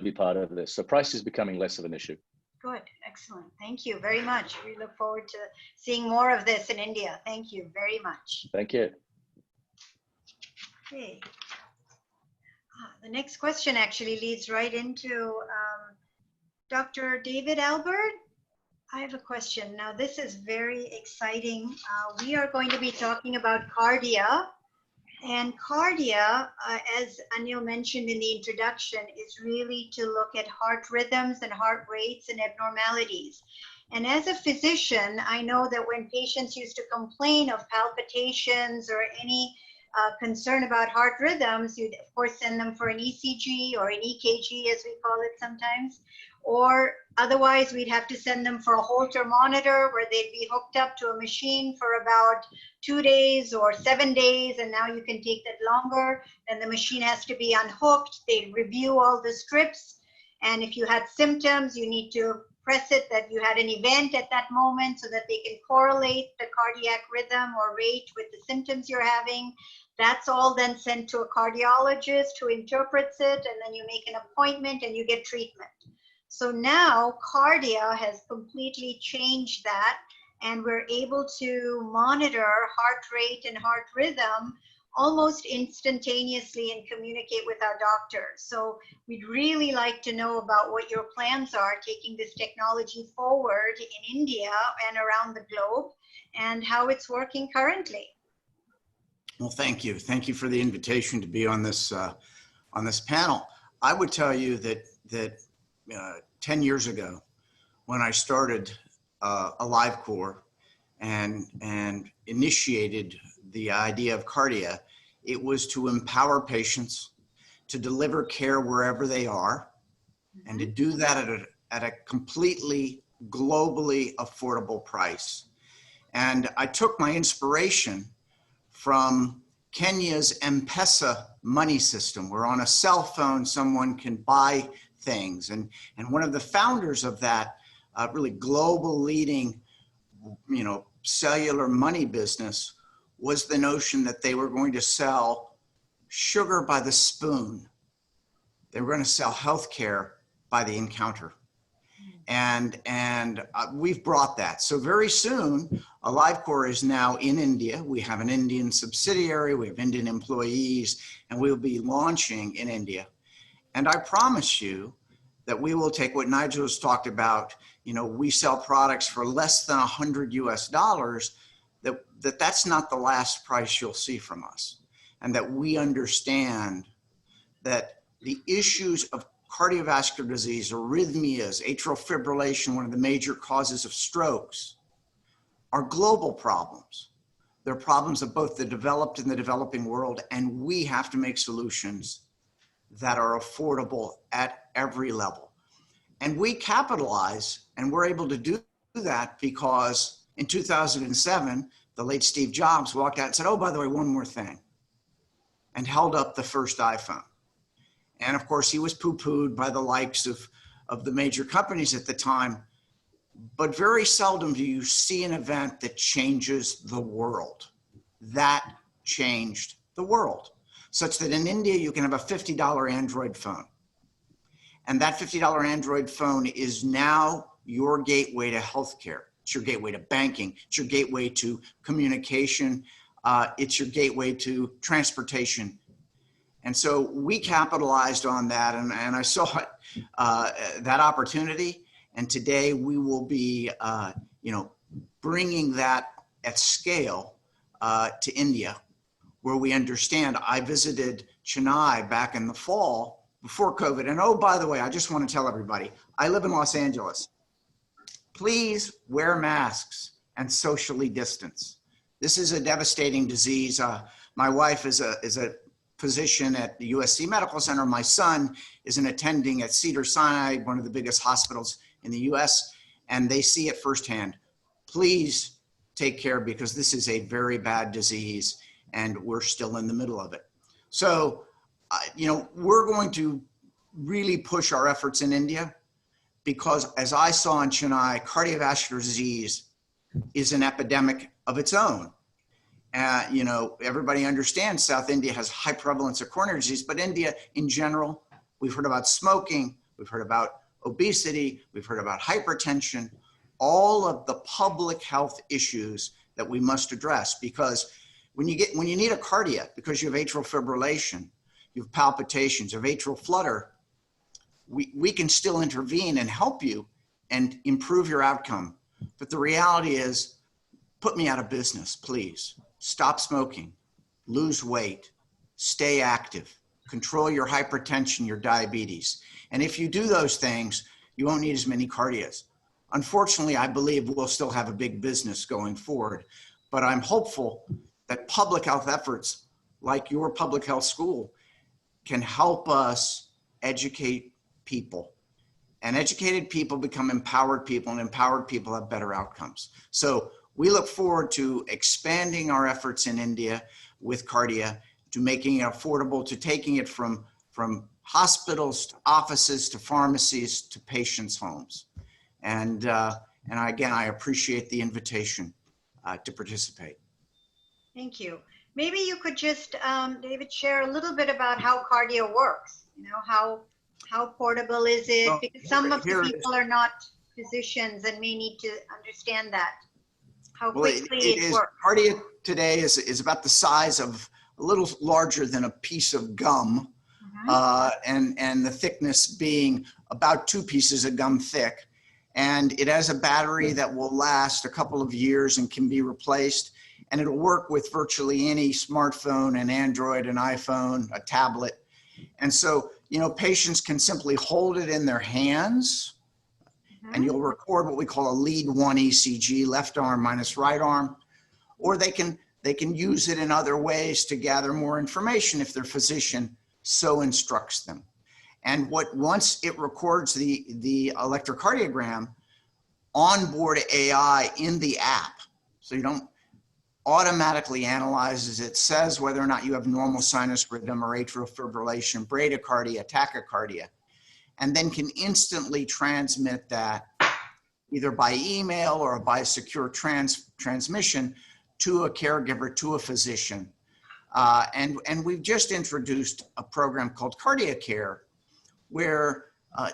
be part of this. So price is becoming less of an issue. Good, excellent. Thank you very much. We look forward to seeing more of this in India. Thank you very much. Thank you. Okay. The next question actually leads right into Dr. David Albert. I have a question. Now, this is very exciting. We are going to be talking about cardia. And cardia, as Anil mentioned in the introduction, is really to look at heart rhythms and heart rates and abnormalities. And as a physician, I know that when patients used to complain of palpitations or any concern about heart rhythms, you'd of course send them for an ECG or an EKG, as we call it sometimes, or otherwise we'd have to send them for a Holter monitor where they'd be hooked up to a machine for about 2 days or 7 days, and now you can take that longer. Then the machine has to be unhooked. They review all the strips, and if you had symptoms, you need to press it that you had an event at that moment so that they can correlate the cardiac rhythm or rate with the symptoms you're having. That's all then sent to a cardiologist who interprets it, and then you make an appointment and you get treatment. So now cardia has completely changed that, and we're able to monitor heart rate and heart rhythm almost instantaneously and communicate with our doctors. So we'd really like to know about what your plans are taking this technology forward in India and around the globe, and how it's working currently. Well, thank you. Thank you for the invitation to be on this panel. I would tell you that 10 years ago, when I started AliveCore and initiated the idea of cardia, it was to empower patients to deliver care wherever they are, and to do that at a completely globally affordable price. And I took my inspiration from Kenya's M-Pesa money system, where on a cell phone, someone can buy things. And one of the founders of that really global leading, cellular money business was the notion that they were going to sell sugar by the spoon. They were going to sell healthcare by the encounter. And we've brought that. So very soon, AliveCor is now in India. We have an Indian subsidiary, we have Indian employees, and we'll be launching in India. And I promise you that we will take what Nigel has talked about, we sell products for less than $100 US, that's not the last price you'll see from us. And that we understand that the issues of cardiovascular disease, arrhythmias, atrial fibrillation, one of the major causes of strokes, are global problems. They're problems of both the developed and the developing world, and we have to make solutions that are affordable at every level. And we capitalize, and we're able to do that because in 2007, the late Steve Jobs walked out and said, oh, by the way, one more thing, and held up the first iPhone. And of course, he was poo-pooed by the likes of the major companies at the time. But very seldom do you see an event that changes the world. That changed the world, such that in India, you can have a $50 Android phone. And that $50 Android phone is now your gateway to healthcare. It's your gateway to banking. It's your gateway to communication. It's your gateway to transportation. And so we capitalized on that, and I saw that opportunity. And today we will be, bringing that at scale to India, where we understand. I visited Chennai back in the fall before COVID. And oh, by the way, I just want to tell everybody, I live in Los Angeles. Please wear masks and socially distance. This is a devastating disease. My wife is a physician at the USC Medical Center. My son is an attending at Cedars-Sinai, one of the biggest hospitals in the US, and they see it firsthand. Please take care, because this is a very bad disease and we're still in the middle of it. So, we're going to really push our efforts in India, because as I saw in Chennai, cardiovascular disease is an epidemic of its own. Everybody understands South India has high prevalence of coronary disease, but India in general, we've heard about smoking, we've heard about obesity, we've heard about hypertension, all of the public health issues that we must address. Because when you need a cardia because you have atrial fibrillation, you have palpitations, you have atrial flutter, we can still intervene and help you and improve your outcome. But the reality is, put me out of business, please. Stop smoking, lose weight, stay active, control your hypertension, your diabetes. And if you do those things, you won't need as many cardias. Unfortunately, I believe we'll still have a big business going forward, but I'm hopeful that public health efforts like your public health school can help us educate people. And educated people become empowered people, and empowered people have better outcomes. So we look forward to expanding our efforts in India with Cardia, to making it affordable, to taking it from hospitals to offices to pharmacies to patients' homes. And again, I appreciate the invitation to participate. Thank you. Maybe you could just, David, share a little bit about how Cardia works. How portable is it? Well, because some of the people are not physicians and may need to understand that. How quickly it works. Cardia today is about the size of a little larger than a piece of gum, and the thickness being about 2 pieces of gum thick. And it has a battery that will last a couple of years and can be replaced. And it'll work with virtually any smartphone, an Android, an iPhone, a tablet. And so, patients can simply hold it in their hands, and you'll record what we call a lead 1 ECG, left arm minus right arm, or they can use it in other ways to gather more information if their physician so instructs them. And once it records the electrocardiogram, onboard AI in the app, so you don't automatically analyzes it, says whether or not you have normal sinus rhythm or atrial fibrillation, bradycardia, tachycardia. and then can instantly transmit that either by email or by a secure transmission to a caregiver, to a physician. And we've just introduced a program called Cardia Care, where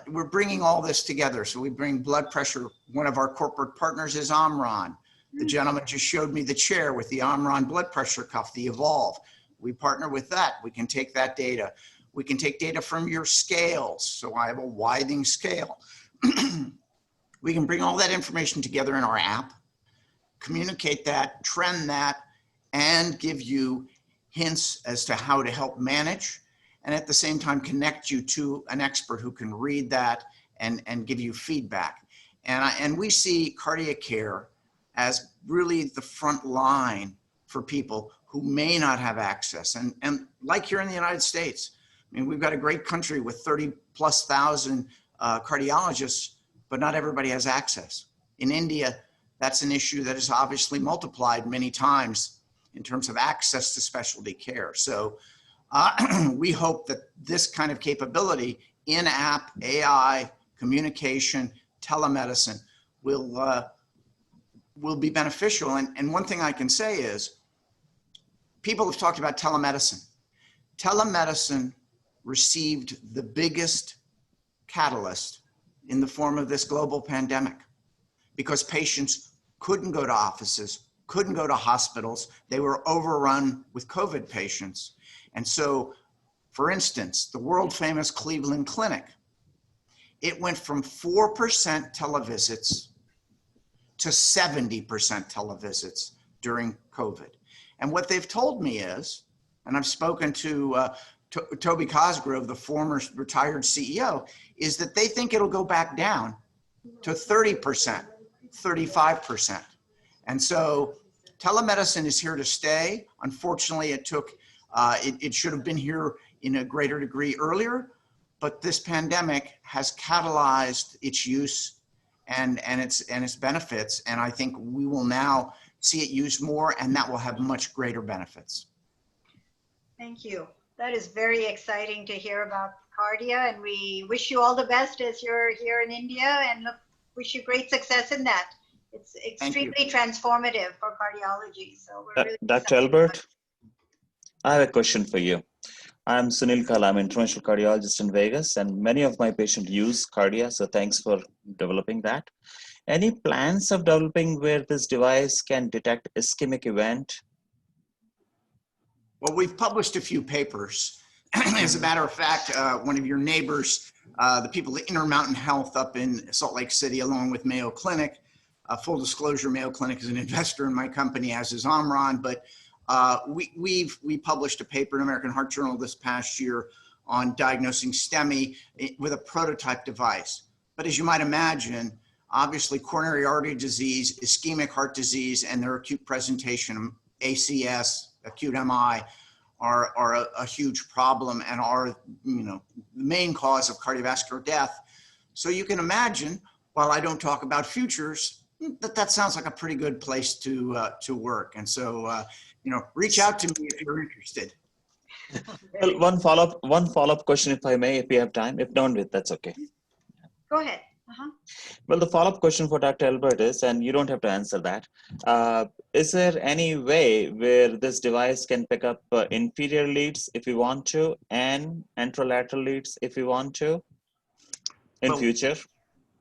we're bringing all this together. So we bring blood pressure. One of our corporate partners is Omron. The gentleman just showed me the chair with the Omron blood pressure cuff, the Evolve. We partner with that. We can take that data. We can take data from your scales. So I have a widening scale. We can bring all that information together in our app, communicate that, trend that, and give you hints as to how to help manage, and at the same time connect you to an expert who can read that and give you feedback. And we see Cardia Care as really the front line for people who may not have access. And like here in the United States, I mean, we've got a great country with 30,000+ cardiologists, but not everybody has access. In India, that's an issue that is obviously multiplied many times in terms of access to specialty care. So we hope that this kind of capability, in-app, AI, communication, telemedicine will be beneficial. And one thing I can say is, people have talked about telemedicine. Telemedicine received the biggest catalyst in the form of this global pandemic, because patients couldn't go to offices, couldn't go to hospitals. They were overrun with COVID patients. And so, for instance, the world famous Cleveland Clinic, it went from 4% televisits to 70% televisits during COVID. And what they've told me is, and I've spoken to Toby Cosgrove, the former retired CEO, is that they think it'll go back down to 30%, 35%. And so telemedicine is here to stay. Unfortunately, it took, it should have been here in a greater degree earlier, but this pandemic has catalyzed its use and its benefits. And I think we will now see it used more, and that will have much greater benefits. Thank you. That is very exciting to hear about Cardia, and we wish you all the best as you're here in India, and wish you great success in that. It's extremely transformative for cardiology. So we're really Dr. Albert, I have a question for you. I'm Sunil Kala. I'm an interventional cardiologist in Vegas, and many of my patients use Cardia, so thanks for developing that. Any plans of developing where this device can detect ischemic event? Well, we've published a few papers. As a matter of fact, one of your neighbors, the people at Intermountain Health up in Salt Lake City, along with Mayo Clinic, full disclosure, Mayo Clinic is an investor in my company, as is Omron, but we published a paper in American Heart Journal this past year on diagnosing STEMI with a prototype device. But as you might imagine, obviously coronary artery disease, ischemic heart disease, and their acute presentation, ACS, acute MI, are a huge problem and are, the main cause of cardiovascular death. So you can imagine, while I don't talk about futures, that sounds like a pretty good place to work. And so, reach out to me if you're interested. Well, one follow-up question, if I may, if we have time. If not, that's okay. Go ahead. Well, the follow-up question for Dr. Albert is, and you don't have to answer that, is there any way where this device can pick up inferior leads if we want to, and anterolateral leads if we want to in future?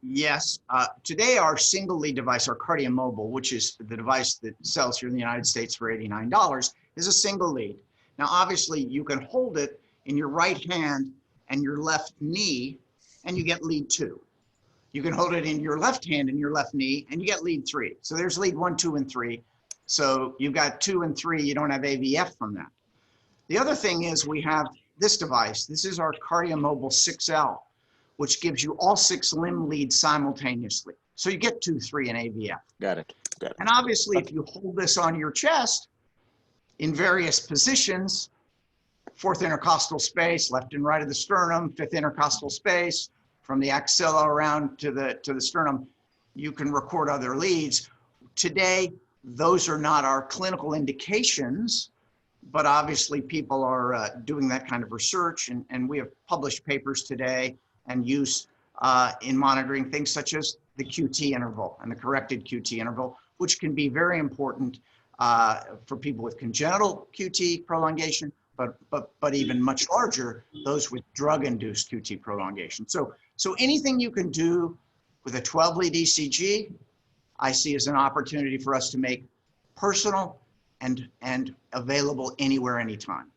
Yes. Today, our single lead device, our Cardia Mobile, which is the device that sells here in the United States for $89, is a single lead. Now, obviously, you can hold it in your right hand and your left knee, and you get lead 2. You can hold it in your left hand and your left knee, and you get lead 3. So there's lead 1, 2, and 3. So you've got 2 and 3, you don't have AVF from that. The other thing is we have this device. This is our Cardia Mobile 6L, which gives you all 6 limb leads simultaneously. So you get 2, 3, and AVF. Got it. And obviously, if you hold this on your chest in various positions, 4th intercostal space, left and right of the sternum, 5th intercostal space, from the axilla around to the sternum, you can record other leads. Today, those are not our clinical indications, but obviously people are doing that kind of research, and we have published papers today, and use in monitoring things such as the QT interval and the corrected QT interval, which can be very important for people with congenital QT prolongation, but even much larger, those with drug-induced QT prolongation. So anything you can do with a 12-lead ECG, I see as an opportunity for us to make personal and available anywhere, anytime.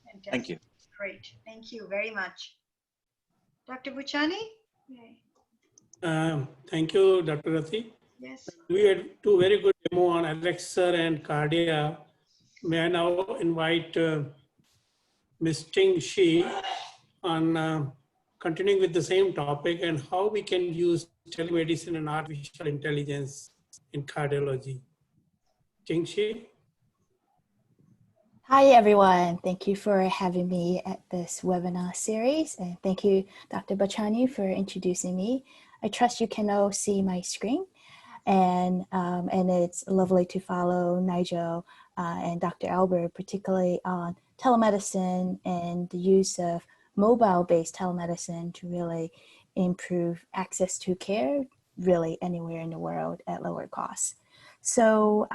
Fantastic. Thank you. Great. Thank you very much. Dr. Buchani? Thank you, Dr. Rathi. Yes. We had two very good demo on Alexa and Cardia. May I now invite Ms. Ting Shi on continuing with the same topic and how we can use telemedicine and artificial intelligence in cardiology. Ting Shi? Hi, everyone. Thank you for having me at this webinar series. And thank you, Dr. Bachani, for introducing me. I trust you can all see my screen. And it's lovely to follow Nigel and Dr. Albert, particularly on telemedicine and the use of mobile-based telemedicine to really improve access to care really anywhere in the world at lower costs. So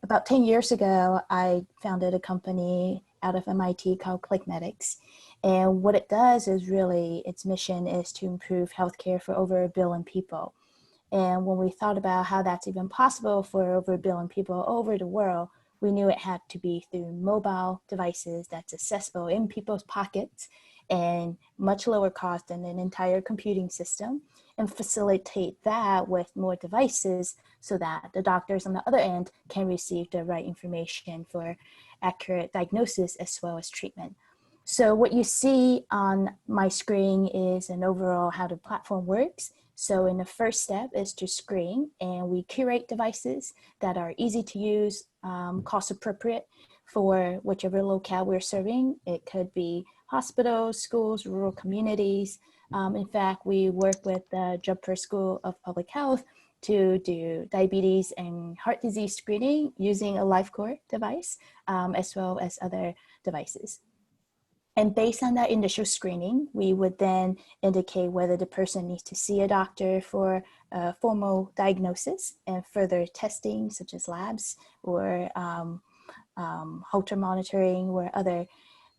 about 10 years ago, I founded a company out of MIT called ClickMedics. And what it does is really, its mission is to improve healthcare for over 1 billion people. And when we thought about how that's even possible for over 1 billion people over the world, we knew it had to be through mobile devices that's accessible in people's pockets and much lower cost than an entire computing system, and facilitate that with more devices so that the doctors on the other end can receive the right information for accurate diagnosis as well as treatment. So what you see on my screen is an overall how the platform works. So in the first step is to screen, and we curate devices that are easy to use, cost appropriate for whichever locale we're serving. It could be hospitals, schools, rural communities. In fact, we work with the Jumper School of Public Health to do diabetes and heart disease screening using a LifeCore device, as well as other devices. And based on that initial screening, we would then indicate whether the person needs to see a doctor for a formal diagnosis and further testing, such as labs or Holter monitoring or other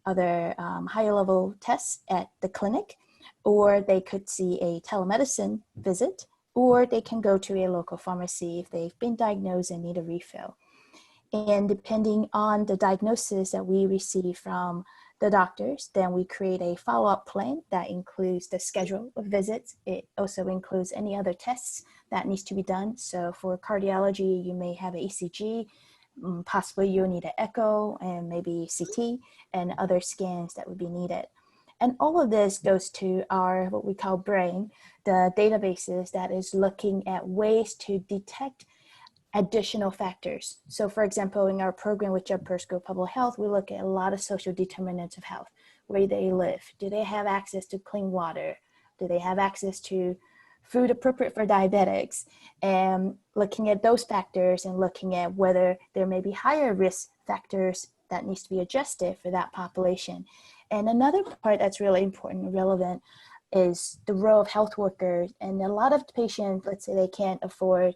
higher level tests at the clinic, or they could see a telemedicine visit, or they can go to a local pharmacy if they've been diagnosed and need a refill. And depending on the diagnosis that we receive from the doctors, then we create a follow-up plan that includes the schedule of visits. It also includes any other tests that needs to be done. So for cardiology, you may have an ECG, possibly you'll need an echo and maybe CT and other scans that would be needed. And all of this goes to our, what we call BRAIN, the databases that is looking at ways to detect additional factors. So for example, in our program with Jumper School of Public Health, we look at a lot of social determinants of health, where they live. Do they have access to clean water? Do they have access to food appropriate for diabetics? And looking at those factors and looking at whether there may be higher risk factors that needs to be adjusted for that population. And another part that's really important and relevant is the role of health workers. And a lot of patients, let's say they can't afford,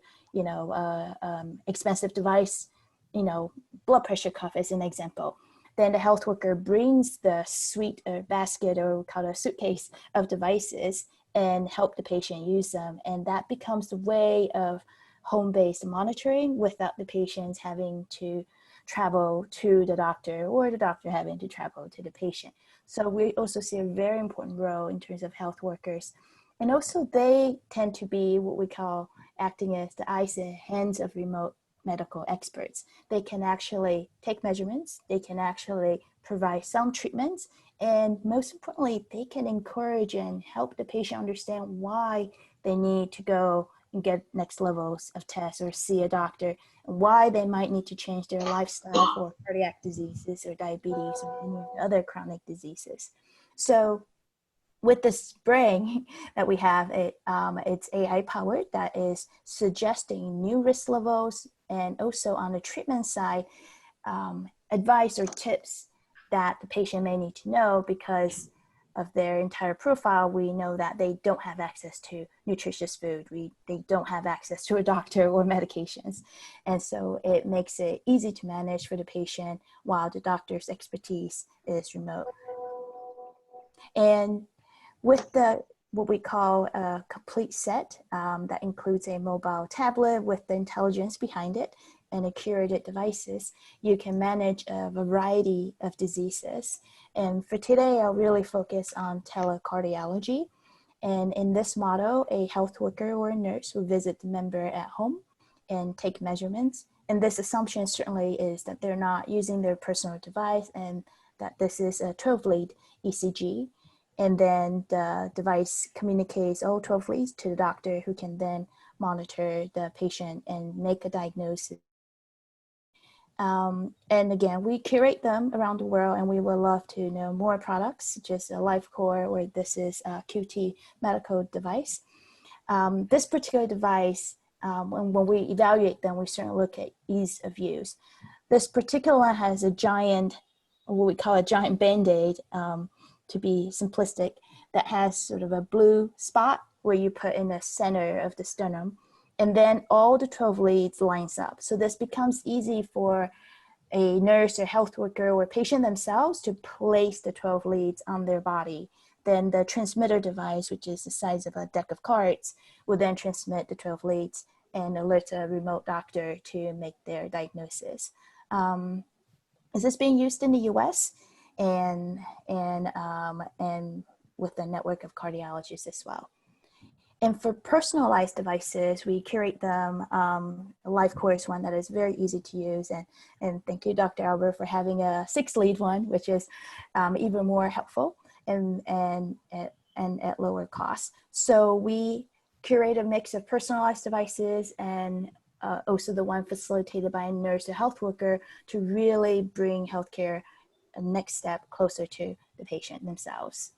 expensive device, blood pressure cuff as an example. Then the health worker brings the suite or basket, or we call it a suitcase of devices, and help the patient use them. And that becomes the way of home-based monitoring without the patients having to travel to the doctor or the doctor having to travel to the patient. So we also see a very important role in terms of health workers. And also they tend to be what we call acting as the eyes and hands of remote medical experts. They can actually take measurements, they can actually provide some treatments, and most importantly, they can encourage and help the patient understand why they need to go and get next levels of tests or see a doctor, and why they might need to change their lifestyle for cardiac diseases or diabetes or any other chronic diseases. So with this brain that we have, it's AI powered, that is suggesting new risk levels, and also on the treatment side, advice or tips that the patient may need to know, because of their entire profile, we know that they don't have access to nutritious food. They don't have access to a doctor or medications. And so it makes it easy to manage for the patient while the doctor's expertise is remote. And with what we call a complete set that includes a mobile tablet with the intelligence behind it and a curated devices, you can manage a variety of diseases. And for today, I'll really focus on telecardiology. And in this model, a health worker or a nurse will visit the member at home and take measurements. And this assumption certainly is that they're not using their personal device and that this is a 12-lead ECG. And then the device communicates all 12 leads to the doctor, who can then monitor the patient and make a diagnosis. And again, we curate them around the world, and we would love to know more products, such as a LifeCore, or this is a QT medical device. This particular device, when we evaluate them, we certainly look at ease of use. This particular one has a giant, what we call a giant Band-Aid, to be simplistic, that has sort of a blue spot where you put in the center of the sternum, and then all the 12 leads lines up. So this becomes easy for a nurse or health worker or patient themselves to place the 12 leads on their body. Then the transmitter device, which is the size of a deck of cards, will then transmit the 12 leads and alert a remote doctor to make their diagnosis. Is this being used in the US? And with a network of cardiologists as well. And for personalized devices, we curate them. LifeCore is one that is very easy to use. And thank you, Dr. Albert, for having a 6-lead one, which is even more helpful and at lower cost. So we curate a mix of personalized devices and also the one facilitated by a nurse or health worker to really bring healthcare a next step closer to the patient themselves.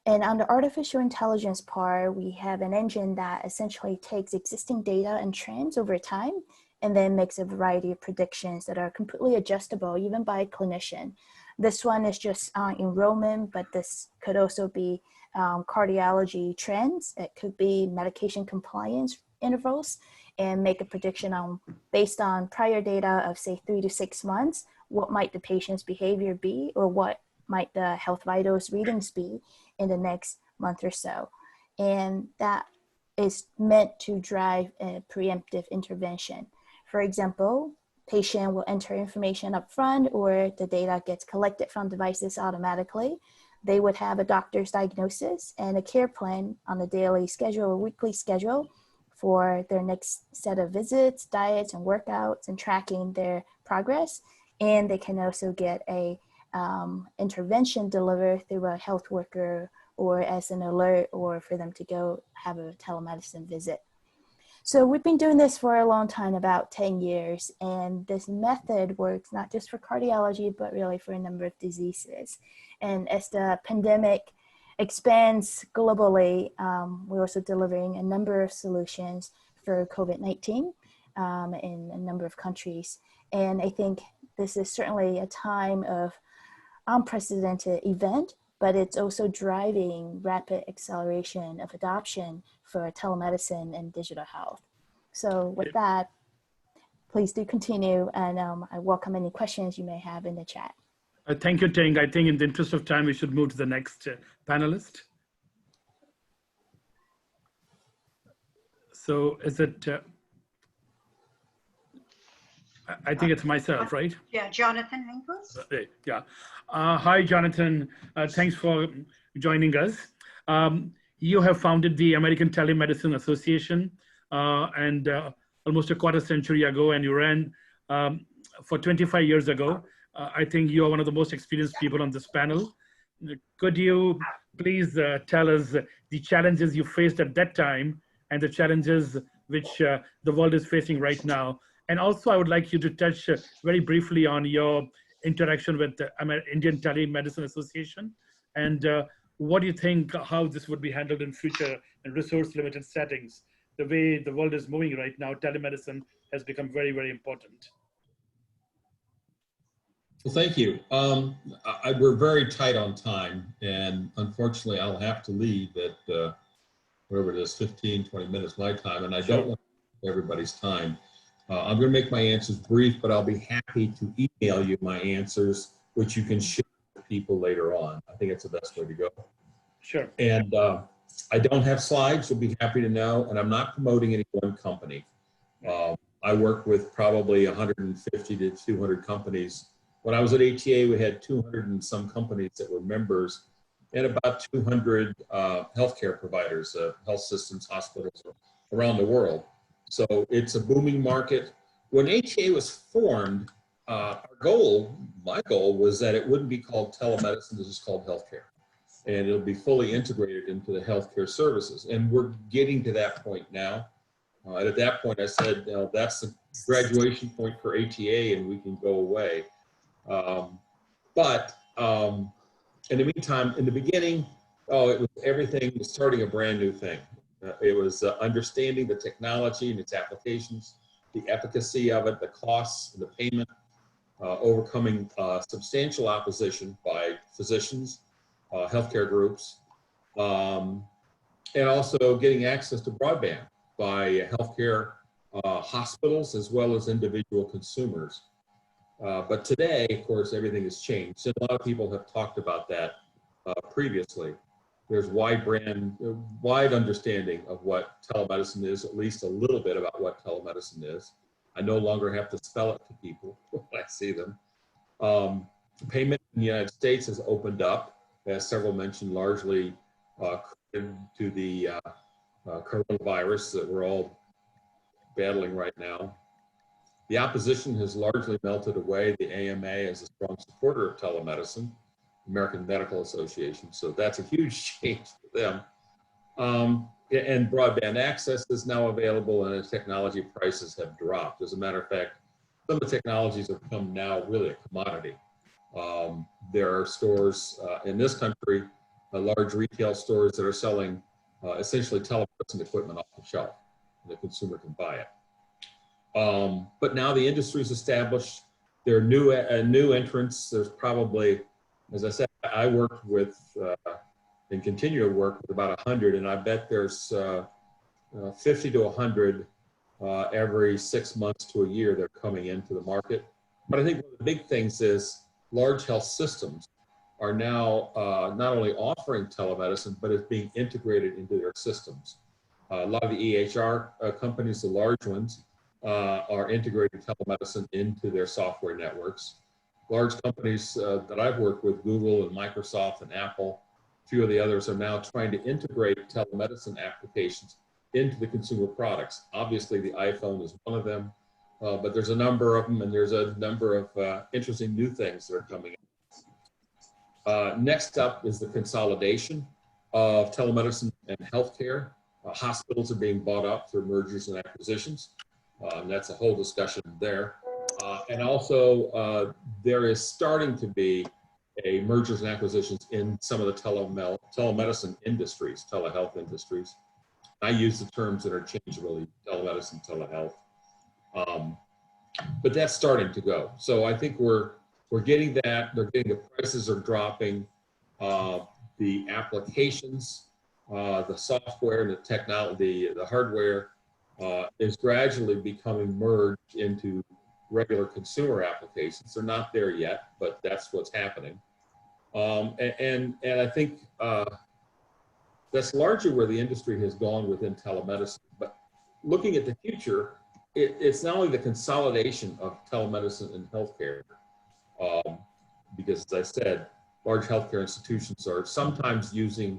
And on the artificial intelligence part, we have an engine that essentially takes existing data and trends over time and then makes a variety of predictions that are completely adjustable, even by a clinician. This one is just enrollment, but this could also be cardiology trends. It could be medication compliance intervals, and make a prediction on, based on prior data of say 3 to 6 months, what might the patient's behavior be, or what might the health vitals readings be in the next month or so. And that is meant to drive a preemptive intervention. For example, patient will enter information up front, or the data gets collected from devices automatically. They would have a doctor's diagnosis and a care plan on a daily schedule or weekly schedule for their next set of visits, diets, and workouts, and tracking their progress. And they can also get a intervention delivered through a health worker or as an alert, or for them to go have a telemedicine visit. So we've been doing this for a long time, about 10 years, and this method works not just for cardiology, but really for a number of diseases. And as the pandemic expands globally, we're also delivering a number of solutions for COVID-19 in a number of countries. And I think this is certainly a time of unprecedented event, but it's also driving rapid acceleration of adoption for telemedicine and digital health. So with that, please do continue, and I welcome any questions you may have in the chat. Thank you, Ting. I think in the interest of time, we should move to the next panelist. So is it, I think it's myself, right? Yeah, Jonathan Winkles. Yeah. Hi, Jonathan. Thanks for joining us. You have founded the American Telemedicine Association and almost a quarter century ago, and you ran for 25 years ago. I think you are one of the most experienced people on this panel. Could you please tell us the challenges you faced at that time and the challenges which the world is facing right now? And also, I would like you to touch very briefly on your interaction with the Indian Telemedicine Association, and what do you think, how this would be handled in future in resource-limited settings? The way the world is moving right now, telemedicine has become very, very important. Well, thank you. We're very tight on time, and unfortunately, I'll have to leave at whatever it is, 15, 20 minutes my time, and I don't want to waste everybody's time. I'm going to make my answers brief, but I'll be happy to email you my answers, which you can share with people later on. I think it's the best way to go. Sure. And I don't have slides, you'll be happy to know, and I'm not promoting any one company. I work with probably 150 to 200 companies. When I was at ATA, we had 200 and some companies that were members, and about 200 healthcare providers, health systems, hospitals around the world. So it's a booming market. When ATA was formed, our goal, my goal, was that it wouldn't be called telemedicine, this is called healthcare. And it'll be fully integrated into the healthcare services. And we're getting to that point now. And at that point, I said, that's the graduation point for ATA and we can go away. In the meantime, in the beginning, it was everything was starting a brand new thing. It was understanding the technology and its applications, the efficacy of it, the costs, the payment, overcoming substantial opposition by physicians, healthcare groups, and also getting access to broadband by healthcare hospitals as well as individual consumers. But today, of course, everything has changed. And a lot of people have talked about that previously. There's wide understanding of what telemedicine is, at least a little bit about what telemedicine is. I no longer have to spell it to people when I see them. Payment in the United States has opened up, as several mentioned, largely to the coronavirus that we're all battling right now. The opposition has largely melted away. The AMA is a strong supporter of telemedicine, American Medical Association, so that's a huge change for them. And broadband access is now available and the technology prices have dropped. As a matter of fact, some of the technologies have become now really a commodity. There are stores in this country, large retail stores that are selling essentially telemedicine equipment off the shelf. The consumer can buy it. But now the industry's established. There are new entrants. There's probably, as I said, I worked with and continue to work with about 100, and I bet there's 50 to 100 every 6 months to a year that are coming into the market. But I think one of the big things is large health systems are now not only offering telemedicine, but it's being integrated into their systems. A lot of the EHR companies, the large ones, are integrating telemedicine into their software networks. Large companies that I've worked with, Google and Microsoft and Apple, a few of the others are now trying to integrate telemedicine applications into the consumer products. Obviously, the iPhone is one of them, but there's a number of them, and there's a number of interesting new things that are coming in. Next up is the consolidation of telemedicine and healthcare. Hospitals are being bought up through mergers and acquisitions. That's a whole discussion there. And also, there is starting to be a mergers and acquisitions in some of the telemedicine industries, telehealth industries. I use the terms interchangeably, telemedicine, telehealth. But that's starting to go. So I think we're getting that. They're getting, the prices are dropping. The applications, the software, the technology, the hardware is gradually becoming merged into regular consumer applications. They're not there yet, but that's what's happening. And I think that's largely where the industry has gone within telemedicine. But looking at the future, it's not only the consolidation of telemedicine and healthcare, because as I said, large healthcare institutions are sometimes using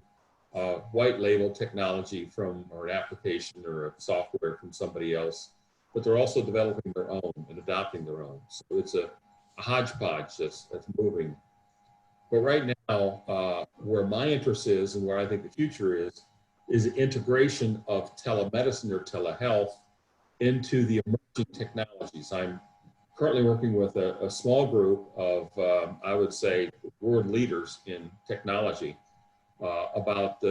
white label technology from, or an application or a software from somebody else, but they're also developing their own and adopting their own. So it's a hodgepodge that's moving. But right now, where my interest is and where I think the future is the integration of telemedicine or telehealth into the emerging technologies. I'm currently working with a small group of, I would say, world leaders in technology about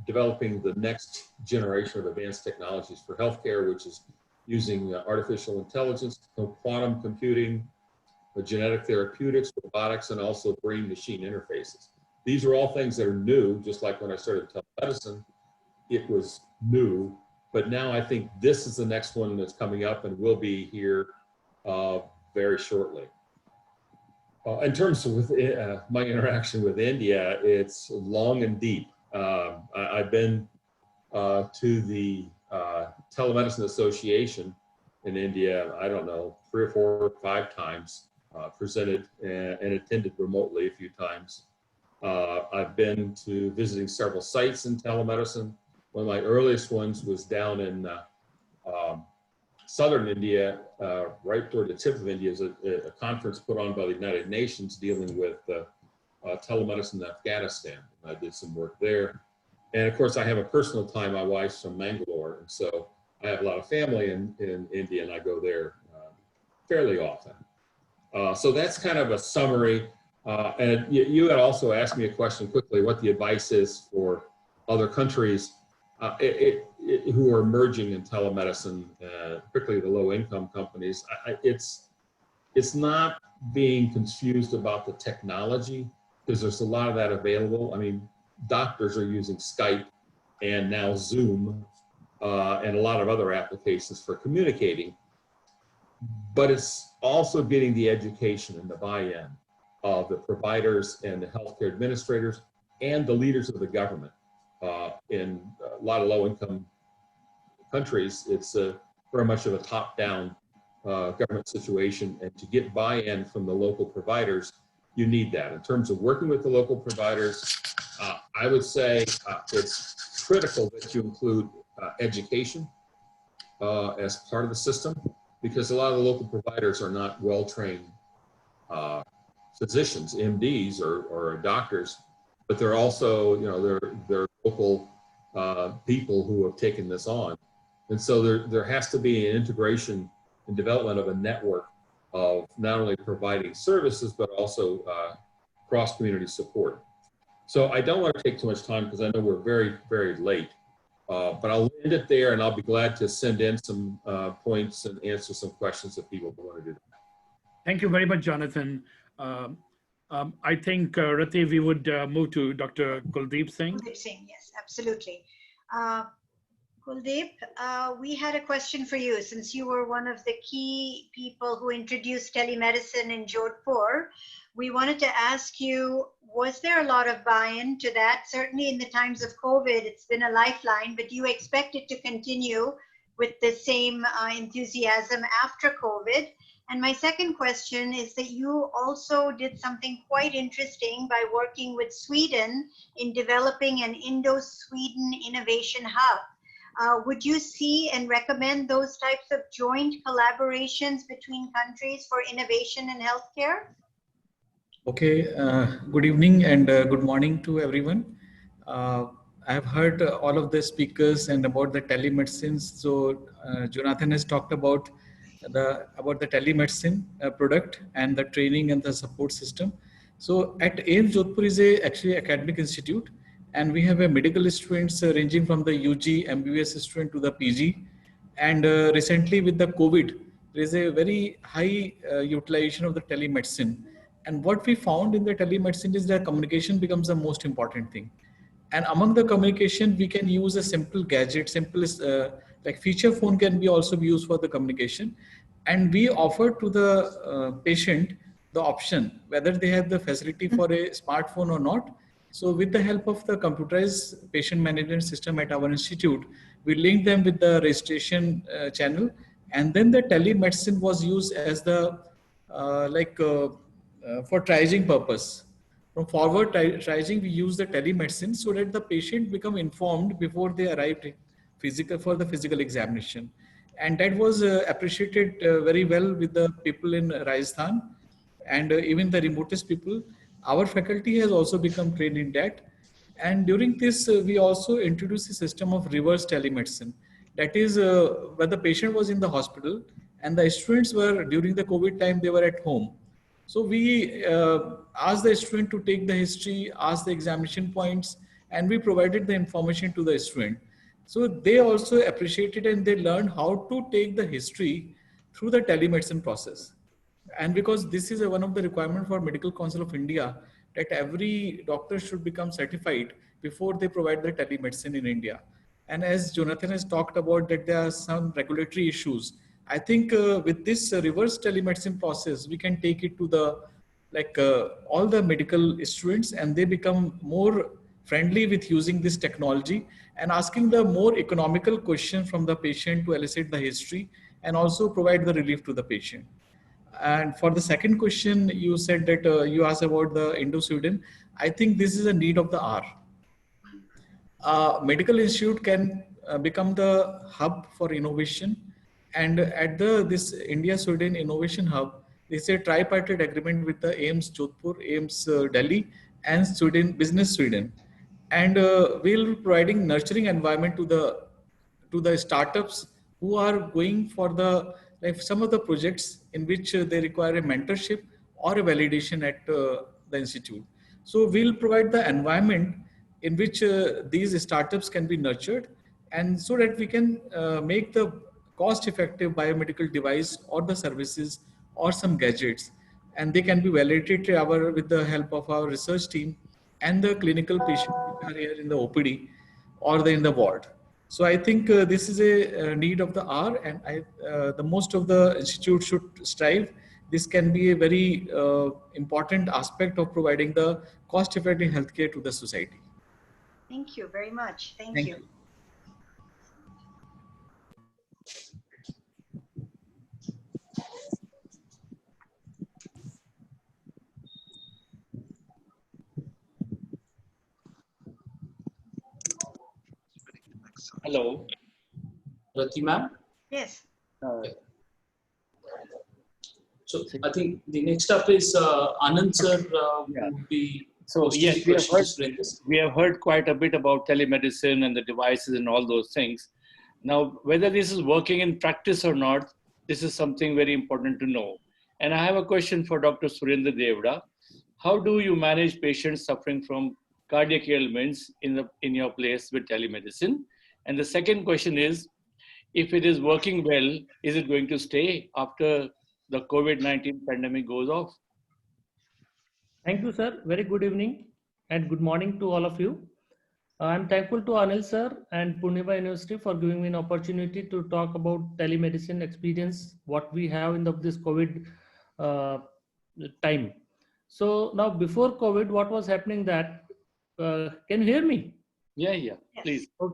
developing the next generation of advanced technologies for healthcare, which is using artificial intelligence, quantum computing, genetic therapeutics, robotics, and also brain-machine interfaces. These are all things that are new, just like when I started telemedicine, it was new, but now I think this is the next one that's coming up and will be here very shortly. In terms of my interaction with India, it's long and deep. I've been to the Telemedicine Association in India, I don't know, 3 or 4 or 5 times, presented and attended remotely a few times. I've been to visiting several sites in telemedicine. One of my earliest ones was down in southern India, right toward the tip of India, is a conference put on by the United Nations dealing with telemedicine in Afghanistan. I did some work there. And of course, I have a personal tie. My wife's from Mangalore, and so I have a lot of family in India, and I go there fairly often. So that's kind of a summary. And you had also asked me a question quickly, what the advice is for other countries who are emerging in telemedicine, particularly the low-income companies. It's not being confused about the technology, because there's a lot of that available. I mean, doctors are using Skype and now Zoom and a lot of other applications for communicating, but it's also getting the education and the buy-in of the providers and the healthcare administrators and the leaders of the government. In a lot of low-income countries, it's very much of a top-down government situation, and to get buy-in from the local providers, you need that. In terms of working with the local providers, I would say it's critical that you include education as part of the system, because a lot of the local providers are not well-trained physicians, MDs or doctors, but they're also, they're local people who have taken this on. And so there has to be an integration and development of a network of not only providing services, but also cross-community support. So I don't want to take too much time because I know we're very, very late, but I'll end it there, and I'll be glad to send in some points and answer some questions if people want to do that. Thank you very much, Jonathan. I think, Rati, we would move to Dr. Kuldeep Singh. Kuldeep Singh, yes, absolutely. Kuldeep, we had a question for you. Since you were one of the key people who introduced telemedicine in Jodhpur, we wanted to ask you, was there a lot of buy-in to that? Certainly in the times of COVID, it's been a lifeline, but do you expect it to continue with the same enthusiasm after COVID? And my second question is that you also did something quite interesting by working with Sweden in developing an Indo-Sweden innovation hub. Would you see and recommend those types of joint collaborations between countries for innovation in healthcare? Okay, good evening and good morning to everyone. I have heard all of the speakers and about the telemedicine. So Jonathan has talked about the telemedicine product and the training and the support system. So at AIIMS Jodhpur is actually academic institute, and we have a medical students ranging from the UG, MBBS student to the PG. And recently with the COVID, there is a very high utilization of the telemedicine. And what we found in the telemedicine is that communication becomes the most important thing. And among the communication, we can use a simple gadget, simplest like feature phone can be also be used for the communication. And we offer to the patient the option whether they have the facility for a smartphone or not. So with the help of the computerized patient management system at our institute, we link them with the registration channel, and then the telemedicine was used as the for triaging purpose. From forward triaging, we use the telemedicine so that the patient become informed before they arrive for the physical examination. And that was appreciated very well with the people in Rajasthan and even the remotest people. Our faculty has also become trained in that. And during this, we also introduced a system of reverse telemedicine. That is where the patient was in the hospital and the students were, during the COVID time, they were at home. So we asked the student to take the history, ask the examination points, and we provided the information to the student. So they also appreciated and they learned how to take the history through the telemedicine process. And because this is one of the requirements for Medical Council of India, that every doctor should become certified before they provide the telemedicine in India. And as Jonathan has talked about that there are some regulatory issues, I think with this reverse telemedicine process, we can take it to the all the medical students, and they become more friendly with using this technology and asking the more economical question from the patient to elicit the history and also provide the relief to the patient. And for the second question, you said that you asked about the Indo-Sweden. I think this is a need of the hour. Medical institute can become the hub for innovation. And at this India-Sweden Innovation Hub, there's a tripartite agreement with the AIIMS Jodhpur, AIIMS Delhi, and Sweden, Business Sweden. And we'll be providing nurturing environment to the startups who are going for the some of the projects in which they require a mentorship or a validation at the institute. So we'll provide the environment in which these startups can be nurtured, and so that we can make the cost-effective biomedical device or the services or some gadgets, and they can be validated with the help of our research team and the clinical patients who are here in the OPD or in the ward. So I think this is a need of the hour, and the most of the institutes should strive. This can be a very important aspect of providing the cost-effective healthcare to the society. Thank you very much. Thank you. Hello. Rati ma'am? Yes. So I think the next up is Anand sir would be. So yes, we have heard quite a bit about telemedicine and the devices and all those things. Now, whether this is working in practice or not, this is something very important to know. And I have a question for Dr. Surendra Devda. How do you manage patients suffering from cardiac ailments in your place with telemedicine? And the second question is, if it is working well, is it going to stay after the COVID-19 pandemic goes off? Thank you, sir. Very good evening and good morning to all of you. I'm thankful to Anil sir and Poornima University for giving me an opportunity to talk about telemedicine experience, what we have in this COVID time. So now before COVID, what was happening that, can you hear me? Yeah, please. Oh,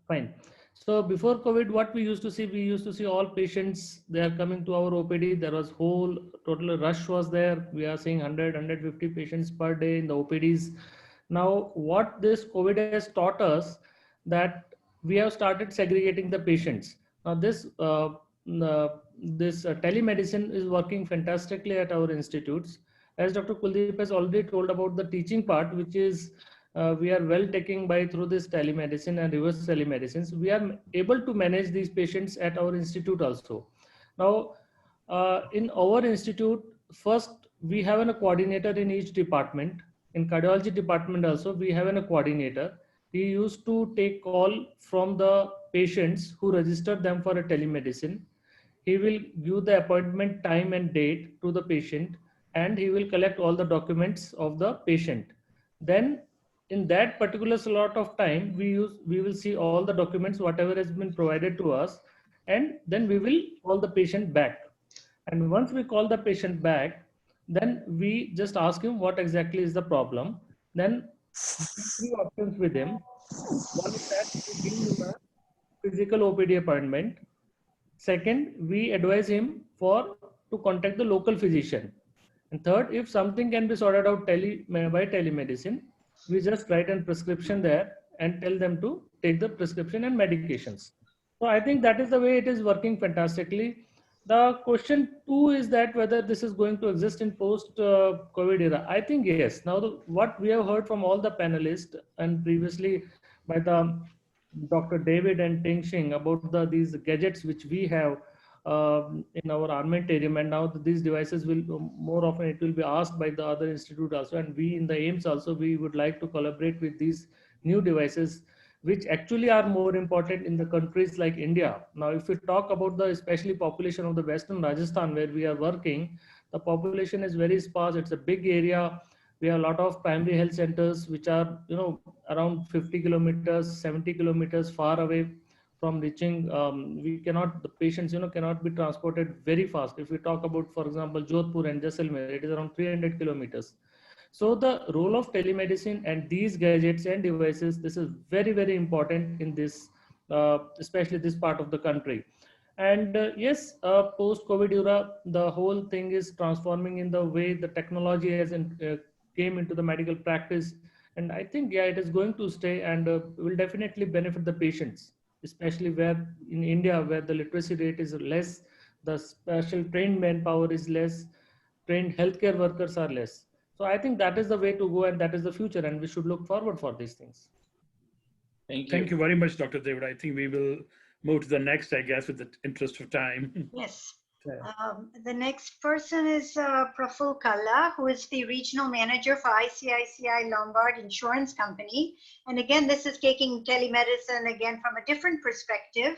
fine. So before COVID, what we used to see all patients, they are coming to our OPD. There was total rush was there. We are seeing 100, 150 patients per day in the OPDs. Now, what this COVID has taught us, that we have started segregating the patients. Now this telemedicine is working fantastically at our institutes. As Dr. Kuldeep has already told about the teaching part, which is we are well taking by through this telemedicine and reverse telemedicine. We are able to manage these patients at our institute also. Now, in our institute, first we have a coordinator in each department. In cardiology department also, we have a coordinator. He used to take call from the patients who registered them for a telemedicine. He will give the appointment time and date to the patient, and he will collect all the documents of the patient. Then in that particular slot of time, we will see all the documents, whatever has been provided to us, and then we will call the patient back. And once we call the patient back, then we just ask him what exactly is the problem. Then three options with him. One is that we give him a physical OPD appointment. Second, we advise him to contact the local physician. And third, if something can be sorted out by telemedicine, we just write a prescription there and tell them to take the prescription and medications. So I think that is the way it is working fantastically. The question 2 is that whether this is going to exist in post-COVID era. I think yes. Now, what we have heard from all the panelists and previously by the Dr. David and Ting Xing about these gadgets which we have in our armamentarium, and now these devices will more often it will be asked by the other institute also, and we in the AIIMS also, we would like to collaborate with these new devices which actually are more important in the countries like India. Now if we talk about the especially population of the Western Rajasthan where we are working, The population is very sparse. It's a big area. We have a lot of primary health centers which are, around 50 kilometers, 70 kilometers far away from reaching. The patients, cannot be transported very fast. If we talk about, for example, Jodhpur and Jaisalmer, it is around 300 kilometers. So the role of telemedicine and these gadgets and devices, this is very, very important in this, especially this part of the country. And yes, post-COVID era, the whole thing is transforming in the way the technology has came into the medical practice. And I think, yeah, it is going to stay and will definitely benefit the patients, especially where in India, where the literacy rate is less, the special trained manpower is less, trained healthcare workers are less. So I think that is the way to go and that is the future, and we should look forward for these things. Thank you very much, Dr. David. I think we will move to the next, I guess, with the interest of time. Yes. The next person is Praful Kalla, who is the regional manager for ICICI Lombard Insurance Company. And again, this is taking telemedicine again from a different perspective.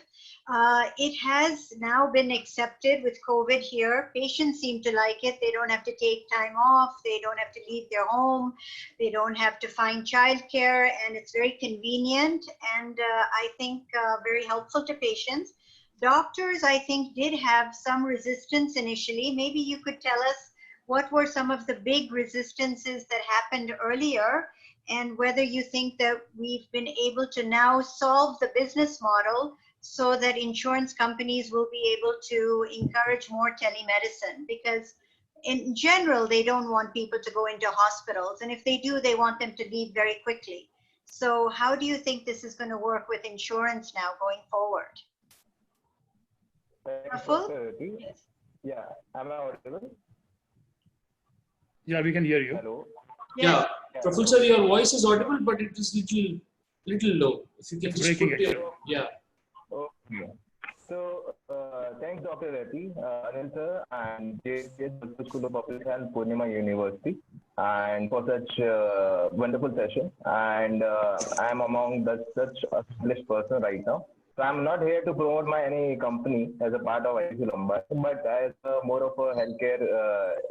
It has now been accepted with COVID here. Patients seem to like it. They don't have to take time off. They don't have to leave their home. They don't have to find childcare, and it's very convenient and I think very helpful to patients. Doctors, I think, did have some resistance initially. Maybe you could tell us what were some of the big resistances that happened earlier, and whether you think that we've been able to now solve the business model so that insurance companies will be able to encourage more telemedicine, because in general, they don't want people to go into hospitals. And if they do, they want them to leave very quickly. So how do you think this is going to work with insurance now going forward? Yes. Yeah, am I audible? Yeah, we can hear you. Hello. Yeah, Praful sir, your voice is audible, but it is little low. If you can just put your, yeah. Okay. So, thanks, Dr. Reddy, Anil sir, and JS School of Public Health, Poornima University, and for such wonderful session. And I am among such accomplished person right now. So I'm not here to promote any company as a part of ICICI Lombard, but as more of a healthcare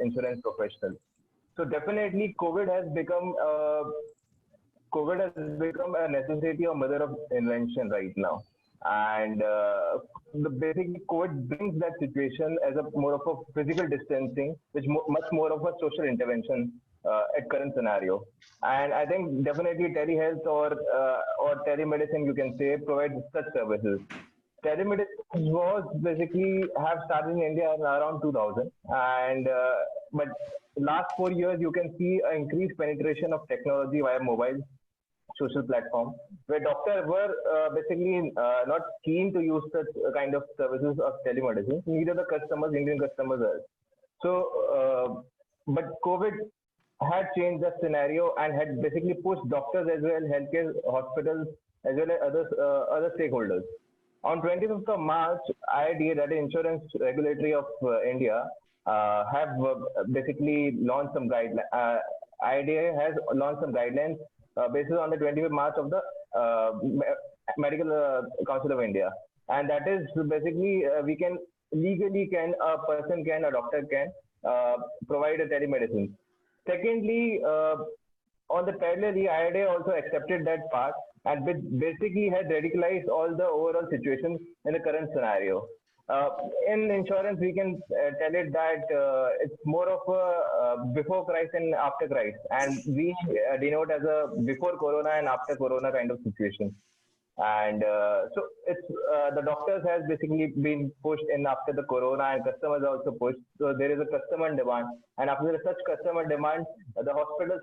insurance professional. So definitely, COVID has become a necessity or mother of invention right now, and basically COVID brings that situation as a more of a physical distancing, which much more of a social intervention at current scenario. And I think definitely telehealth or telemedicine, you can say, provides such services. Telemedicine was basically have started in India around 2000, and but last 4 years you can see an increased penetration of technology via mobile social platform, where doctors were basically not keen to use such kind of services of telemedicine. Neither the customers, Indian customers are. So, but COVID had changed the scenario and had basically pushed doctors as well, healthcare hospitals, as well as other stakeholders. On 25th of March, IRDA, that is Insurance Regulatory of India, have basically launched some guidelines. IRDA has launched some guidelines based on the 25th March of the Medical Council of India, and that is basically we can legally a doctor can provide a telemedicine. Secondly, on the parallelly, IRDA also accepted that part and basically had radicalized all the overall situation in the current scenario. In insurance, we can tell it that it's more of a before Christ and after Christ, and we denote as a before Corona and after Corona kind of situation. And so it's the doctors has basically been pushed in after the Corona, and customers also pushed. So there is a customer demand, and after such customer demand, the hospitals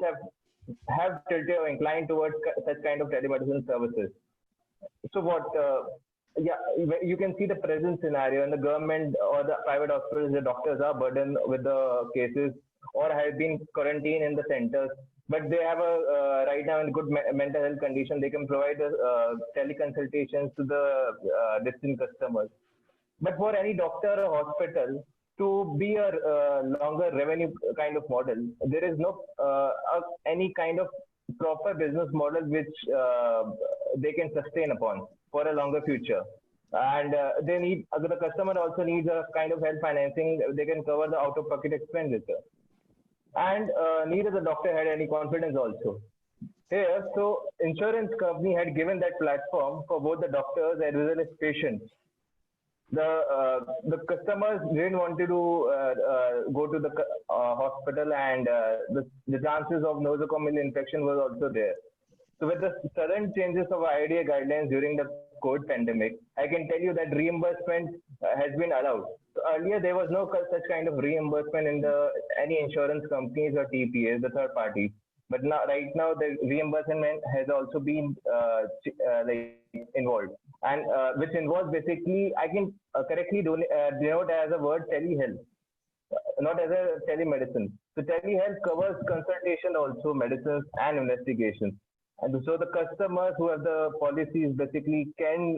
have tilted or inclined towards such kind of telemedicine services. So what? You can see the present scenario in the government or the private hospitals. The doctors are burdened with the cases or have been quarantined in the centers, but they have a right now in good mental health condition. They can provide teleconsultations to the distant customers. But for any doctor or hospital to be a longer revenue kind of model, there is no any kind of proper business model which they can sustain upon for a longer future. And they need, the customer also needs a kind of health financing. They can cover the out-of-pocket expenditure. And neither the doctor had any confidence also. Here, so insurance company had given that platform for both the doctors as well as patients. The customers didn't want to go to the hospital, and the chances of nosocomial infection was also there. So with the sudden changes of IDA guidelines during the COVID pandemic, I can tell you that reimbursement has been allowed. So earlier, there was no such kind of reimbursement in any insurance companies or TPAs, the third parties. But now, right now, the reimbursement has also been involved, and which involves basically, I can correctly denote as a word telehealth, not as a telemedicine. So telehealth covers consultation, also medicines and investigations. And so the customers who have the policies basically can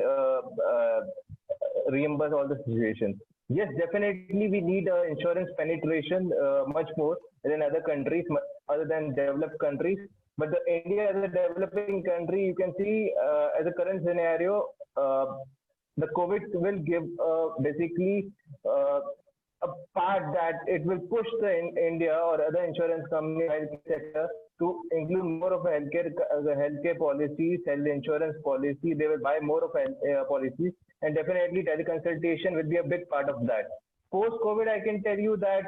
reimburse all the situations. Yes, definitely we need insurance penetration much more than other countries, other than developed countries. But India as a developing country, you can see as a current scenario, the COVID will give basically a part that it will push the India or other insurance company health sector to include more of a healthcare policies, health insurance policy. They will buy more of a policies, and definitely teleconsultation will be a big part of that. Post-COVID, I can tell you that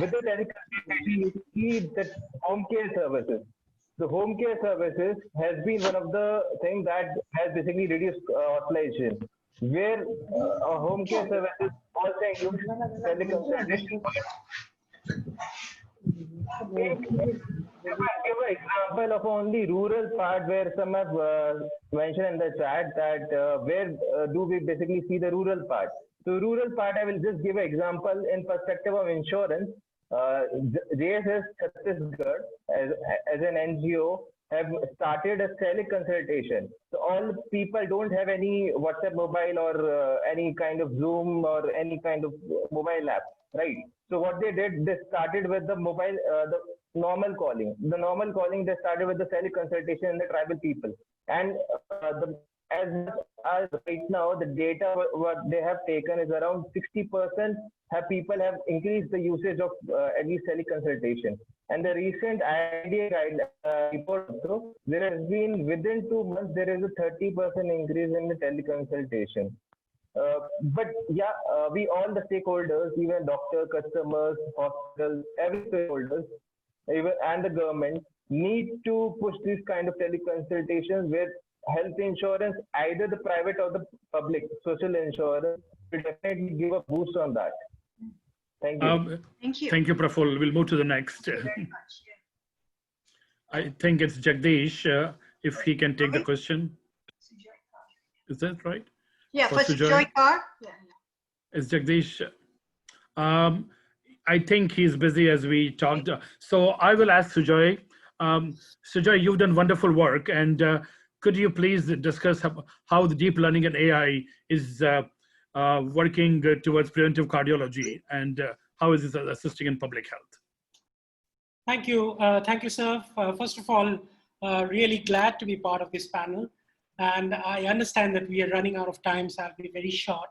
with the teleconsultation, you see that home care services. The home care services has been one of the things that has basically reduced hospitalization, where home care services also include teleconsultation. If I give an example of only rural part, where some have mentioned in the chat that where do we basically see the rural part. So rural part, I will just give an example in perspective of insurance. JSS Chhattisgarh as an NGO have started a teleconsultation. So all people don't have any WhatsApp mobile or any kind of Zoom or any kind of mobile app, right? So what they did, they started with the mobile, the normal calling. The normal calling, they started with the teleconsultation in the tribal people. And as right now, the data what they have taken is around 60% people have increased the usage of at least teleconsultation. And the recent IDA report also, there has been within 2 months, there is a 30% increase in the teleconsultation. But yeah, we all the stakeholders, even doctors, customers, hospitals, every stakeholders, even and the government need to push this kind of teleconsultations with health insurance, either the private or the public social insurance will definitely give a boost on that. Thank you. Thank you. Thank you, Praful. We'll move to the next. Thank you very much. Yeah. I think it's Jagdish, if he can take the question. Is that right? Yeah, for Sujoy Kar. Yeah. It's Jagdish. I think he's busy as we talked. So I will ask Sujoy. Sujoy, you've done wonderful work, and could you please discuss how the deep learning and AI is working towards preventive cardiology, and how is this assisting in public health? Thank you, sir. First of all, really glad to be part of this panel. And I understand that we are running out of time, so I'll be very short.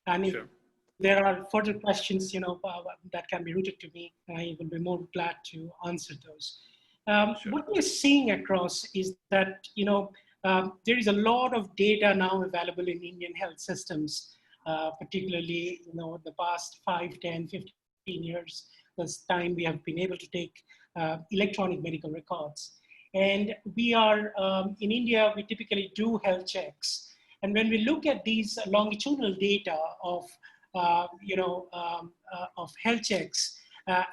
And if there are further questions, that can be routed to me, I will be more glad to answer those. What we're seeing across is that, there is a lot of data now available in Indian health systems, particularly, the past 5, 10, 15 years, this time we have been able to take electronic medical records. And we are, in India, we typically do health checks. And when we look at these longitudinal data of, of health checks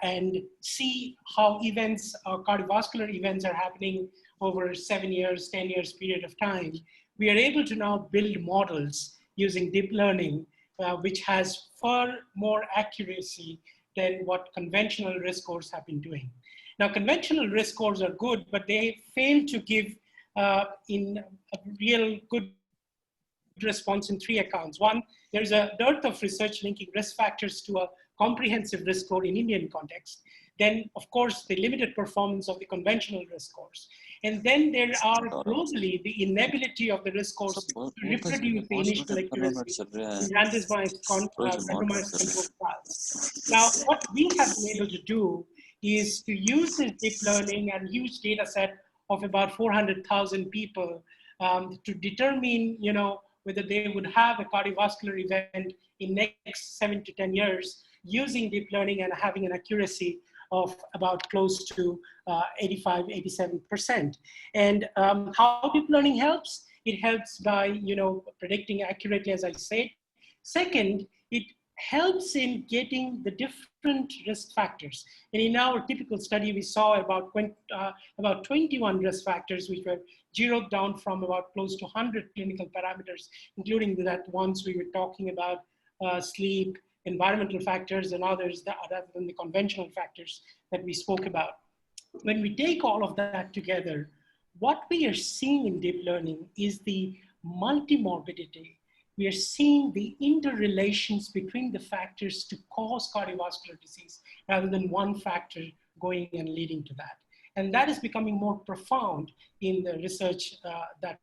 and see how events, cardiovascular events are happening over 7 years, 10 years period of time, we are able to now build models using deep learning, which has far more accuracy than what conventional risk scores have been doing. Now, conventional risk scores are good, but they fail to give in a real good response in 3 accounts. One, there's a dearth of research linking risk factors to a comprehensive risk score in Indian context. Then, of course, the limited performance of the conventional risk scores. And then there are globally the inability of the risk course to reproduce the initial accuracy in randomized controlled trials. Now, what we have been able to do is to use this deep learning and huge data set of about 400,000 people to determine, whether they would have a cardiovascular event in next 7 to 10 years using deep learning and having an accuracy of about close to 85, 87%. And how deep learning helps? It helps by, predicting accurately, as I said. Second, it helps in getting the different risk factors. And in our typical study, we saw about 21 risk factors, which were zeroed down from about close to 100 clinical parameters, including that ones we were talking about, sleep, environmental factors, and others that other than the conventional factors that we spoke about. When we take all of that together, what we are seeing in deep learning is the multimorbidity. We are seeing the interrelations between the factors to cause cardiovascular disease rather than one factor going and leading to that. And that is becoming more profound in the research that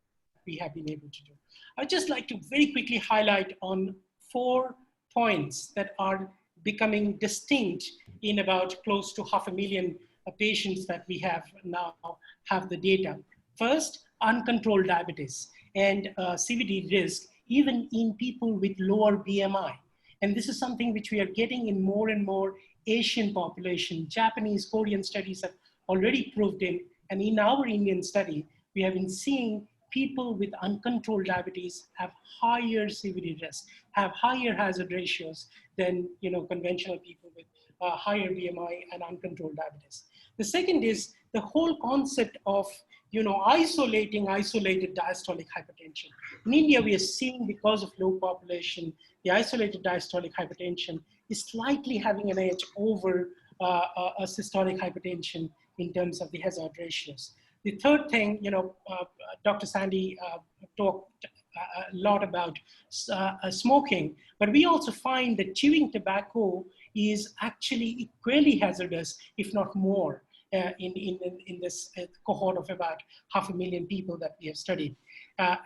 we have been able to do. I'd just like to very quickly highlight on 4 points that are becoming distinct in about close to 500,000 patients that we have now have the data. First, uncontrolled diabetes and CVD risk, even in people with lower BMI. And this is something which we are getting in more and more Asian population. Japanese, Korean studies have already proved it. And in our Indian study, we have been seeing people with uncontrolled diabetes have higher CVD risk, have higher hazard ratios than conventional people with higher BMI and uncontrolled diabetes. The second is the whole concept of isolated diastolic hypertension. In India, we are seeing, because of low population, the isolated diastolic hypertension is slightly having an edge over a systolic hypertension in terms of the hazard ratios. The third thing, Dr. Sandy talked a lot about smoking, but we also find that chewing tobacco is actually equally hazardous, if not more, in this cohort of about 500,000 people that we have studied.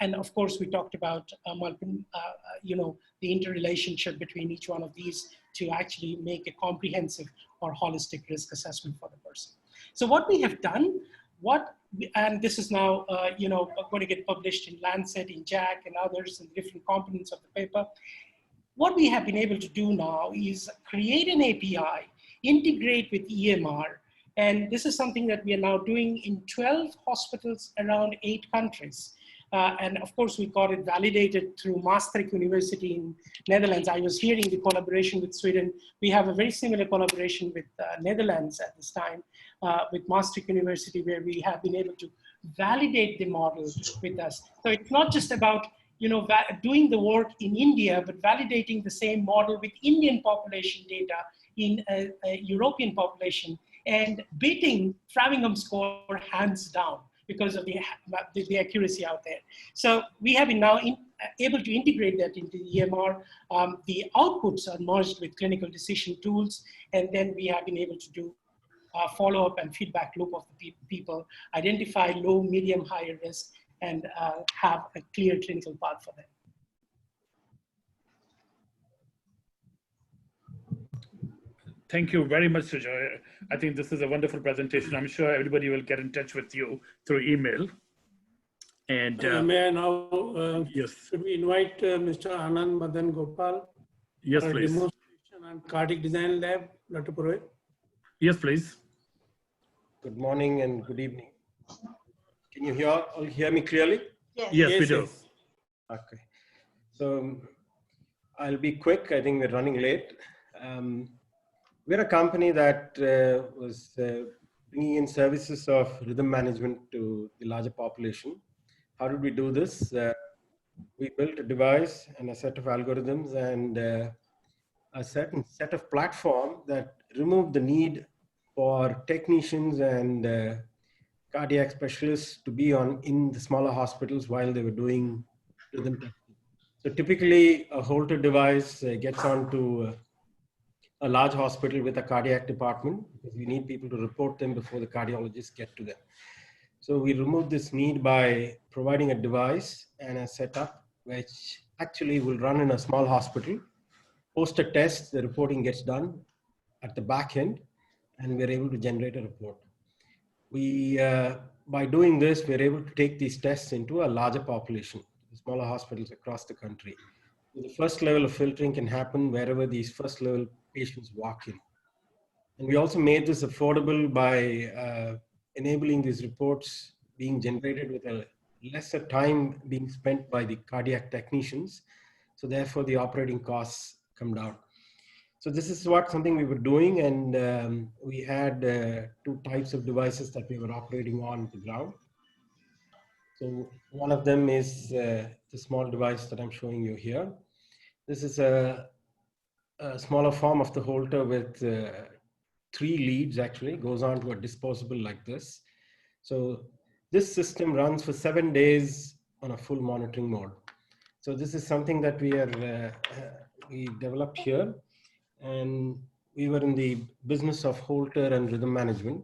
And of course, we talked about the interrelationship between each one of these to actually make a comprehensive or holistic risk assessment for the person. So what we have done, and this is now going to get published in Lancet, in JACC, and others, and different components of the paper. What we have been able to do now is create an API, integrate with EMR, and this is something that we are now doing in 12 hospitals around 8 countries. And of course, we got it validated through Maastricht University in Netherlands. I was hearing the collaboration with Sweden. We have a very similar collaboration with Netherlands at this time, with Maastricht University, where we have been able to validate the model with us. So it's not just about doing the work in India, but validating the same model with Indian population data in a European population and beating Framingham score hands down because of the accuracy out there. So we have been now able to integrate that into the EMR. The outputs are merged with clinical decision tools, and then we have been able to do follow-up and feedback loop of the people, identify low, medium, higher risk, and have a clear clinical path for them. Thank you very much, Sujoy. I think this is a wonderful presentation. I'm sure everybody will get in touch with you through email. And may I now, yes. Should we invite Mr. Anand Madan Gopal? Yes, for please. A demonstration on cardiac design lab, Dr. Purohit? Yes, please. Good morning and good evening. Can you all hear me clearly? Yes, yes, we do. Okay. So I'll be quick. I think we're running late. We're a company that was bringing in services of rhythm management to the larger population. How did we do this? We built a device and a set of algorithms and a certain set of platform that removed the need for technicians and cardiac specialists to be in the smaller hospitals while they were doing rhythm testing. So typically a Holter device gets onto a large hospital with a cardiac department because we need people to report them before the cardiologists get to them. So we removed this need by providing a device and a setup which actually will run in a small hospital. Post a test, the reporting gets done at the back end, and we're able to generate a report. By doing this, we're able to take these tests into a larger population, smaller hospitals across the country. So the first level of filtering can happen wherever these first level patients walk in. And we also made this affordable by enabling these reports being generated with a lesser time being spent by the cardiac technicians. So therefore the operating costs come down. So this is something we were doing, and we had two types of devices that we were operating on the ground. So one of them is the small device that I'm showing you here. This is a smaller form of the Holter with 3 leads, actually, goes on to a disposable like this. So this system runs for 7 days on a full monitoring mode. So this is something that we developed here, and we were in the business of Holter and rhythm management.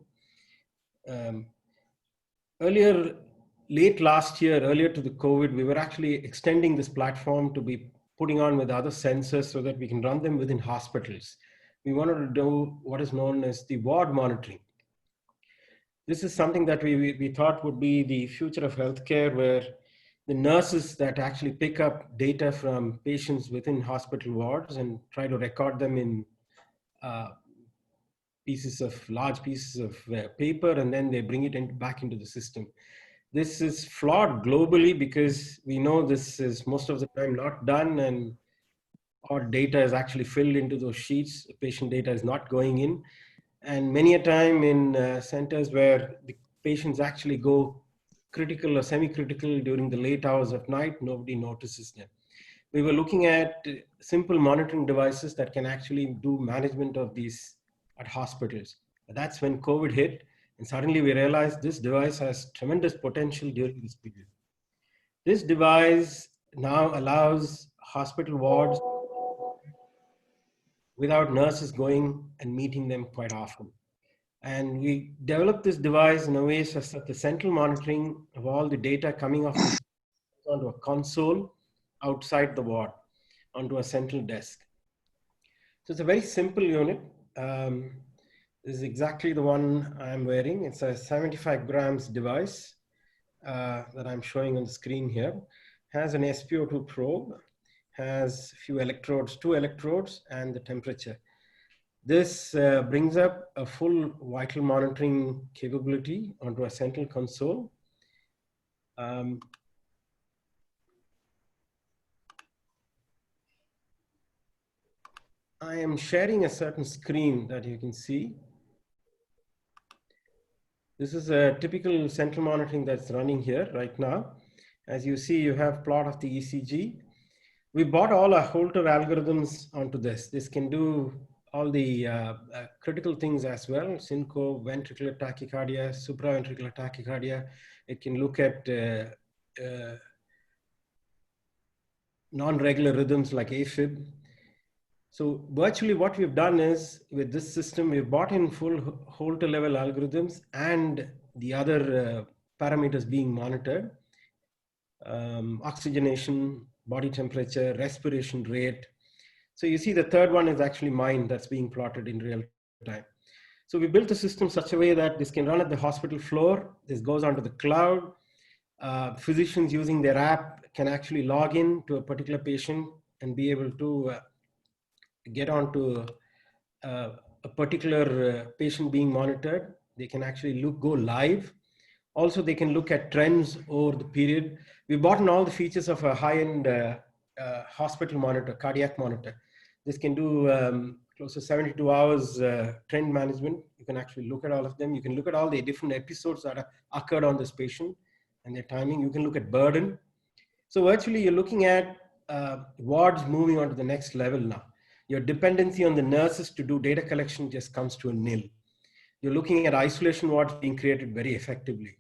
Late last year, earlier to the COVID, we were actually extending this platform to be putting on with other sensors so that we can run them within hospitals. We wanted to do what is known as the ward monitoring. This is something that we thought would be the future of healthcare, where the nurses that actually pick up data from patients within hospital wards and try to record them in large pieces of paper, and then they bring it back into the system. This is flawed globally because we know this is most of the time not done, and our data is actually filled into those sheets. The patient data is not going in. And many a time in centers where the patients actually go critical or semi-critical during the late hours of night, nobody notices them. We were looking at simple monitoring devices that can actually do management of these at hospitals. But that's when COVID hit, and suddenly we realized this device has tremendous potential during this period. This device now allows hospital wards without nurses going and meeting them quite often. And we developed this device in a way such that the central monitoring of all the data coming off this onto a console outside the ward, onto a central desk. So it's a very simple unit. This is exactly the one I'm wearing. It's a 75 grams device that I'm showing on the screen here. Has an SpO2 probe, has a few electrodes, 2 electrodes, and the temperature. This brings up a full vital monitoring capability onto a central console. I am sharing a certain screen that you can see. This is a typical central monitoring that's running here right now. As you see, you have plot of the ECG. We bought all our Holter algorithms onto this. This can do all the critical things as well: syncope, ventricular tachycardia, supraventricular tachycardia. It can look at non-regular rhythms like AFib. So virtually what we've done is, with this system, we've bought in full Holter level algorithms and the other parameters being monitored: oxygenation, body temperature, respiration rate. So you see the third one is actually mine that's being plotted in real time. So we built a system such a way that this can run at the hospital floor. This goes onto the cloud. Physicians using their app can actually log in to a particular patient and be able to get onto a particular patient being monitored. They can actually go live. Also, they can look at trends over the period. We bought in all the features of a high-end hospital monitor, cardiac monitor. This can do close to 72 hours trend management. You can actually look at all of them. You can look at all the different episodes that occurred on this patient and their timing. You can look at burden. So virtually, you're looking at wards moving on to the next level now. Your dependency on the nurses to do data collection just comes to a nil. You're looking at isolation wards being created very effectively.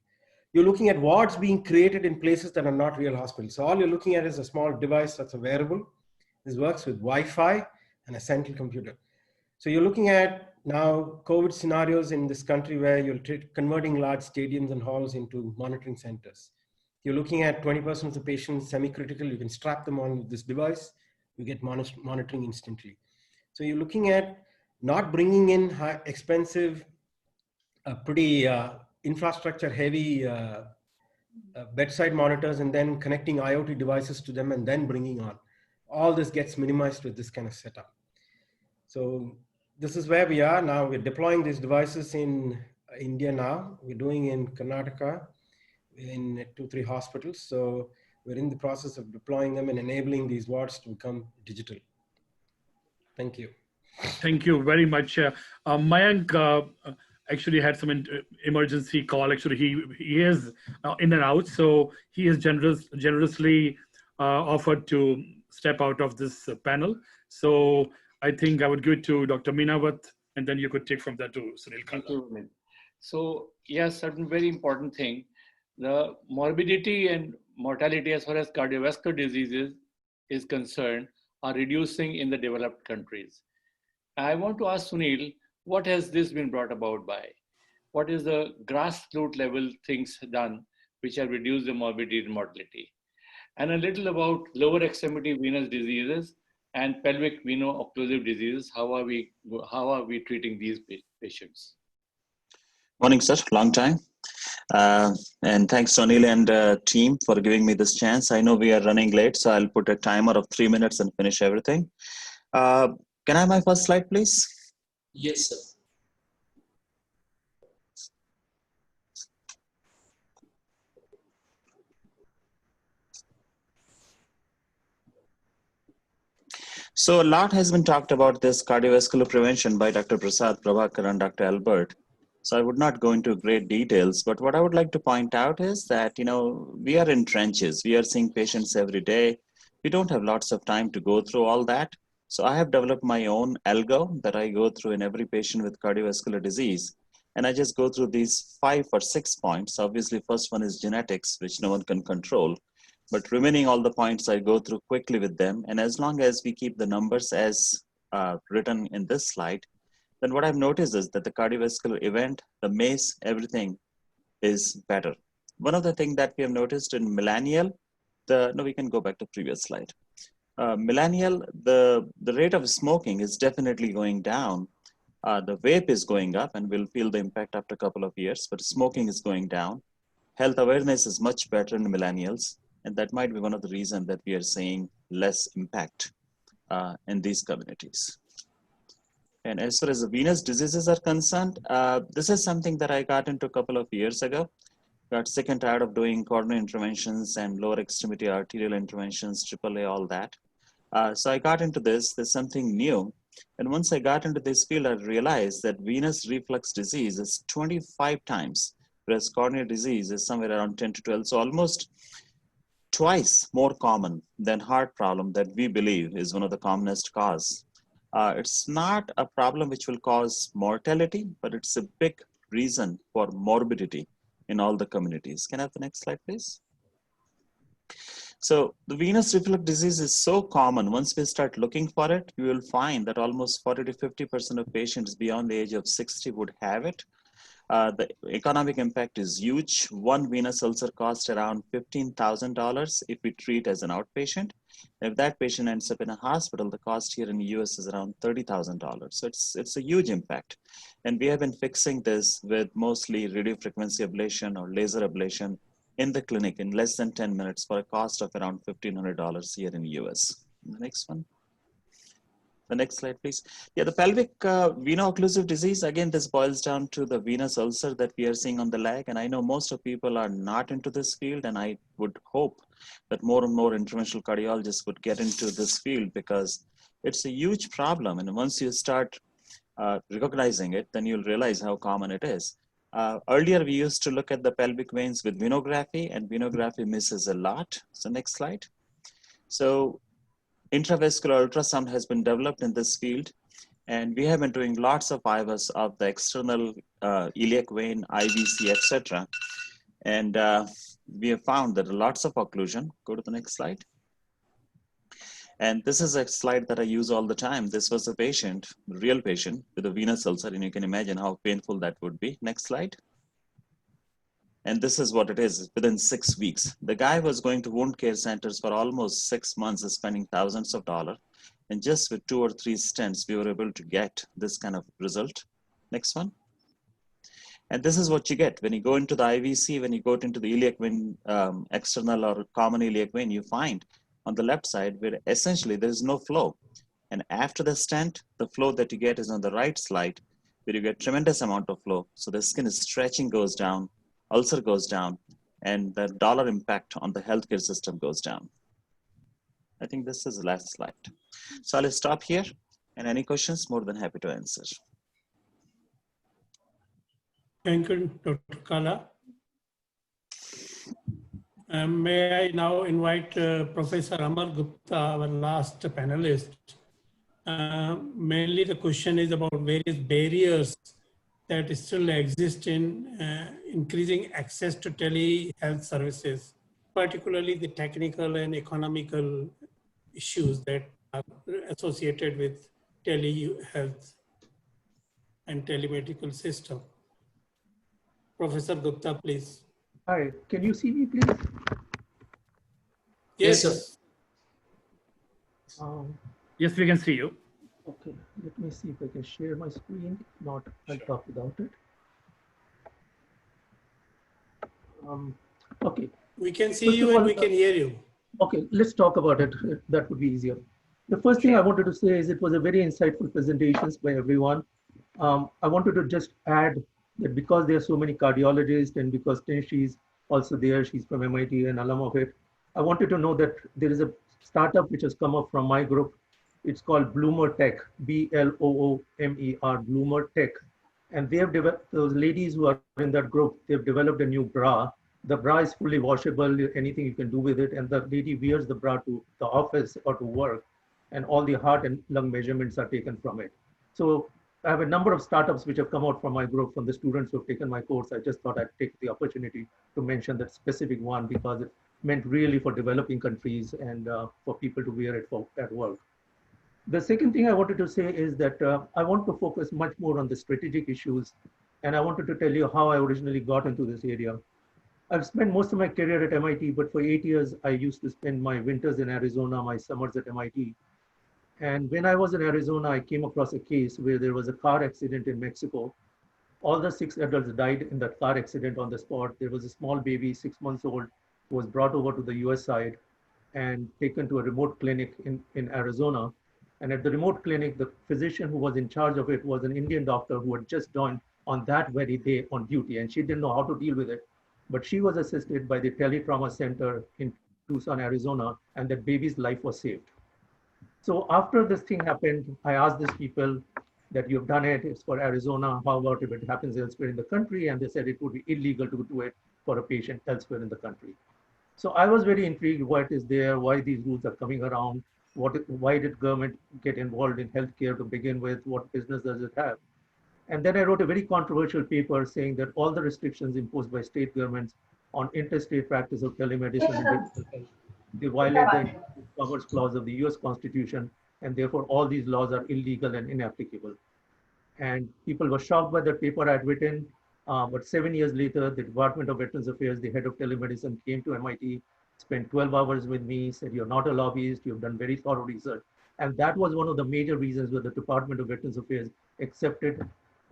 You're looking at wards being created in places that are not real hospitals. So all you're looking at is a small device that's a wearable. This works with Wi-Fi and a central computer. So you're looking at Now, COVID scenarios in this country where you're converting large stadiums and halls into monitoring centers. You're looking at 20% of the patients semi-critical, you can strap them on this device, you get monitoring instantly. So you're looking at not bringing in high, expensive, pretty infrastructure heavy bedside monitors and then connecting IoT devices to them and then bringing on. All this gets minimized with this kind of setup. So this is where we are now. We're deploying these devices in India now. We're doing in Karnataka in 2-3 hospitals. So we're in the process of deploying them and enabling these wards to become digital. Thank you. Thank you very much. Mayank actually had some emergency call. Actually, he is in and out, so he is generously offered to step out of this panel. So I think I would give it to Dr. Meenawat, and then you could take from that to Sunil Khanna. Thank you. So yes, certain very important thing. The morbidity and mortality as far as cardiovascular diseases is concerned are reducing in the developed countries. I want to ask Sunil, what has this been brought about by? What is the grassroots level things done which have reduced the morbidity and mortality? And a little about lower extremity venous diseases and pelvic veno-occlusive diseases. How are we treating these patients? Morning, sir. Long time. And thanks, Sunil and team, for giving me this chance. I know we are running late, so I'll put a timer of 3 minutes and finish everything. Can I have my first slide, please? Yes, sir. So a lot has been talked about this cardiovascular prevention by Dr. Prasad, Prabhakar, and Dr. Albert. So I would not go into great details, but what I would like to point out is that, we are in trenches. We are seeing patients every day. We don't have lots of time to go through all that. So I have developed my own algo that I go through in every patient with cardiovascular disease. And I just go through these 5 or 6 points. Obviously, first one is genetics, which no one can control. But remaining all the points, I go through quickly with them. And as long as we keep the numbers as written in this slide, then what I've noticed is that the cardiovascular event, the MACE, everything is better. One of the things that we have noticed in millennial, we can go back to previous slide. Millennial, the rate of smoking is definitely going down. The vape is going up, and we'll feel the impact after a couple of years, but smoking is going down. Health awareness is much better in millennials, and that might be one of the reasons that we are seeing less impact in these communities. And as far as the venous diseases are concerned, this is something that I got into a couple of years ago. Got sick and tired of doing coronary interventions and lower extremity arterial interventions, AAA, all that. So I got into this. There's something new. And once I got into this field, I realized that venous reflux disease is 25 times, whereas coronary disease is somewhere around 10 to 12. So almost twice more common than heart problem that we believe is one of the commonest cause. It's not a problem which will cause mortality, but it's a big reason for morbidity in all the communities. Can I have the next slide, please? So the venous reflux disease is so common. Once we start looking for it, you will find that almost 40 to 50% of patients beyond the age of 60 would have it. The economic impact is huge. One venous ulcer costs around $15,000 if we treat as an outpatient. If that patient ends up in a hospital, the cost here in the US is around $30,000. So it's a huge impact. And we have been fixing this with mostly radiofrequency ablation or laser ablation in the clinic in less than 10 minutes for a cost of around $1,500 here in the US. The next one. The next slide, please. Yeah, the pelvic veno-occlusive disease, again, this boils down to the venous ulcer that we are seeing on the leg. And I know most of people are not into this field, and I would hope that more and more interventional cardiologists would get into this field because it's a huge problem. And once you start recognizing it, then you'll realize how common it is. Earlier, we used to look at the pelvic veins with venography, and venography misses a lot. So next slide. So intravascular ultrasound has been developed in this field, and we have been doing lots of IVUS of the external iliac vein, IVC, etc. And we have found that lots of occlusion. Go to the next slide. And this is a slide that I use all the time. This was a patient, real patient with a venous ulcer, and you can imagine how painful that would be. Next slide. And this is what it is within 6 weeks. The guy was going to wound care centers for almost 6 months, spending thousands of dollars. And just with 2 or 3 stents, we were able to get this kind of result. Next one. And this is what you get when you go into the IVC, when you go into the iliac vein, external or common iliac vein, you find on the left side where essentially there is no flow. And after the stent, the flow that you get is on the right slide, where you get tremendous amount of flow. So the skin is stretching goes down, ulcer goes down, and the dollar impact on the healthcare system goes down. I think this is the last slide. So I'll stop here, and any questions, more than happy to answer. Thank you, Dr. Kala. May I now invite Professor Amar Gupta, our last panelist. Mainly the question is about various barriers that still exist in increasing access to telehealth services, particularly the technical and economical issues that are associated with telehealth and telemedical system. Professor Gupta, please. Hi, can you see me, please? Yes, sir. Yes, we can see you. Okay, let me see if I can share my screen. If not, I'll talk without it. Okay. We can see you and we can hear you. Okay, let's talk about it. That would be easier. The first thing I wanted to say is it was a very insightful presentations by everyone. I wanted to just add that because there are so many cardiologists and because she's also there, she's from MIT and alum of it, I wanted to know that there is a startup which has come up from my group. It's called Bloomer Tech, B-L-O-O-M-E-R, Bloomer Tech. And they have developed, those ladies who are in that group, they've developed a new bra. The bra is fully washable, anything you can do with it. And the lady wears the bra to the office or to work, and all the heart and lung measurements are taken from it. So I have a number of startups which have come out from my group, from the students who have taken my course. I just thought I'd take the opportunity to mention that specific one because it meant really for developing countries and for people to wear it at work. The second thing I wanted to say is that I want to focus much more on the strategic issues. And I wanted to tell you how I originally got into this area. I've spent most of my career at MIT, but for 8 years, I used to spend my winters in Arizona, my summers at MIT. And when I was in Arizona, I came across a case where there was a car accident in Mexico. All the 6 adults died in that car accident on the spot. There was a small baby, 6 months old, who was brought over to the US side and taken to a remote clinic in Arizona. And at the remote clinic, the physician who was in charge of it was an Indian doctor who had just joined on that very day on duty, and she didn't know how to deal with it. But she was assisted by the teletrauma center in Tucson, Arizona, and that baby's life was saved. So after this thing happened, I asked these people that you've done it, it's for Arizona, how about if it happens elsewhere in the country? And they said it would be illegal to do it for a patient elsewhere in the country. So I was very intrigued what is there, why these rules are coming around, why did government get involved in healthcare to begin with, what business does it have? And then I wrote a very controversial paper saying that all the restrictions imposed by state governments on interstate practice of telemedicine, they violate the Commerce Clause of the US Constitution, and therefore all these laws are illegal and inapplicable. And people were shocked by the paper I'd written, but 7 years later, the Department of Veterans Affairs, the head of telemedicine, came to MIT, spent 12 hours with me, said, you're not a lobbyist, you've done very thorough research. And that was one of the major reasons why the Department of Veterans Affairs accepted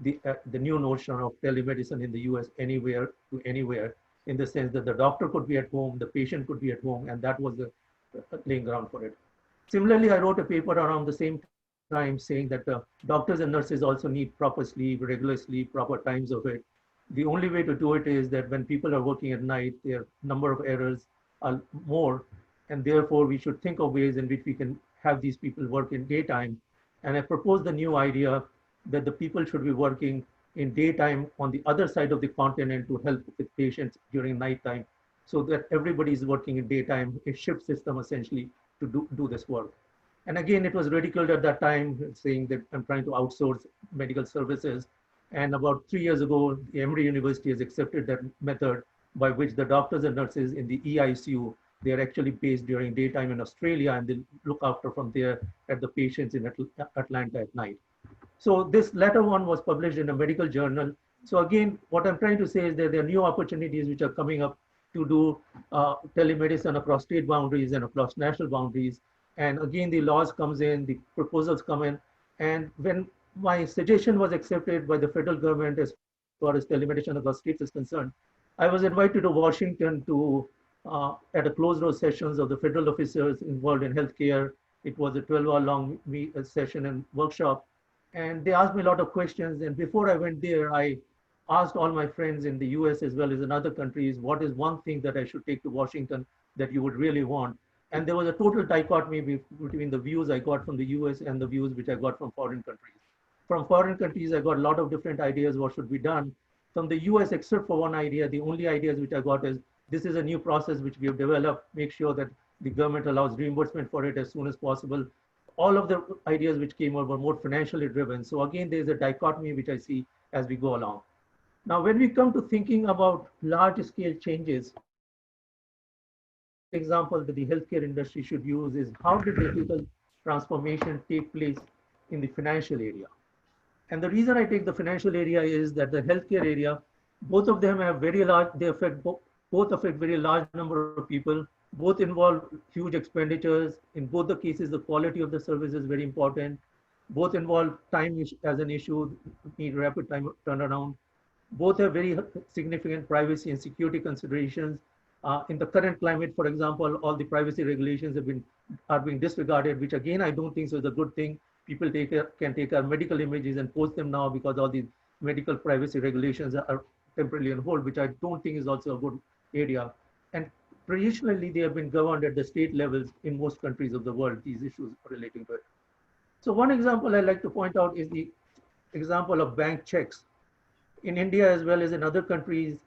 the new notion of telemedicine in the US anywhere to anywhere, in the sense that the doctor could be at home, the patient could be at home, and that was the laying ground for it. Similarly, I wrote a paper around the same time saying that doctors and nurses also need proper sleep, regular sleep, proper times of it. The only way to do it is that when people are working at night, their number of errors are more, and therefore we should think of ways in which we can have these people work in daytime. And I proposed the new idea that the people should be working in daytime on the other side of the continent to help with patients during nighttime, so that everybody is working in daytime, a shift system essentially to do this work. And again, it was ridiculed at that time, saying that I'm trying to outsource medical services. And about 3 years ago, the Emory University has accepted that method by which the doctors and nurses in the EICU They are actually based during daytime in Australia, and they look after from there at the patients in Atlanta at night. So this latter one was published in a medical journal. So again, what I'm trying to say is that there are new opportunities which are coming up to do telemedicine across state boundaries and across national boundaries. And again, the laws comes in, the proposals come in. And when my suggestion was accepted by the federal government as far as telemedicine across states is concerned, I was invited to Washington to at a closed door sessions of the federal officers involved in healthcare. It was a 12-hour long session and workshop. And they asked me a lot of questions. And before I went there, I asked all my friends in the US as well as in other countries, what is one thing that I should take to Washington that you would really want? And there was a total dichotomy between the views I got from the US and the views which I got from foreign countries. From foreign countries, I got a lot of different ideas what should be done. From the US, except for one idea, the only ideas which I got is, this is a new process which we have developed, make sure that the government allows reimbursement for it as soon as possible. All of the ideas which came out were more financially driven. So again, there's a dichotomy which I see as we go along. Now, when we come to thinking about large scale changes, example that the healthcare industry should use is how did digital transformation take place in the financial area? And the reason I take the financial area is that the healthcare area, both of them have very large, they affect both affect very large number of people, both involve huge expenditures. In both the cases, the quality of the service is very important. Both involve time as an issue, need rapid time turnaround. Both have very significant privacy and security considerations. In the current climate, for example, all the privacy regulations are being disregarded, which again, I don't think so is a good thing. People can take our medical images and post them now because all these medical privacy regulations are temporarily on hold, which I don't think is also a good area. And traditionally, they have been governed at the state levels in most countries of the world, these issues relating to it. So one example I like to point out is the example of bank checks. In India, as well as in other countries,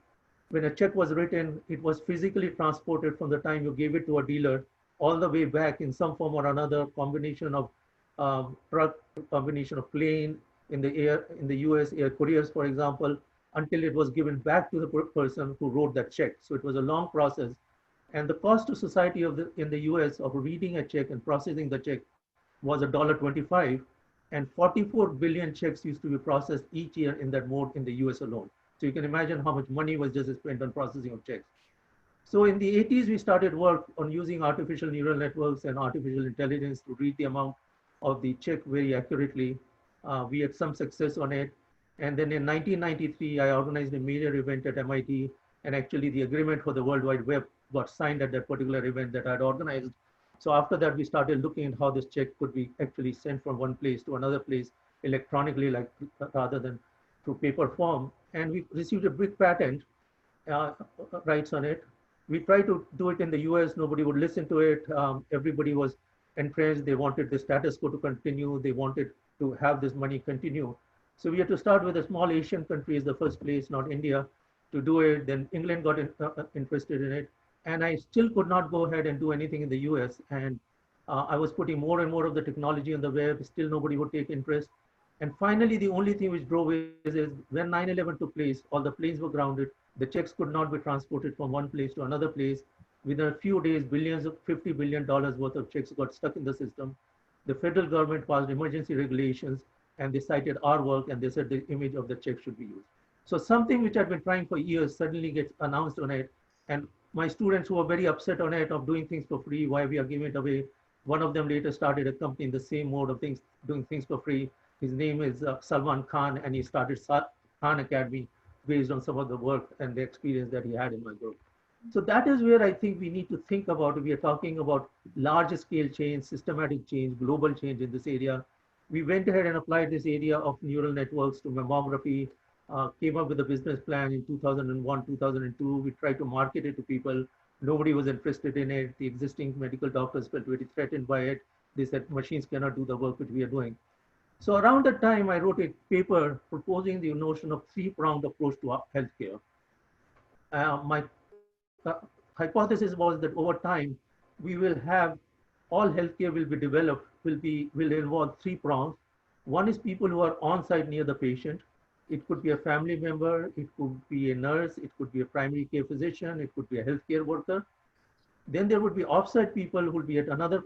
when a check was written, it was physically transported from the time you gave it to a dealer all the way back in some form or another, combination of truck, combination of plane, in the air, in the US, air couriers, for example, until it was given back to the person who wrote that check. So it was a long process. And the cost to society in the US of reading a check and processing the check was $1.25. And 44 billion checks used to be processed each year in that mode in the US alone. So you can imagine how much money was just spent on processing of checks. So in the 80s, we started work on using artificial neural networks and artificial intelligence to read the amount of the check very accurately. We had some success on it. And then in 1993, I organized a major event at MIT, and actually the agreement for the World Wide Web got signed at that particular event that I had organized. So after that, we started looking at how this check could be actually sent from one place to another place electronically, like rather than through paper form. And we received a big patent rights on it. We tried to do it in the US, nobody would listen to it. Everybody was entrenched, they wanted the status quo to continue, they wanted to have this money continue. So we had to start with a small Asian country as the first place, not India, to do it. Then England got interested in it. And I still could not go ahead and do anything in the US. And I was putting more and more of the technology on the web, still nobody would take interest. And finally, the only thing which drove it is when 9/11 took place, all the planes were grounded, the checks could not be transported from one place to another place. Within a few days, $50 billion worth of checks got stuck in the system. The federal government passed emergency regulations, and they cited our work, and they said the image of the check should be used. So something which I've been trying for years suddenly gets announced on it. And my students who are very upset on it, of doing things for free, why we are giving it away. One of them later started a company in the same mode of things, doing things for free. His name is Salman Khan, and he started Khan Academy based on some of the work and the experience that he had in my group. So that is where I think we need to think about. We are talking about large scale change, systematic change, global change in this area. We went ahead and applied this area of neural networks to mammography, came up with a business plan in 2001, 2002. We tried to market it to people. Nobody was interested in it. The existing medical doctors felt very threatened by it. They said machines cannot do the work which we are doing. So around that time, I wrote a paper proposing the notion of three-pronged approach to healthcare. My hypothesis was that over time, we will have all healthcare will be developed, will involve three prongs. One is people who are on site near the patient. It could be a family member, it could be a nurse, it could be a primary care physician, it could be a healthcare worker. Then there would be offsite people who would be at another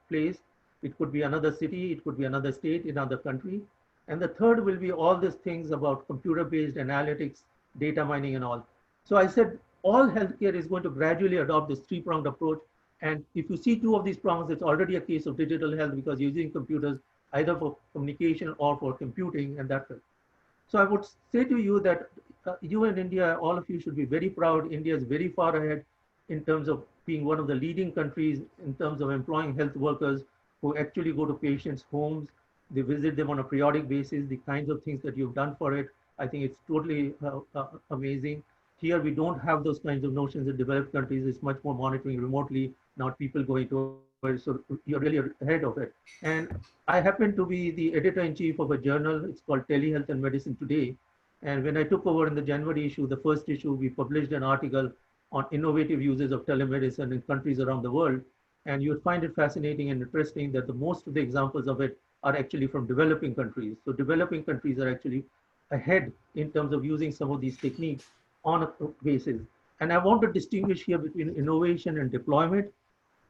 place. It could be another city, it could be another state, another country. And the third will be all these things about computer-based analytics, data mining and all. So I said, all healthcare is going to gradually adopt this three-pronged approach. And if you see two of these prongs, it's already a case of digital health because using computers either for communication or for computing and that. So I would say to you that you in India, all of you should be very proud. India is very far ahead in terms of being one of the leading countries in terms of employing health workers who actually go to patients' homes. They visit them on a periodic basis, the kinds of things that you've done for it. I think it's totally amazing. Here, we don't have those kinds of notions in developed countries. It's much more monitoring remotely, not people going to it. So you're really ahead of it. And I happen to be the editor-in-chief of a journal. It's called Telehealth and Medicine Today. And when I took over in the January issue, the first issue, we published an article on innovative uses of telemedicine in countries around the world. And you'll find it fascinating and interesting that the most of the examples of it are actually from developing countries. So developing countries are actually ahead in terms of using some of these techniques on a basis. And I want to distinguish here between innovation and deployment.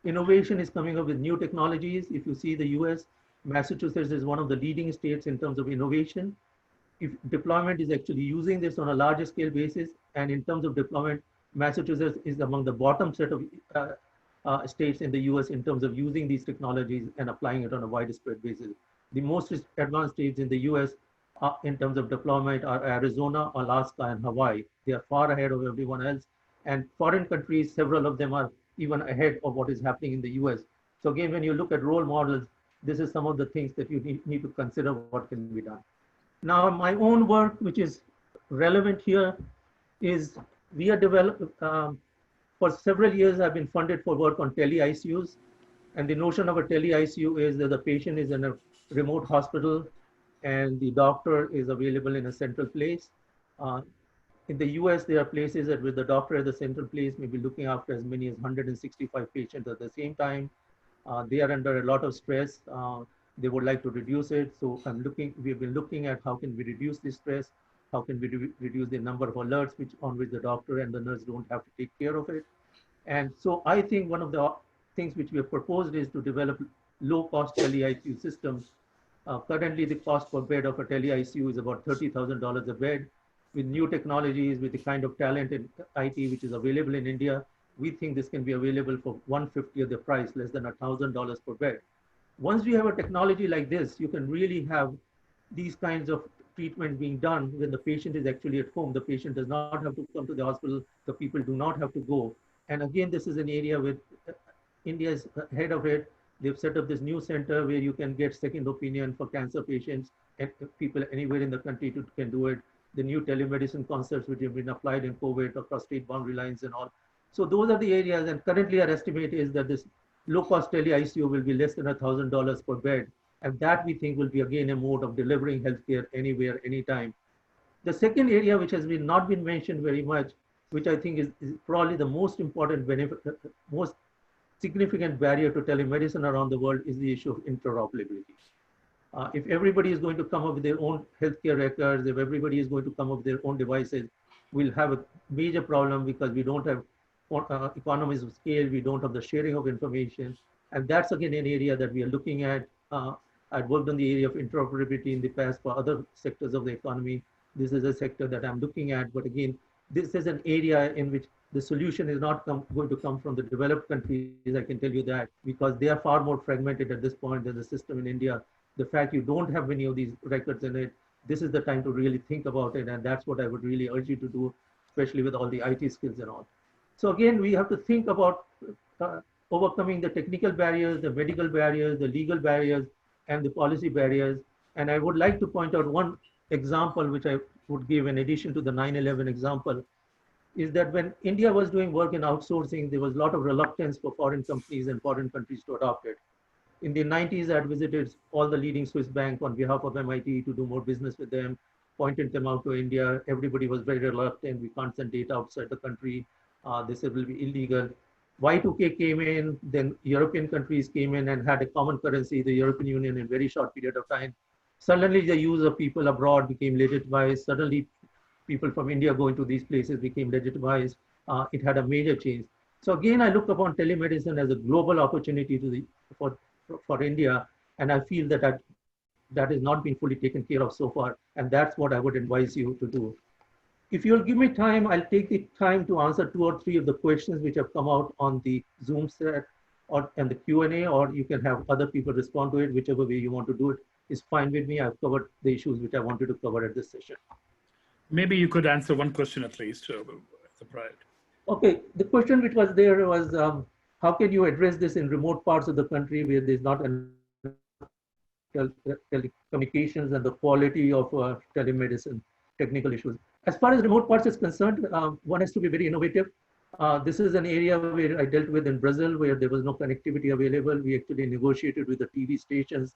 Innovation is coming up with new technologies. If you see the US, Massachusetts is one of the leading states in terms of innovation. If deployment is actually using this on a larger scale basis, and in terms of deployment, Massachusetts is among the bottom set of states in the US in terms of using these technologies and applying it on a widespread basis. The most advanced states in the US in terms of deployment are Arizona, Alaska, and Hawaii. They are far ahead of everyone else. And foreign countries, several of them are even ahead of what is happening in the US. So again, when you look at role models, this is some of the things that you need to consider what can be done. Now, my own work, which is relevant here, is we are developing, for several years, I've been funded for work on tele-ICUs. And the notion of a tele-ICU is that the patient is in a remote hospital and the doctor is available in a central place. In the US, there are places that with the doctor at the central place may be looking after as many as 165 patients at the same time. They are under a lot of stress. They would like to reduce it. So we've been looking at how can we reduce this stress? How can we reduce the number of alerts on which the doctor and the nurse don't have to take care of it? And so I think one of the things which we have proposed is to develop low-cost tele-ICU systems. Currently, the cost per bed of a tele-ICU is about $30,000 a bed. With new technologies, with the kind of talent in IT which is available in India, we think this can be available for 1/50 of the price, less than $1,000 per bed. Once we have a technology like this, you can really have these kinds of treatment being done when the patient is actually at home. The patient does not have to come to the hospital. The people do not have to go. And again, this is an area where India is ahead of it. They've set up this new center where you can get second opinion for cancer patients, and people anywhere in the country can do it. The new telemedicine concepts which have been applied in COVID across state boundary lines and all. So those are the areas, and currently our estimate is that this low-cost tele-ICU will be less than $1,000 per bed. And that we think will be again a mode of delivering healthcare anywhere, anytime. The second area which has not been mentioned very much, which I think is probably the most important benefit, most significant barrier to telemedicine around the world is the issue of interoperability. If everybody is going to come up with their own healthcare records, if everybody is going to come up with their own devices, we'll have a major problem because we don't have economies of scale, we don't have the sharing of information. And that's again an area that we are looking at. I've worked on the area of interoperability in the past for other sectors of the economy. This is a sector that I'm looking at, but again, this is an area in which the solution is not going to come from the developed countries, I can tell you that, because they are far more fragmented at this point than the system in India. The fact you don't have many of these records in it, this is the time to really think about it, and that's what I would really urge you to do, especially with all the IT skills and all. So again, we have to think about overcoming the technical barriers, the medical barriers, the legal barriers, and the policy barriers. And I would like to point out one example which I would give in addition to the 9/11 example, is that when India was doing work in outsourcing, there was a lot of reluctance for foreign companies and foreign countries to adopt it. In the 90s, I had visited all the leading Swiss banks on behalf of MIT to do more business with them, pointed them out to India. Everybody was very reluctant. We can't send data outside the country. This will be illegal. Y2K came in, then European countries came in and had a common currency, the European Union, in a very short period of time. Suddenly the use of people abroad became legitimized. Suddenly people from India going to these places became legitimized. It had a major change. So again, I look upon telemedicine as a global opportunity for India, and I feel that that has not been fully taken care of so far, and that's what I would advise you to do. If you'll give me time, I'll take the time to answer 2 or 3 of the questions which have come out on the Zoom set and the Q&A, or you can have other people respond to it, whichever way you want to do it is fine with me. I've covered the issues which I wanted to cover at this session. Maybe you could answer one question at least, as a prior. Okay, the question which was there was, how can you address this in remote parts of the country where there's not telecommunications and the quality of telemedicine technical issues? As far as remote parts is concerned, one has to be very innovative. This is an area where I dealt with in Brazil, where there was no connectivity available. We actually negotiated with the TV stations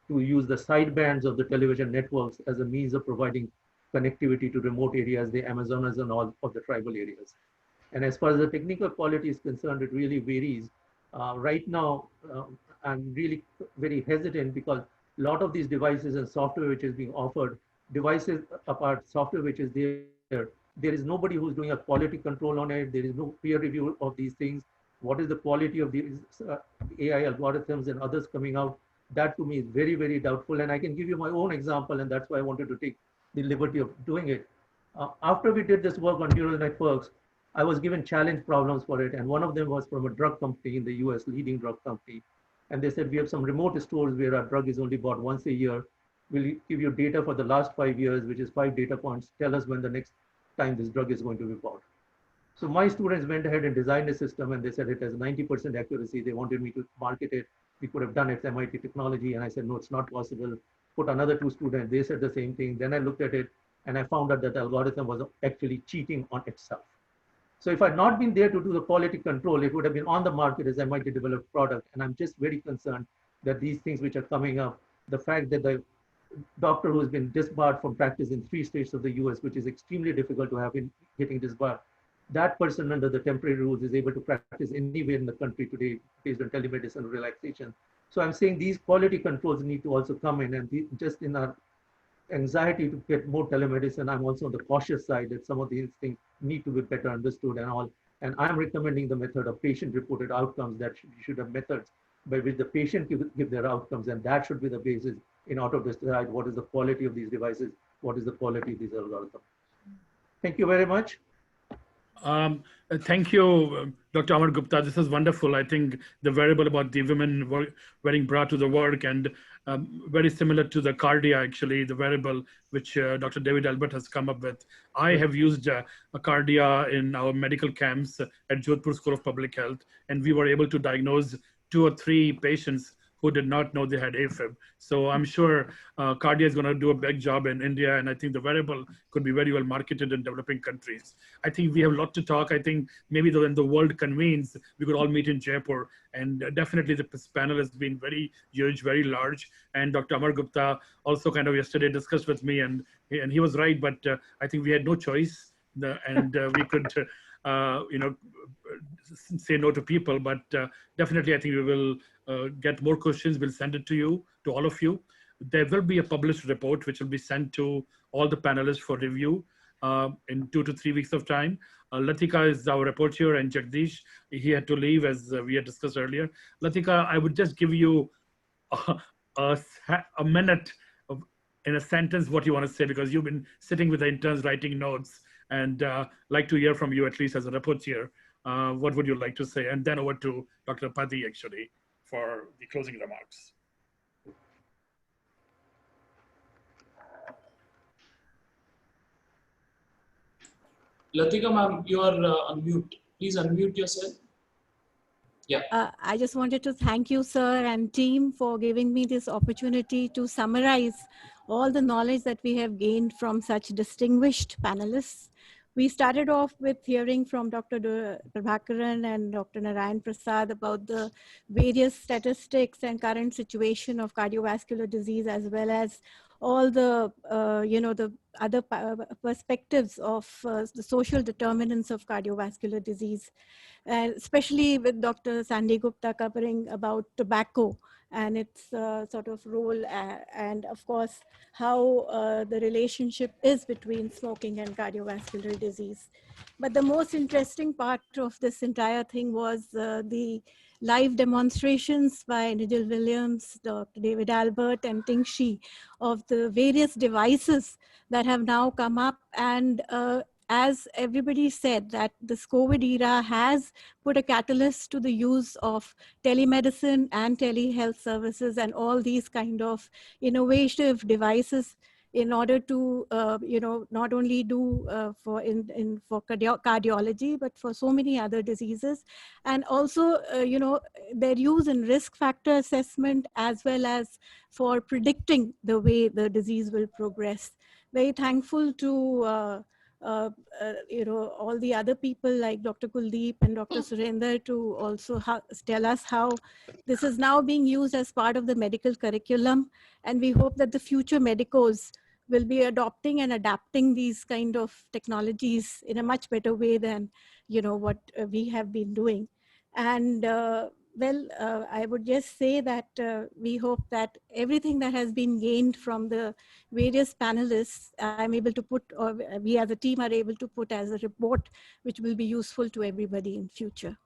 to use the sidebands of the television networks as a means of providing connectivity to remote areas, the Amazonas and all of the tribal areas. And as far as the technical quality is concerned, it really varies. Right now, I'm really very hesitant because a lot of these devices and software which is being offered, devices apart, software which is there is nobody who's doing a quality control on it. There is no peer review of these things. What is the quality of these AI algorithms and others coming out? That to me is very, very doubtful. And I can give you my own example, and that's why I wanted to take the liberty of doing it. After we did this work on neural networks, I was given challenge problems for it. And one of them was from a drug company in the US, leading drug company. And they said, we have some remote stores where our drug is only bought once a year. We'll give you data for the last 5 years, which is 5 data points. Tell us when the next time this drug is going to be bought. So my students went ahead and designed a system, and they said it has 90% accuracy. They wanted me to market it. We could have done it, MIT technology. And I said, no, it's not possible. Put another 2 students. They said the same thing. Then I looked at it, and I found out that the algorithm was actually cheating on itself. So if I had not been there to do the quality control, it would have been on the market as MIT developed product. And I'm just very concerned that these things which are coming up, the fact that the doctor who has been disbarred from practice in 3 states of the US, which is extremely difficult to have in getting disbarred, that person under the temporary rules is able to practice anywhere in the country today based on telemedicine relaxation. So I'm saying these quality controls need to also come in, and just in our anxiety to get more telemedicine, I'm also on the cautious side that some of these things need to be better understood and all. And I'm recommending the method of patient-reported outcomes, that you should have methods by which the patient give their outcomes, and that should be the basis in order to decide what is the quality of these devices, what is the quality of these algorithms. Thank you very much. Thank you, Dr. Amar Gupta. This is wonderful. I think the variable about the women wearing bra to the work, and very similar to the cardia, actually, the variable which Dr. David Albert has come up with. I have used a cardia in our medical camps at Jodhpur School of Public Health, and we were able to diagnose 2 or 3 patients who did not know they had AFib. So I'm sure cardia is going to do a big job in India, and I think the variable could be very well marketed in developing countries. I think we have a lot to talk. I think maybe when the world convenes, we could all meet in Jaipur, and definitely this panel has been very huge, very large. And Dr. Amar Gupta also kind of yesterday discussed with me, and he was right, but I think we had no choice, and we could say no to people, but definitely I think we will get more questions. We'll send it to you, to all of you. There will be a published report which will be sent to all the panelists for review in 2 to 3 weeks of time. Latika is our reporter, and Jagdish, he had to leave as we had discussed earlier. Latika, I would just give you a minute in a sentence what you want to say, because you've been sitting with the interns writing notes, and like to hear from you at least as a reporter. What would you like to say? And then over to Dr. Pati, actually, for the closing remarks. Latika ma'am, you are on mute. Please unmute yourself. Yeah. I just wanted to thank you, sir, and team for giving me this opportunity to summarize all the knowledge that we have gained from such distinguished panelists. We started off with hearing from Dr. Prabhakaran and Dr. Narayan Prasad about the various statistics and current situation of cardiovascular disease, as well as all the, the other perspectives of the social determinants of cardiovascular disease, especially with Dr. Sandy Gupta covering about tobacco and its sort of role, and of course, how the relationship is between smoking and cardiovascular disease. But the most interesting part of this entire thing was the live demonstrations by Nigel Williams, Dr. David Albert, and Ting Shi of the various devices that have now come up. And as everybody said, that this COVID era has put a catalyst to the use of telemedicine and telehealth services and all these kind of innovative devices in order to, not only do for cardiology, but for so many other diseases. And also, their use in risk factor assessment, as well as for predicting the way the disease will progress. Very thankful to all the other people like Dr. Kuldeep and Dr. Surender to also tell us how this is now being used as part of the medical curriculum. And we hope that the future medicos will be adopting and adapting these kind of technologies in a much better way than, what we have been doing. And I would just say that we hope that everything that has been gained from the various panelists, I'm able to put, or we as a team are able to put as a report, which will be useful to everybody in future.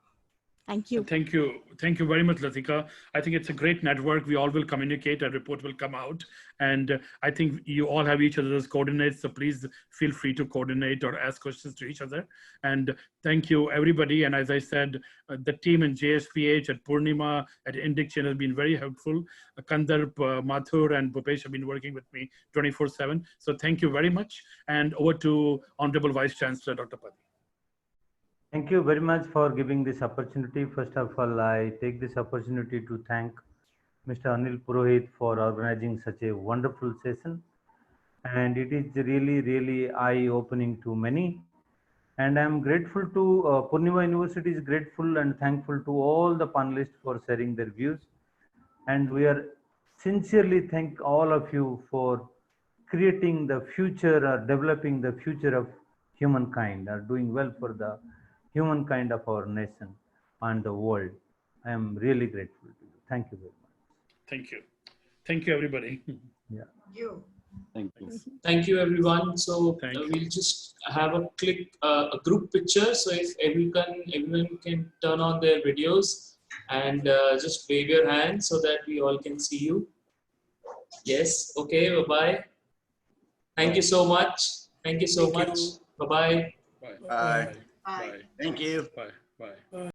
Thank you. Thank you. Thank you very much, Latika. I think it's a great network. We all will communicate, a report will come out. And I think you all have each other's coordinates, so please feel free to coordinate or ask questions to each other. And thank you, everybody. And as I said, the team in JSPH at Poornima, at Indiction has been very helpful. Kandarp, Mathur, and Bhupesh have been working with me 24/7. So thank you very much. And over to Honorable Vice Chancellor, Dr. Padi. Thank you very much for giving this opportunity. First of all, I take this opportunity to thank Mr. Anil Purohit for organizing such a wonderful session. And it is really, really eye-opening to many. And I'm grateful to Poornima University is grateful and thankful to all the panelists for sharing their views. And we are sincerely thank all of you for creating the future or developing the future of humankind, or doing well for the humankind of our nation and the world. I am really grateful to you. Thank you very much. Thank you. Thank you, everybody. Yeah. You. Thank you. Thank you, everyone. So we'll just have a group picture. So if everyone can turn on their videos and just wave your hand so that we all can see you. Yes. Okay. Bye-bye. Thank you so much. Thank you so much. Bye-bye. Bye. Bye. Thank you. Bye. Bye.